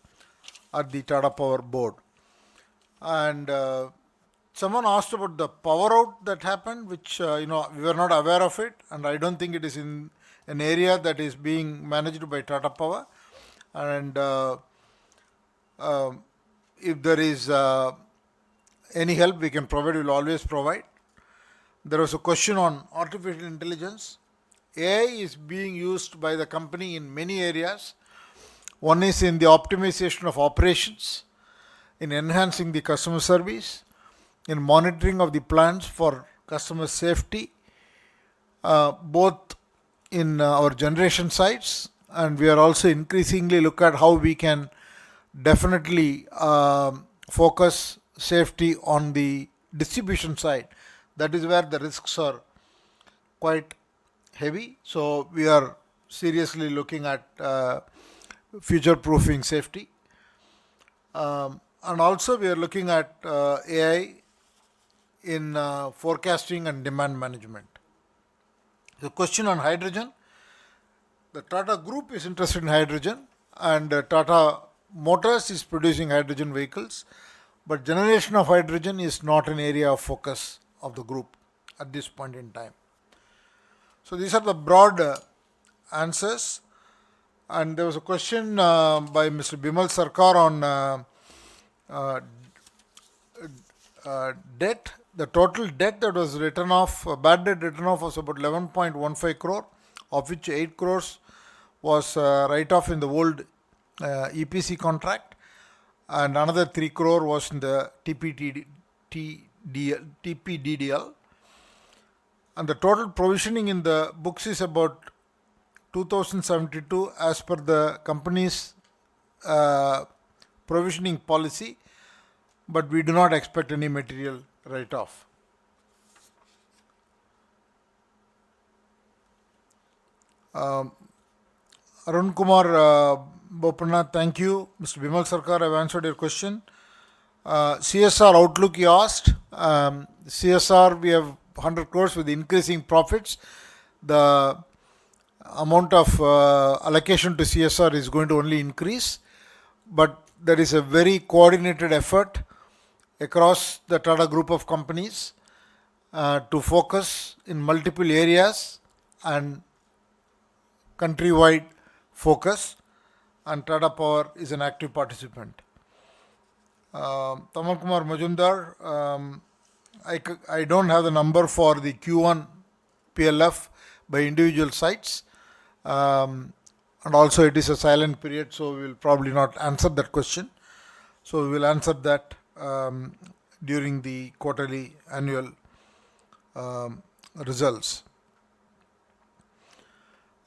J: at the Tata Power board. And someone asked about the power out that happened, which we were not aware of it, and I don't think it is in an area that is being managed by Tata Power. And if there is any help we can provide, we will always provide. There was a question on artificial intelligence. AI is being used by the company in many areas. One is in the optimization of operations, in enhancing the customer service, in monitoring of the plants for customer safety, both in our generation sites, and we are also increasingly look at how we can definitely focus safety on the distribution side. That is where the risks are quite heavy. So we are seriously looking at future-proofing safety. And also we are looking at AI in forecasting and demand management. The question on hydrogen. The Tata Group is interested in hydrogen, and Tata Motors is producing hydrogen vehicles, but generation of hydrogen is not an area of focus of the group at this point in time. So these are the broad answers. And there was a question by Mr. Bimal Sarkar on debt. The total debt that was written off, bad debt written off, was about 11.15 crore, of which 8 crores was write-off in the old EPC contract, and another 3 crore was in the TPDDL. And the total provisioning in the books is about 2072 as per the company's provisioning policy, but we do not expect any material write-off. Um, Arun Kumar Bopanna, thank you. Mr. Bimal Sarkar, I've answered your question. CSR outlook you asked. CSR, we have 100 crores with increasing profits. The amount of allocation to CSR is going to only increase, but there is a very coordinated effort across the Tata group of companies to focus in multiple areas and countrywide focus, and Tata Power is an active participant. Tamal Kumar Majumdar, I don't have the number for the Q1 PLF by individual sites, and also it is a silent period, so we will probably not answer that question. So we will answer that during the quarterly annual results.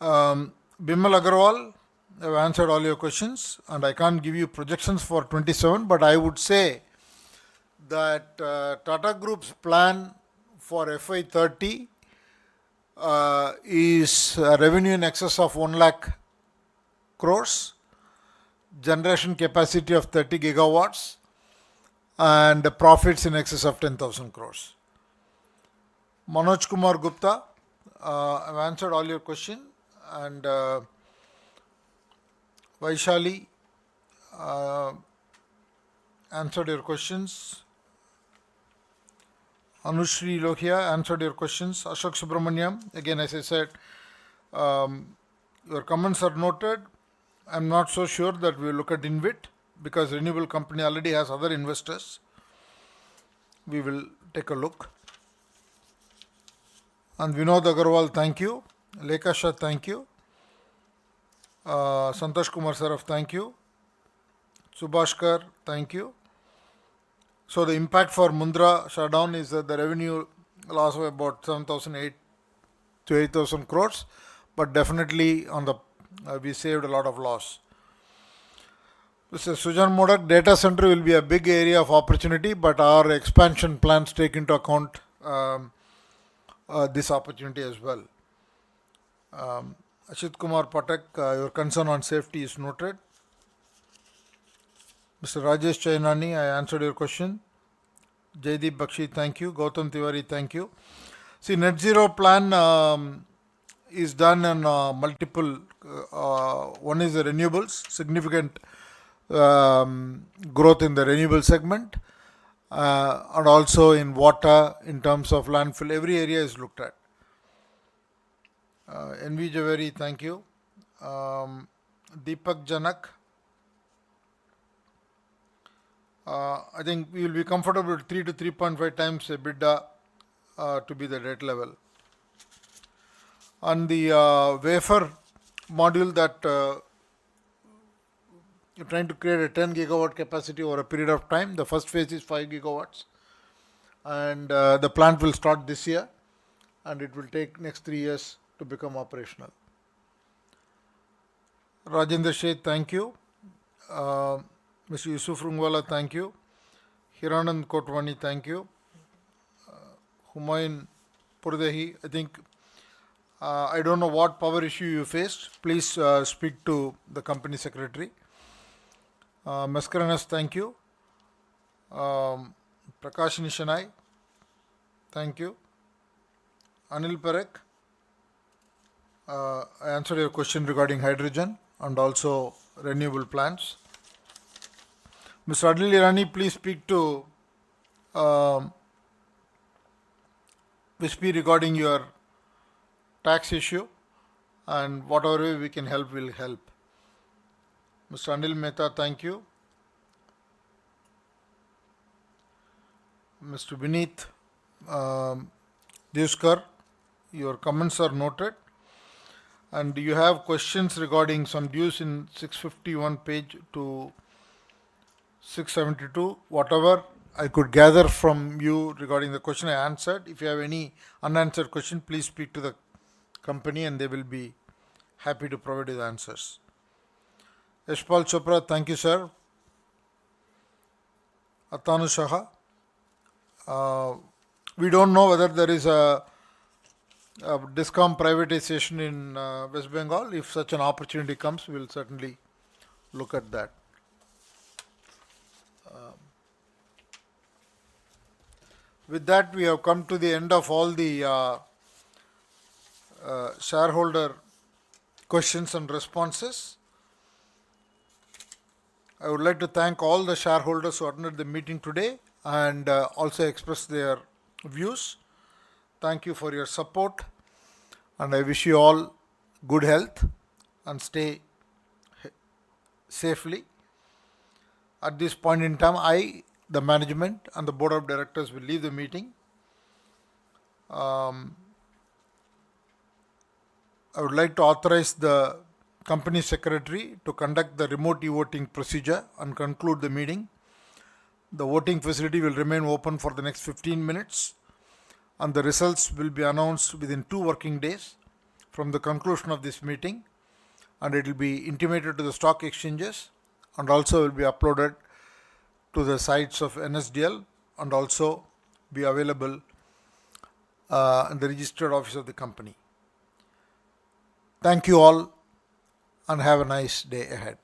J: Bimal Agarwal, I have answered all your questions, and I can't give you projections for 27, but I would say that Tata Group's plan for FY30 is revenue in excess of 1 lakh crores, generation capacity of 30 gigawatts, and profits in excess of 10,000 crores. Manoj Kumar Gupta, I've answered all your questions, and Vaishali answered your questions. Anushri Lohia answered your questions. Ashok Subramaniam, again, as I said, your comments are noted. I'm not so sure that we will look at InvIT because Renewable company already has other investors. We will take a look. And Vinod Agarwal, thank you. Lekha Shah, thank you. Santosh Kumar Saraf, thank you. Subhashkar, thank you. So the impact for Mundra shutdown is that the revenue loss of about 7,008 to 8,000 crores, but definitely on the we saved a lot of loss. Mr. Sujan Modak, data center will be a big area of opportunity, but our expansion plans take into account this opportunity as well. Ashit Kumar Patak, your concern on safety is noted. Mr. Rajesh Chainani, I answered your question. Jaideep Bakshi, thank you. Gautam Tiwari, thank you. See, net zero plan is done in multiple. One is the renewables, significant growth in the renewable segment, and also in water in terms of landfill. Every area is looked at. NV Javeri, thank you. Deepak Janak, I think we will be comfortable with 3 to 3.5 times EBITDA to be the debt level. On the wafer module that you're trying to create a 10 gigawatt capacity over a period of time, the first phase is 5 gigawatts, and the plant will start this year, and it will take next 3 years to become operational. Rajendra Sheth, thank you. Mr. Yusuf Rungwala, thank you. Hiranand Kotwani, thank you. Humayun Purdehi, I think, I don't know what power issue you faced. Please speak to the company secretary. Maskaranas, thank you. Prakash Nishanai, thank you. Anil Parekh, I answered your question regarding hydrogen and also renewable plants. Mr. Adil Irani, please speak to Vispi regarding your tax issue, and whatever way we can help, will help. Mr. Anil Mehta, thank you. Mr. Vineet Deuskar, your comments are noted, and you have questions regarding some dues in 651 page to 672. Whatever I could gather from you regarding the question, I answered. If you have any unanswered question, please speak to the company and they will be happy to provide you the answers. Yashpal Chopra, thank you, sir. Atanu Shaha, we don't know whether there is a discom privatization in West Bengal. If such an opportunity comes, we'll certainly look at that. With that, we have come to the end of all the shareholder questions and responses. I would like to thank all the shareholders who attended the meeting today and also expressed their views. Thank you for your support, and I wish you all good health and stay safely. At this point in time, the management and the board of directors will leave the meeting. I would like to authorize the company secretary to conduct the remote e-voting procedure and conclude the meeting. The voting facility will remain open for the next 15 minutes, and the results will be announced within 2 working days from the conclusion of this meeting, and it will be intimated to the stock exchanges and also will be uploaded to the sites of NSDL and also be available in the registered office of the company. Thank you all and have a nice day ahead.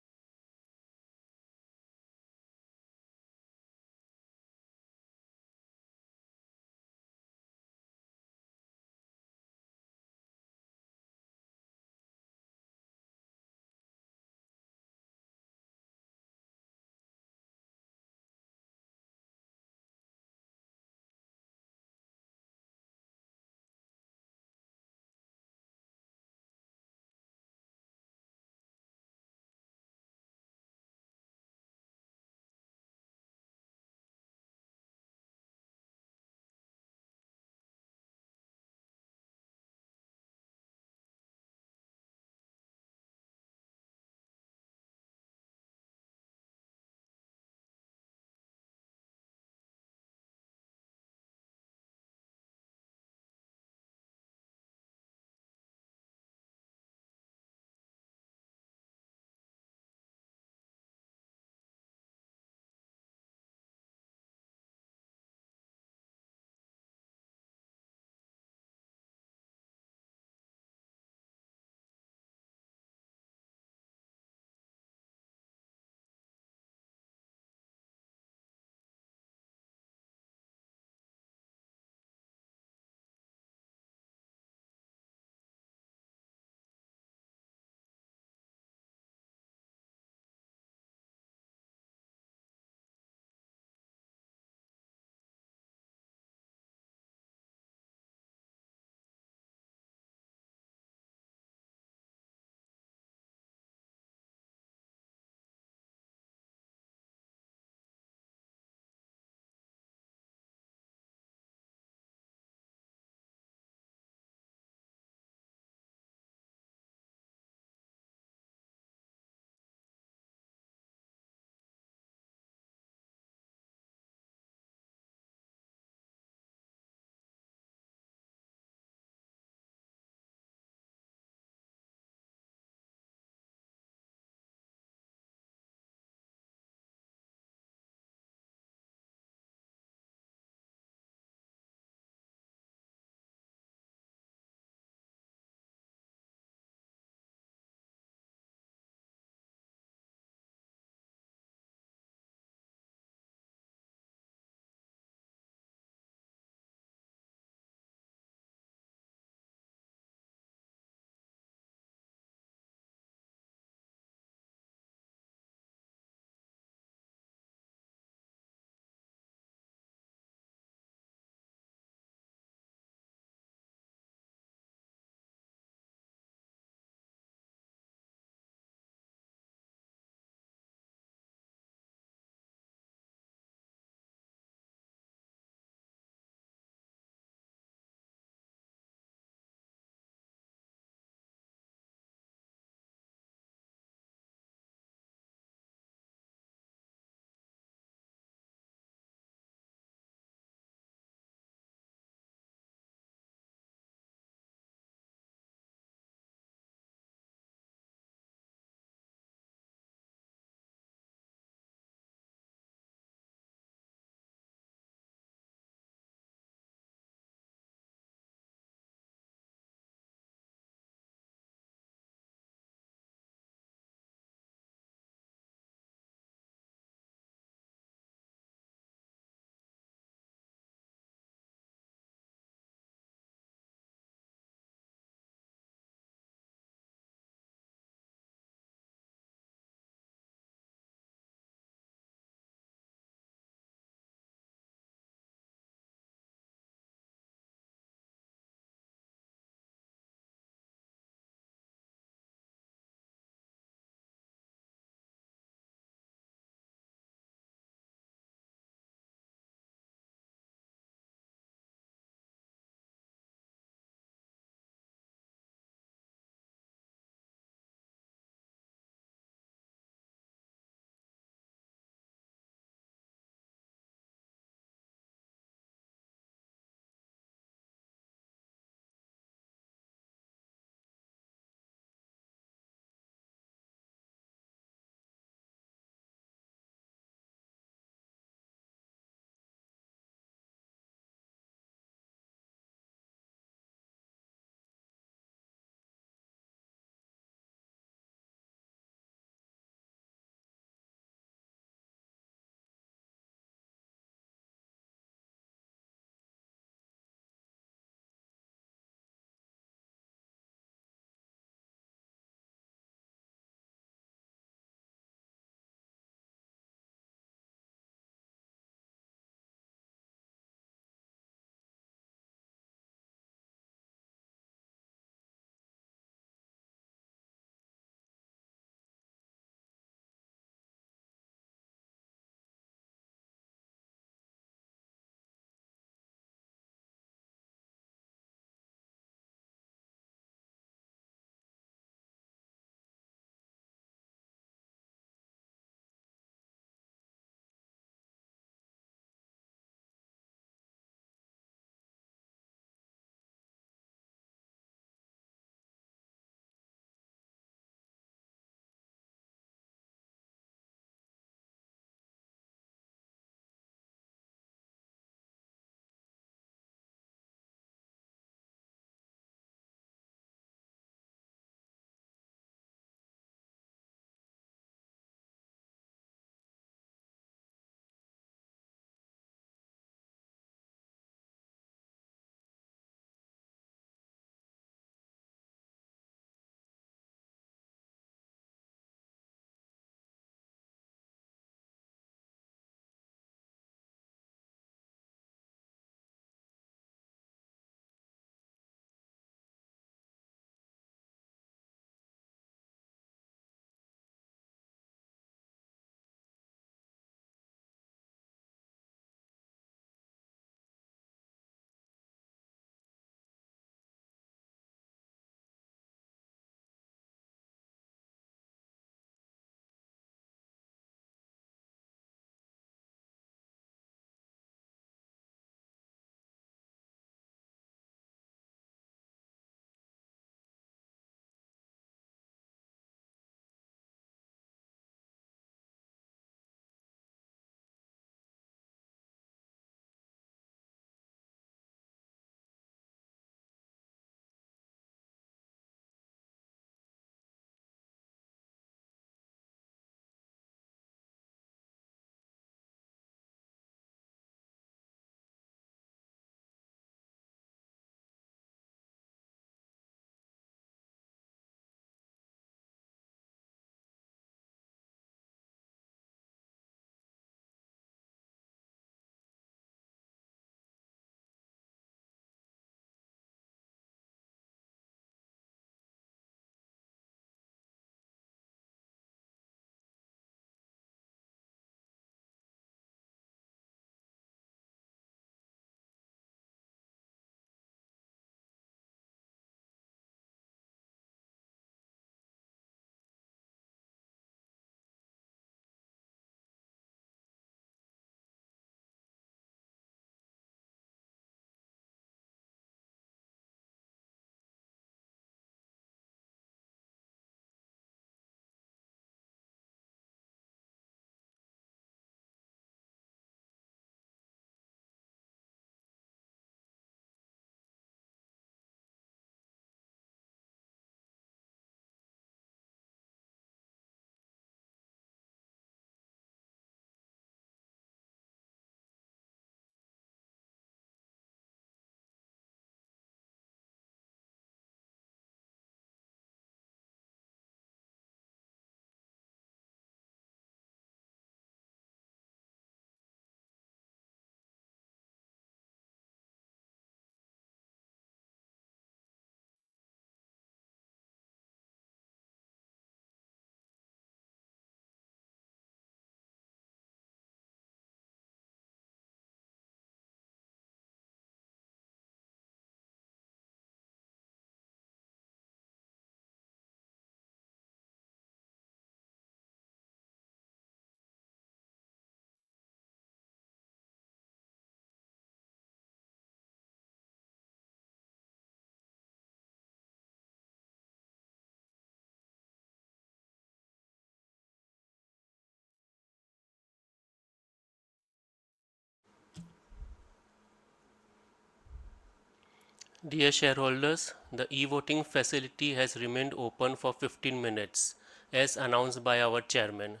K: Dear shareholders, the e-voting facility has remained open for 15 minutes as announced by our chairman.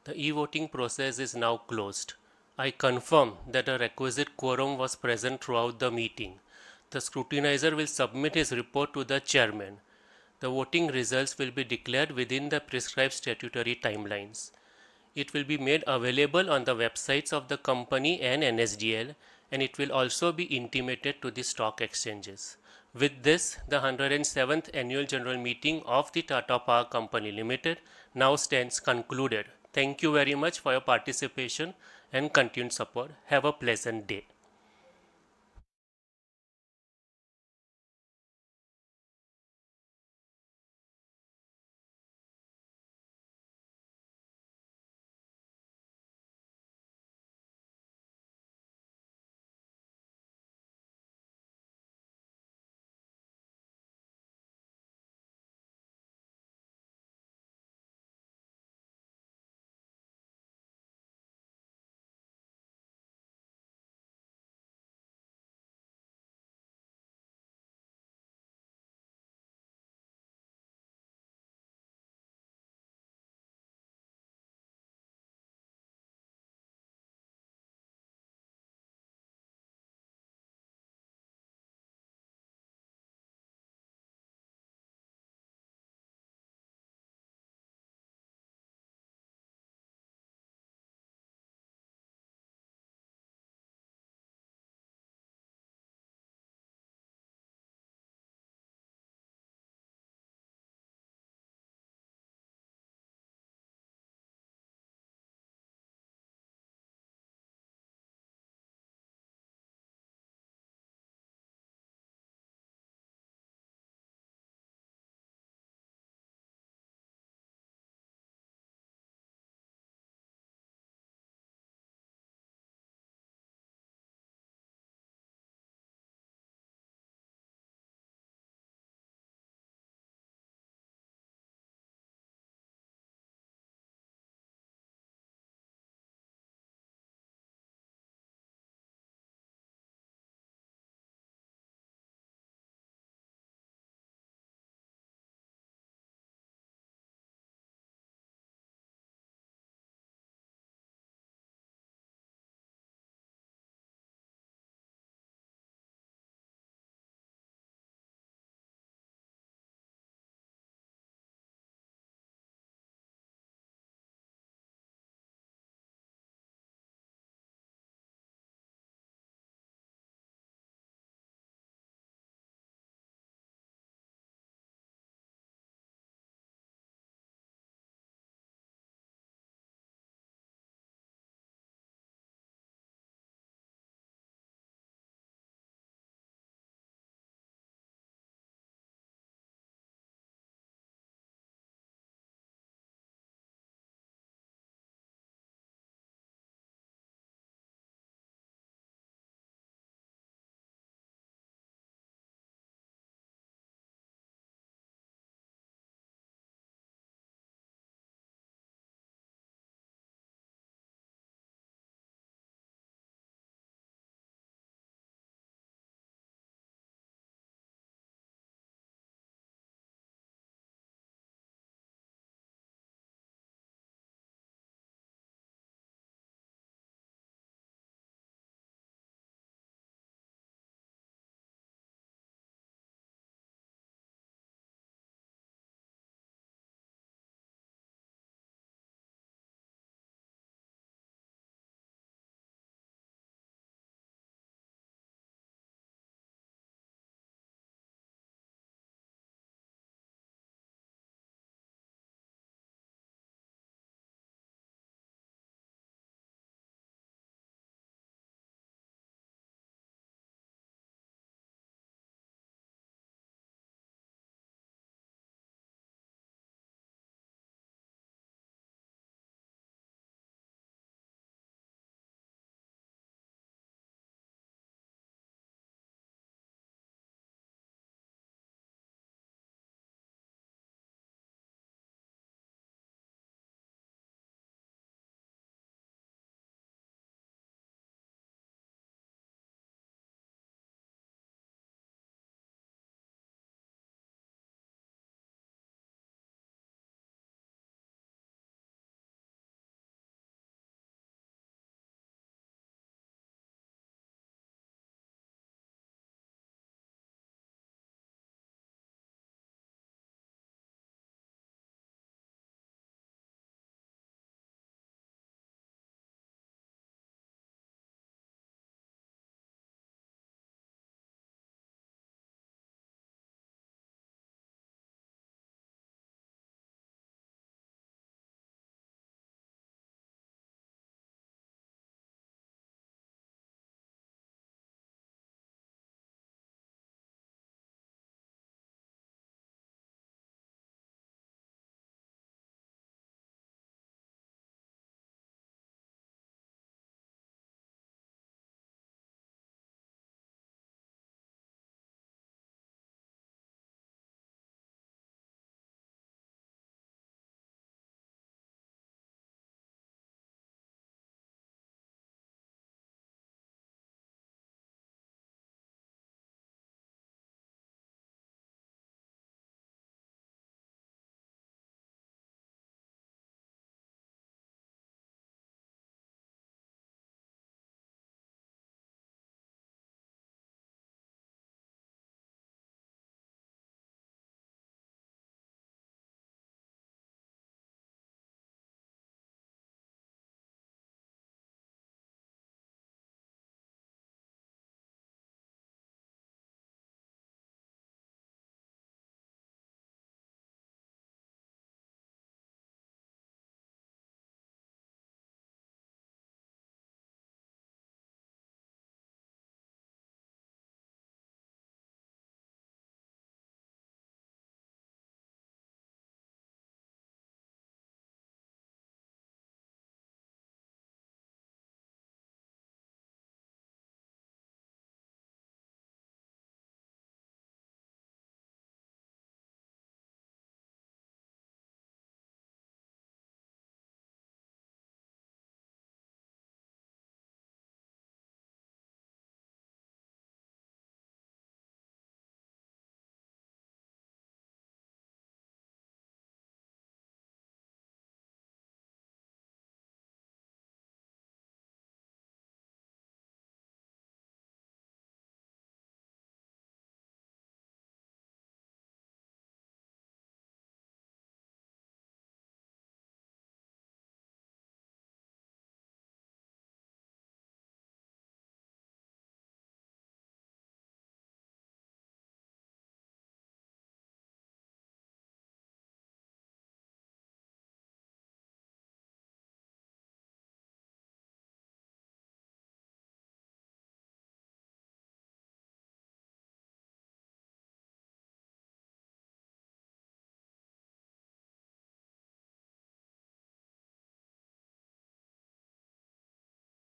K: The e-voting process is now closed. I confirm that a requisite quorum was present throughout the meeting. The scrutinizer will submit his report to the chairman. The voting results will be declared within the prescribed statutory timelines. It will be made available on the websites of the company and NSDL, and it will also be intimated to the stock exchanges. With this, the 107th Annual General Meeting of the Tata Power Company Limited now stands concluded. Thank you very much for your participation and continued support. Have a pleasant day.